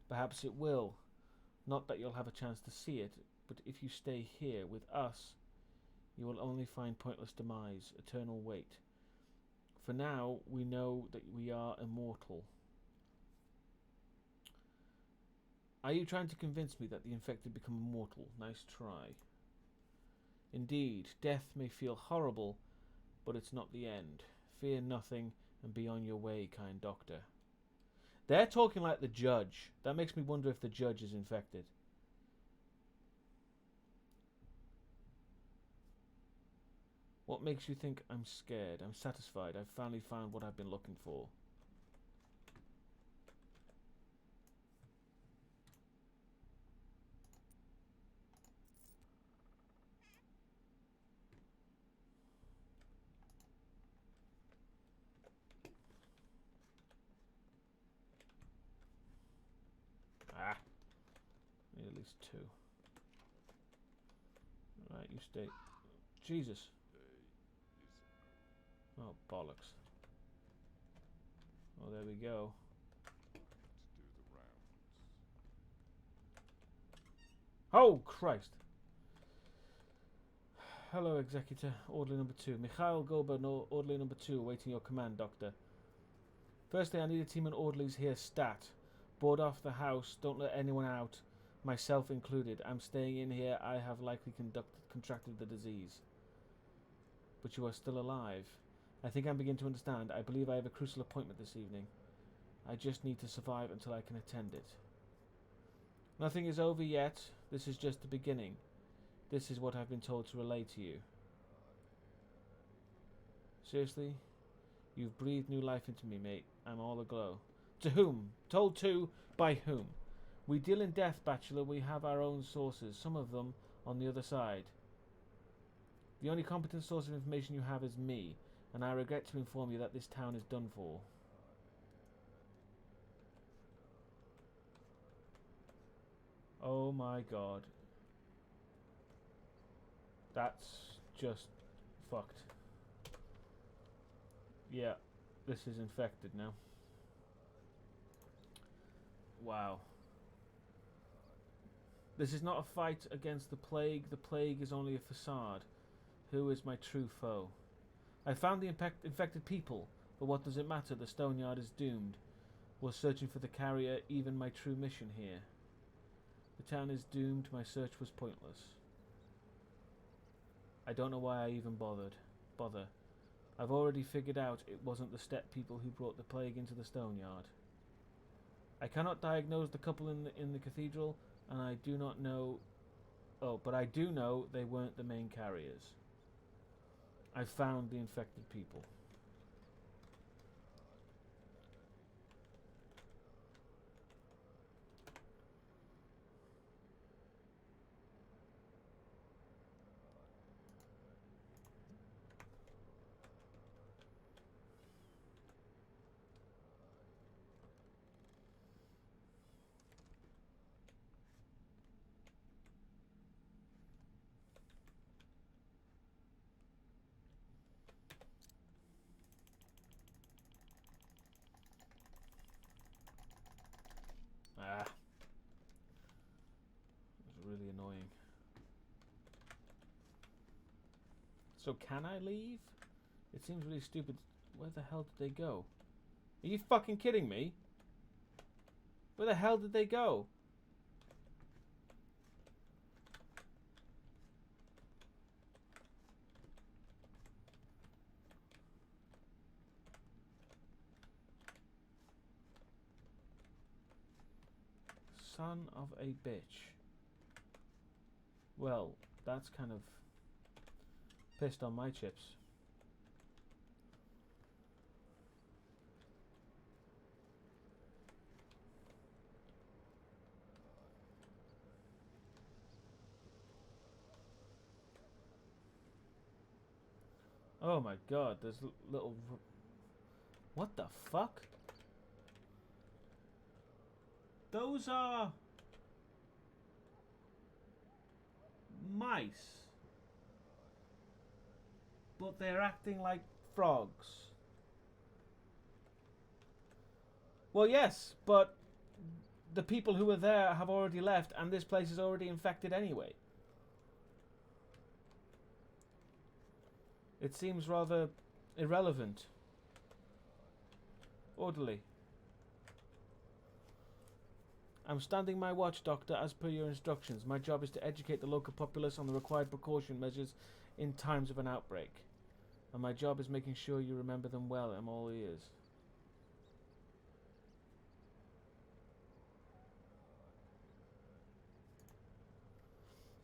Perhaps it will. Not that you'll have a chance to see it, but if you stay here with us, you will only find pointless demise, eternal wait. For now, we know that we are immortal. Are you trying to convince me that the infected become immortal? Nice try. Indeed, death may feel horrible, but it's not the end. Fear nothing and be on your way, kind doctor. They're talking like the judge. That makes me wonder if the judge is infected. What makes you think I'm scared? I'm satisfied. I've finally found what I've been looking for. least 2. Right, you stay. Jesus. Oh, bollocks. Oh, there we go. To do the rounds. Oh, Christ. Hello, Executor. Orderly number 2. Mikhail Gober, no, Orderly number 2, awaiting your command, Doctor. Firstly, I need a team of orderlies here, stat. Board off the house, don't let anyone out, myself included. I'm staying in here, I have likely contracted the disease. But you are still alive. I think I'm beginning to understand. I believe I have a crucial appointment this evening. I just need to survive until I can attend it. Nothing is over yet. This is just the beginning. This is what I've been told to relay to you. Seriously? You've breathed new life into me, mate. I'm all aglow. To whom? Told to? By whom? We deal in death, Bachelor. We have our own sources. Some of them on the other side. The only competent source of information you have is me, and I regret to inform you that this town is done for. Oh my god. That's just fucked. Yeah, this is infected now. Wow. This is not a fight against the plague. The plague is only a facade. Who is my true foe? I found the infected people, but what does it matter? The stone yard is doomed. Was searching for the carrier even my true mission here? The town is doomed. My search was pointless. I don't know why I even bother. I've already figured out it wasn't the steppe people who brought the plague into the stone yard. I cannot diagnose the couple in the cathedral, and I do not know... Oh, but I do know they weren't the main carriers. I found the infected people. Ah. That's really annoying. So can I leave? It seems really stupid. Where the hell did they go? Are you fucking kidding me? Where the hell did they go? Son of a bitch. Well, that's kind of pissed on my chips. Oh my god, there's little... What the fuck? Those are... mice. But they're acting like frogs. Well, yes, but the people who were there have already left, and this place is already infected anyway. It seems rather irrelevant. Orderly. I'm standing my watch, Doctor, as per your instructions. My job is to educate the local populace on the required precaution measures in times of an outbreak. And my job is making sure you remember them well. I'm all ears.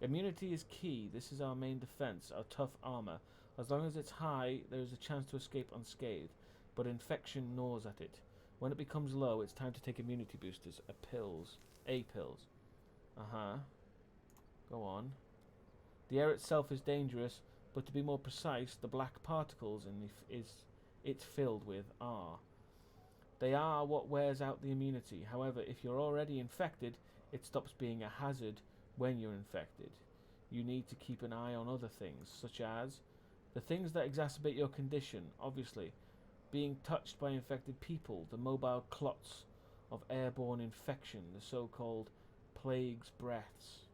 Immunity is key. This is our main defense, our tough armor. As long as it's high, there is a chance to escape unscathed, but infection gnaws at it. When it becomes low, it's time to take immunity boosters. A pills. Uh-huh. Go on. The air itself is dangerous, but to be more precise, the black particles it's filled with are. They are what wears out the immunity. However, if you're already infected, it stops being a hazard when you're infected. You need to keep an eye on other things, such as the things that exacerbate your condition, obviously. Being touched by infected people, the mobile clots of airborne infection, the so-called plague's breaths.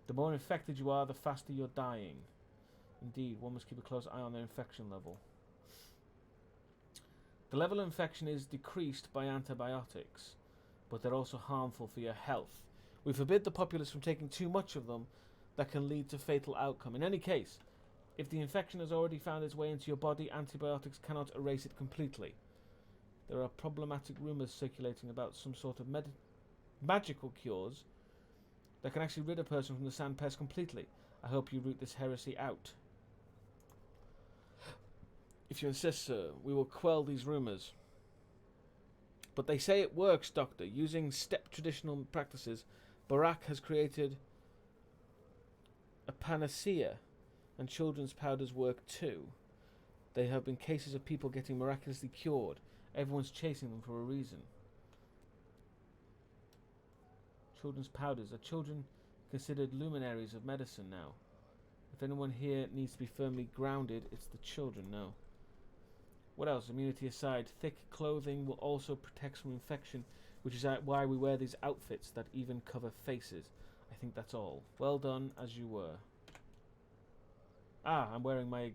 The more infected you are, the faster you're dying. Indeed, one must keep a close eye on their infection level. The level of infection is decreased by antibiotics, but they're also harmful for your health. We forbid the populace from taking too much of them that can lead to fatal outcome. In any case, if the infection has already found its way into your body, antibiotics cannot erase it completely. There are problematic rumours circulating about some sort of magical cures that can actually rid a person from the sand pest completely. I hope you root this heresy out. If you insist, sir, we will quell these rumours. But they say it works, Doctor. Using steppe traditional practices, Barak has created a panacea, and children's powders work too. There have been cases of people getting miraculously cured. Everyone's chasing them for a reason. Children's powders. Are children considered luminaries of medicine now? If anyone here needs to be firmly grounded, it's the children now. What else? Immunity aside, thick clothing will also protect from infection, which is why we wear these outfits that even cover faces. I think that's all. Well done, as you were. Ah, I'm wearing my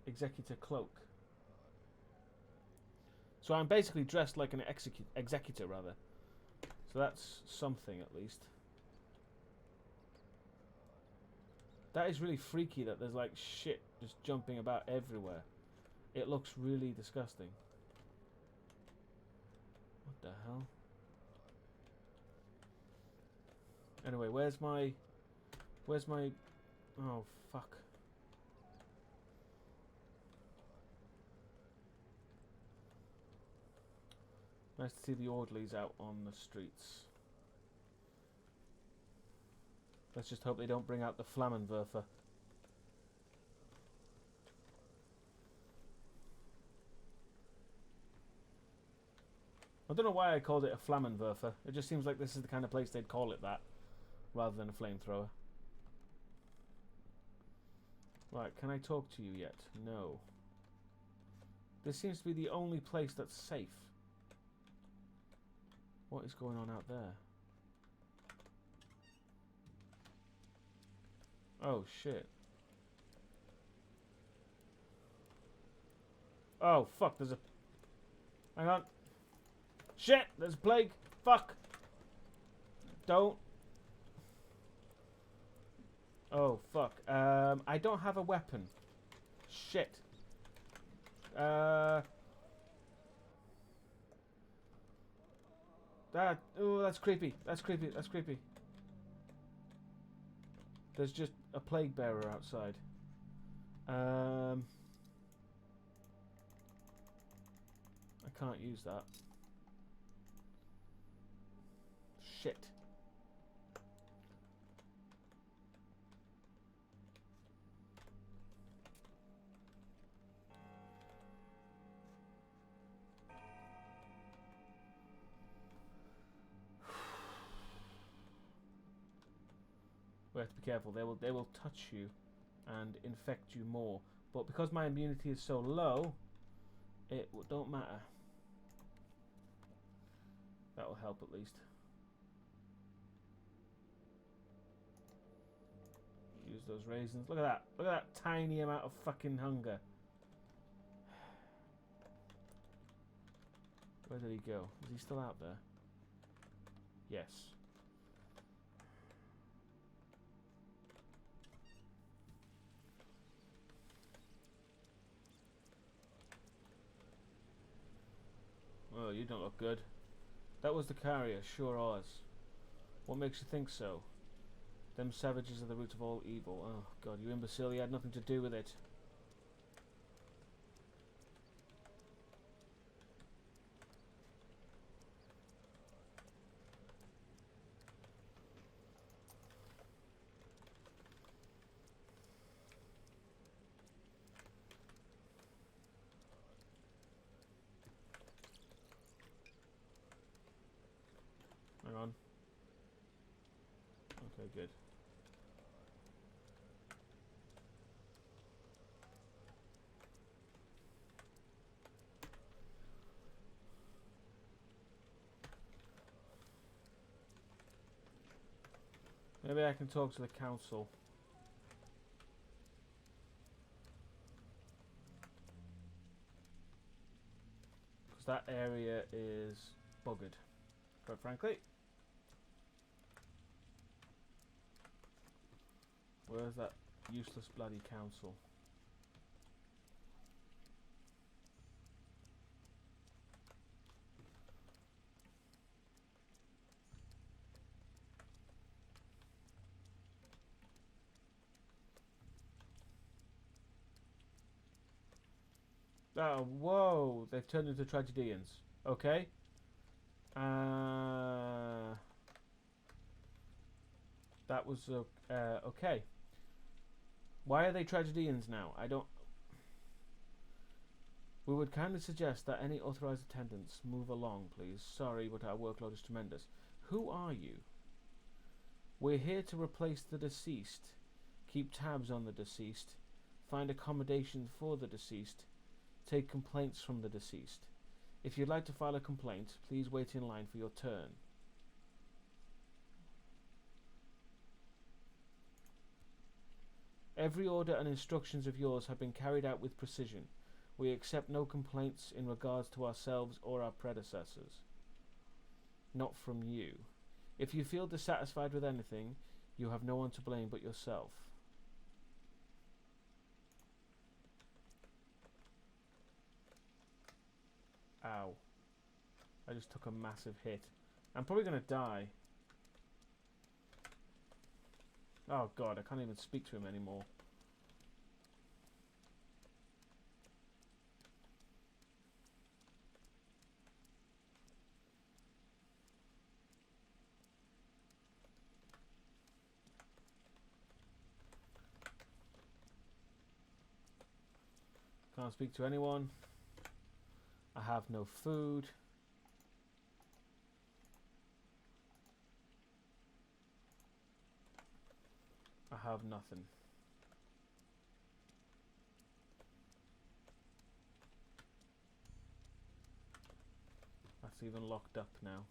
executor cloak. So I'm basically dressed like an executor, rather. So that's something, at least. That is really freaky that there's like shit just jumping about everywhere. It looks really disgusting. What the hell? Anyway, where's my... Oh, fuck. Nice to see the orderlies out on the streets. Let's just hope they don't bring out the Flammenwerfer. I don't know why I called it a Flammenwerfer. It just seems like this is the kind of place they'd call it that, rather than a flamethrower. Right, can I talk to you yet? No. This seems to be the only place that's safe. What is going on out there? Oh, shit. Oh, fuck, there's a... Hang on. Shit, there's a plague. Fuck. Don't. Oh, fuck. I don't have a weapon. Shit. Oh, that's creepy. That's creepy. That's creepy. There's just a plague bearer outside. I can't use that. Shit. We have to be careful. They will touch you and infect you more. But because my immunity is so low, it don't matter. That will help at least. Use those raisins. Look at that. Look at that tiny amount of fucking hunger. Where did he go? Is he still out there? Yes. Oh, you don't look good. That was the carrier, sure Oz. What makes you think so? Them savages are the root of all evil. Oh, God, you imbecile, you had nothing to do with it. Hang on. Okay, good. Maybe I can talk to the council. Because that area is buggered, quite frankly. Where's that useless bloody council? Oh, whoa! They've turned into tragedians. Okay. That was okay. Why are they tragedians now? I don't. We would kindly suggest that any authorized attendants move along, please. Sorry, but our workload is tremendous. Who are you? We're here to replace the deceased, keep tabs on the deceased, find accommodation for the deceased, take complaints from the deceased. If you'd like to file a complaint, please wait in line for your turn. Every order and instructions of yours have been carried out with precision. We accept no complaints in regards to ourselves or our predecessors. Not from you. If you feel dissatisfied with anything, you have no one to blame but yourself. Ow. I just took a massive hit. I'm probably going to die. Oh god, I can't even speak to him anymore. Can't speak to anyone. I have no food. I have nothing. That's even locked up now.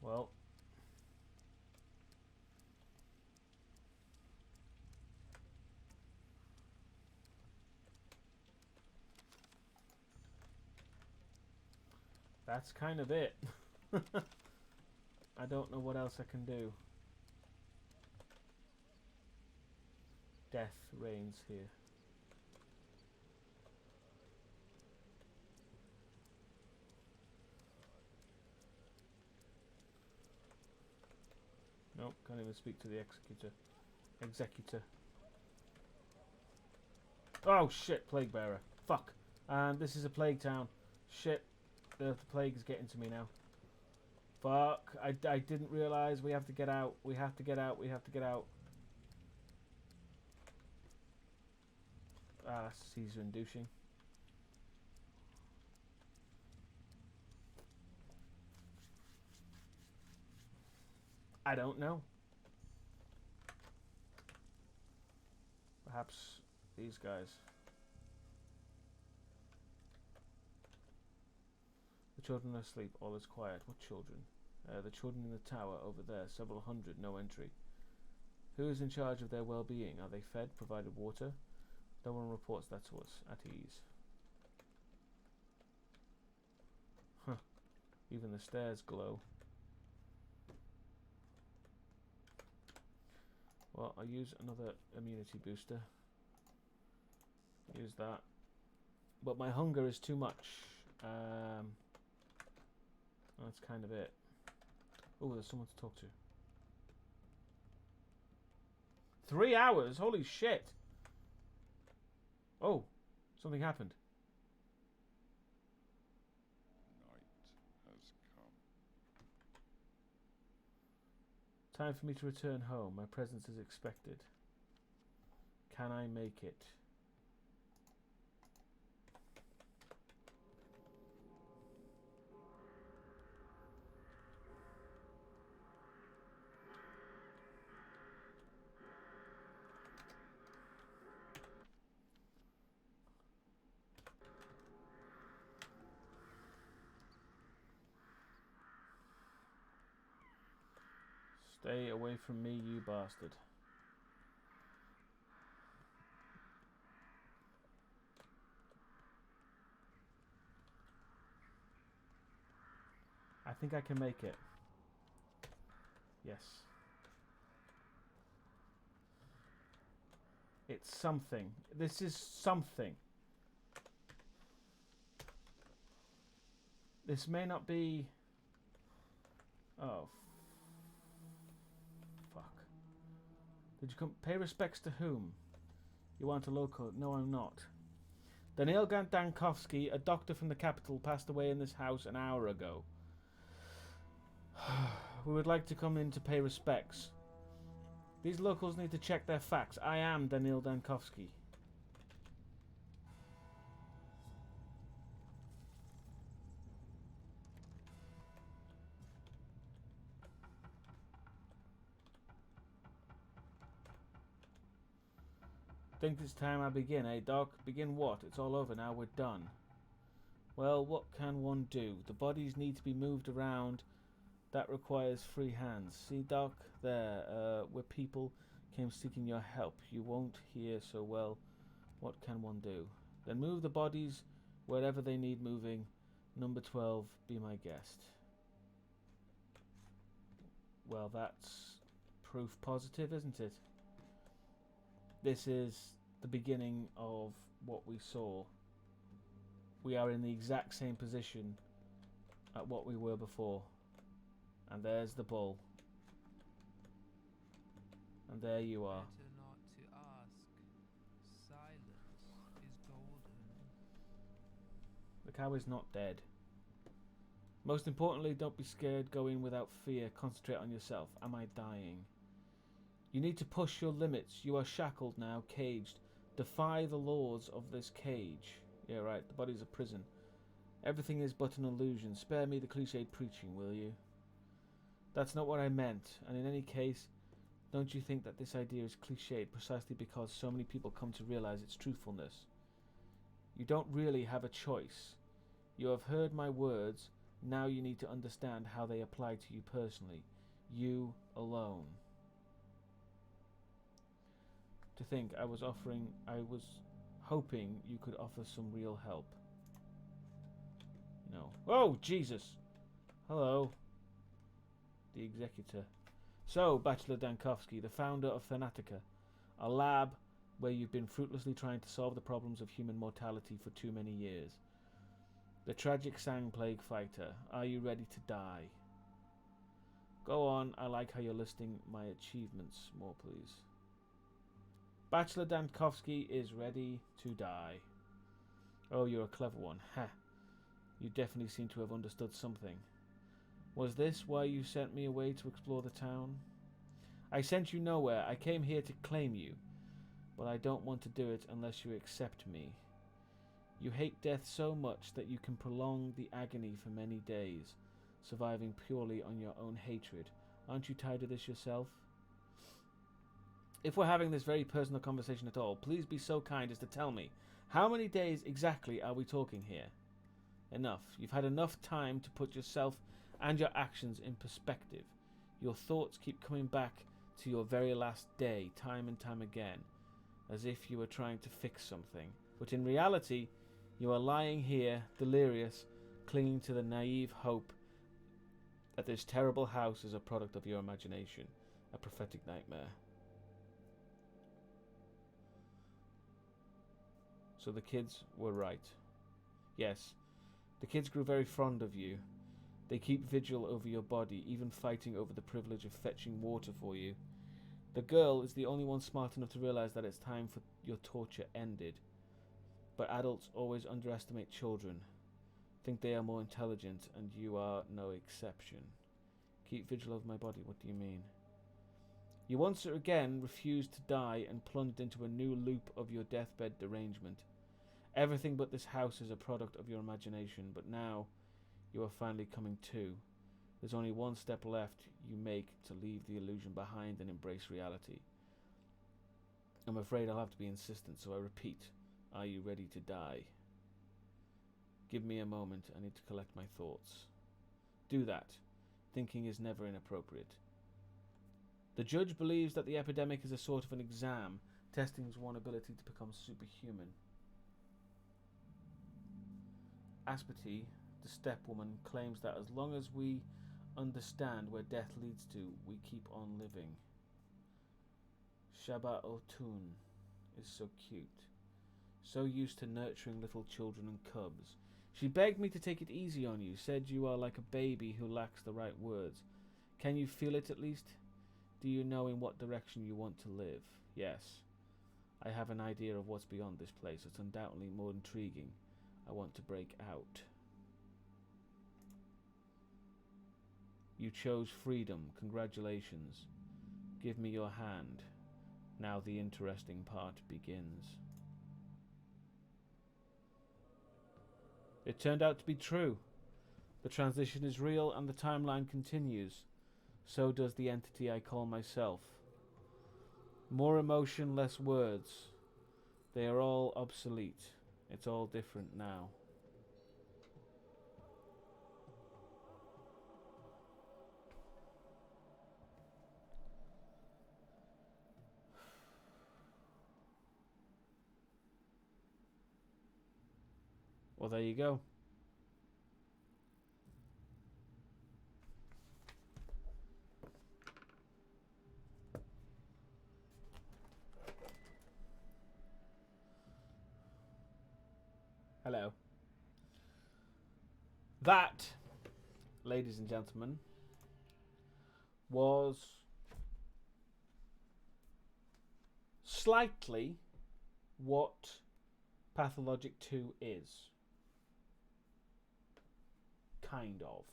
Well. That's kind of it. I don't know what else I can do. Death reigns here. Nope, can't even speak to the executor. Oh shit, plague bearer. Fuck. And this is a plague town. Shit. The plague is getting to me now. Fuck. I didn't realise we have to get out. We have to get out. We have to get out. Ah, Caesar inducing. I don't know. Perhaps these guys. The children are asleep. All is quiet. What children? The children in the tower over there. Several hundred. No entry. Who is in charge of their well-being? Are they fed? Provided water? No one reports that to us. At ease. Huh. Even the stairs glow. Well, I'll use another immunity booster. Use that. But my hunger is too much. That's kind of it. Oh, there's someone to talk to. 3 hours? Holy shit! Oh, something happened. Night has come. Time for me to return home. My presence is expected. Can I make it? Stay away from me, you bastard. I think I can make it. Yes. It's something. This is something. This may not be... Oh. Fuck. Did you come... Pay respects to whom? You want a local? No, I'm not. Daniil Dankovsky, a doctor from the capital, passed away in this house an hour ago. We would like to come in to pay respects. These locals need to check their facts. I am Daniil Dankovsky. Think it's time I begin, eh, Doc? Begin what? It's all over now, we're done. Well, what can one do? The bodies need to be moved around. That requires free hands. See, Doc? There, where people came seeking your help. You won't hear so well. What can one do? Then move the bodies wherever they need moving. Number 12, be my guest. Well, that's proof positive, isn't it? This is the beginning of what we saw. We are in the exact same position at what we were before. And there's the bull. And there you are. Better not to ask. Silence is golden. The cow is not dead. Most importantly, don't be scared. Go in without fear. Concentrate on yourself. Am I dying? You need to push your limits. You are shackled now, caged. Defy the laws of this cage. Yeah, right. The body's a prison. Everything is but an illusion. Spare me the cliched preaching, will you? That's not what I meant. And in any case, don't you think that this idea is cliched precisely because so many people come to realize its truthfulness? You don't really have a choice. You have heard my words. Now you need to understand how they apply to you personally. You alone. To think I was hoping you could offer some real help. No. Oh, Jesus! Hello. The executor. So, Bachelor Dankovsky, the founder of Thanatica, a lab where you've been fruitlessly trying to solve the problems of human mortality for too many years. The tragic Sang Plague fighter. Are you ready to die? Go on, I like how you're listing my achievements. More, please. Bachelor Dankovsky is ready to die. Oh, you're a clever one. Ha! You definitely seem to have understood something. Was this why you sent me away to explore the town? I sent you nowhere. I came here to claim you. But I don't want to do it unless you accept me. You hate death so much that you can prolong the agony for many days, surviving purely on your own hatred. Aren't you tired of this yourself? If we're having this very personal conversation at all, please be so kind as to tell me, how many days exactly are we talking here? Enough. You've had enough time to put yourself and your actions in perspective. Your thoughts keep coming back to your very last day, time and time again, as if you were trying to fix something. But in reality, you are lying here, delirious, clinging to the naive hope that this terrible house is a product of your imagination, a prophetic nightmare. So the kids were right. Yes, the kids grew very fond of you. They keep vigil over your body, even fighting over the privilege of fetching water for you. The girl is the only one smart enough to realize that it's time for your torture ended. But adults always underestimate children, think they are more intelligent, and you are no exception. Keep vigil over my body, what do you mean? You once again refused to die and plunged into a new loop of your deathbed derangement. Everything but this house is a product of your imagination, but now you are finally coming to. There's only one step left you make to leave the illusion behind and embrace reality. I'm afraid I'll have to be insistent, so I repeat, are you ready to die? Give me a moment, I need to collect my thoughts. Do that. Thinking is never inappropriate. The judge believes that the epidemic is a sort of an exam, testing one's ability to become superhuman. Aspeti, the stepwoman, claims that as long as we understand where death leads to, we keep on living. Shaba Otun is so cute. So used to nurturing little children and cubs. She begged me to take it easy on you, said you are like a baby who lacks the right words. Can you feel it at least? Do you know in what direction you want to live? Yes. I have an idea of what's beyond this place. It's undoubtedly more intriguing. I want to break out. You chose freedom. Congratulations. Give me your hand. Now the interesting part begins. It turned out to be true. The transition is real and the timeline continues. So does the entity I call myself. More emotion, less words. They are all obsolete. It's all different now. Well, there you go. Hello. That, ladies and gentlemen, was slightly what Pathologic 2 is. Kind of.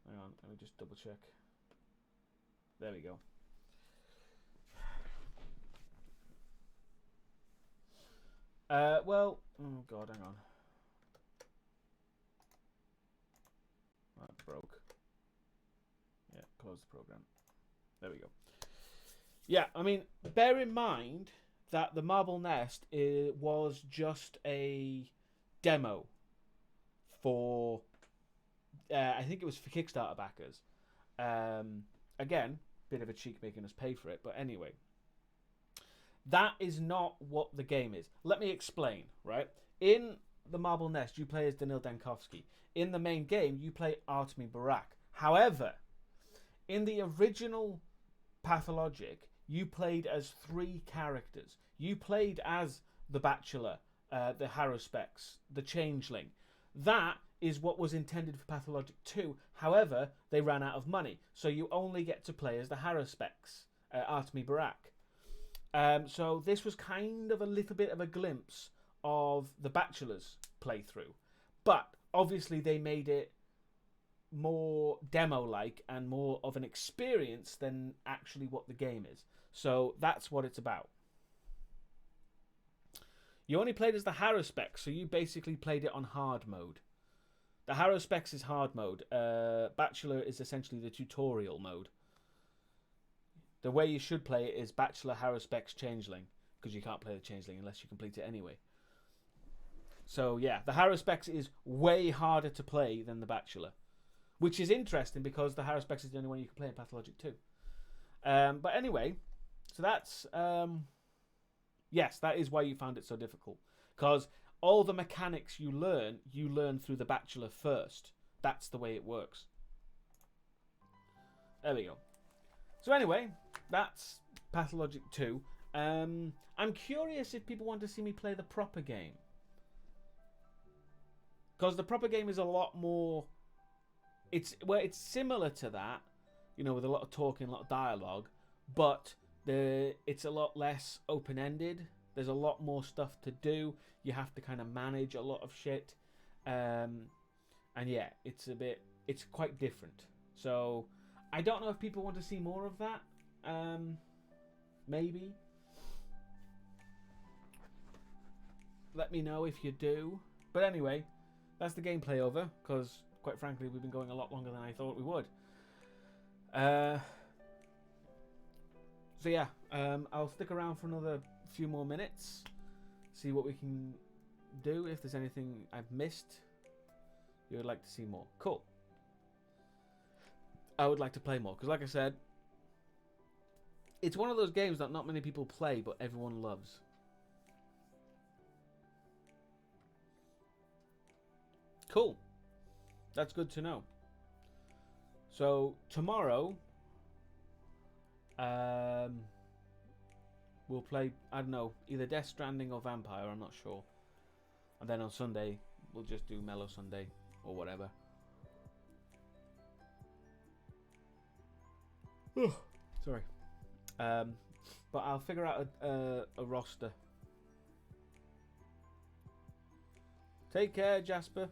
Hang on, let me just double check. There we go. Well, oh god, hang on. That broke. Yeah, close the program. There we go. Yeah, I mean, bear in mind that the Marble Nest was just a demo for, I think it was for Kickstarter backers. Again, bit of a cheek making us pay for it, but anyway. That is not what the game is. Let me explain, right? In the Marble Nest, you play as Deusdaecon. In the main game, you play Artemi Barak. However, in the original Pathologic, you played as 3 characters. You played as the Bachelor, the Haruspex, the Changeling. That is what was intended for Pathologic 2. However, they ran out of money. So you only get to play as the Haruspex, Artemi Barak. So this was kind of a little bit of a glimpse of the Bachelor's playthrough. But obviously they made it more demo-like and more of an experience than actually what the game is. So that's what it's about. You only played as the Haruspex, so you basically played it on hard mode. The Haruspex is hard mode. Bachelor is essentially the tutorial mode. The way you should play it is Bachelor, Haruspex, Changeling, because you can't play the Changeling unless you complete it anyway. So yeah, the Haruspex is way harder to play than the Bachelor, which is interesting because the Haruspex is the only one you can play in Pathologic 2. But anyway, so that's yes, that is why you found it so difficult, because all the mechanics you learn through the Bachelor first. That's the way it works. There we go. So anyway, that's Pathologic 2. I'm curious if people want to see me play the proper game. Because the proper game is a lot more... It's similar to that, you know, with a lot of talking, a lot of dialogue, but it's a lot less open-ended. There's a lot more stuff to do. You have to kind of manage a lot of shit. And yeah, it's quite different. So... I don't know if people want to see more of that. Maybe. Let me know if you do. But anyway, that's the gameplay over. Because, quite frankly, we've been going a lot longer than I thought we would. So yeah, I'll stick around for another few more minutes. See what we can do. If there's anything I've missed you would like to see more. Cool. I would like to play more. Because like I said, it's one of those games that not many people play, but everyone loves. Cool. That's good to know. So tomorrow, we'll play, I don't know, either Death Stranding or Vampire, I'm not sure. And then on Sunday, we'll just do Mellow Sunday or whatever. Sorry. But I'll figure out a roster. Take care, Jasper.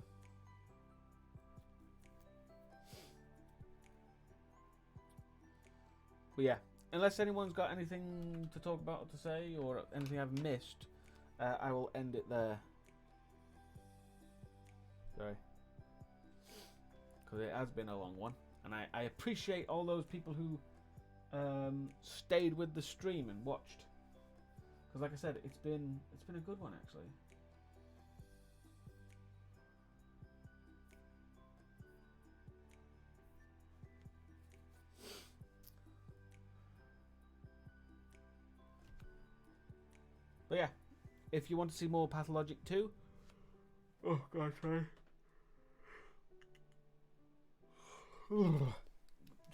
But yeah, unless anyone's got anything to talk about or to say, or anything I've missed, I will end it there. Sorry. Because it has been a long one. And I appreciate all those people who stayed with the stream and watched. Because like I said, it's been a good one actually. But yeah, if you want to see more Pathologic 2, oh god, sorry.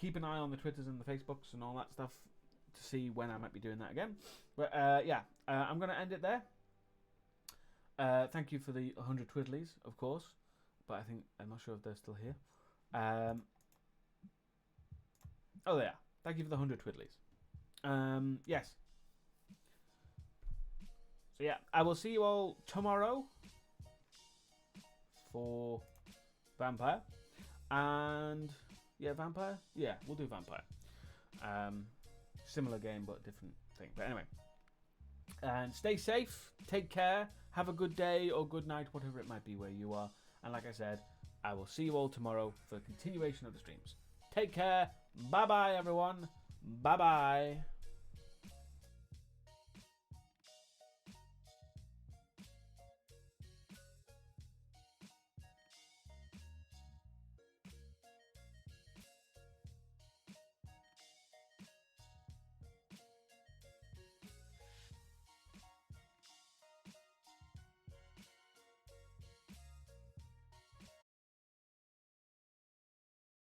Keep an eye on the Twitters and the Facebooks and all that stuff to see when I might be doing that again. But yeah, I'm going to end it there. Thank you for the 100 Twiddlies, of course. But I'm not sure if they're still here. Oh, they are. Thank you for the 100 Twiddlies. Yes. So yeah, I will see you all tomorrow for Vampire. And yeah, Vampire? Yeah, we'll do Vampire. Similar game, but different thing. But anyway. And stay safe, take care, have a good day or good night, whatever it might be where you are. And like I said, I will see you all tomorrow for the continuation of the streams. Take care. Bye-bye, everyone. Bye-bye.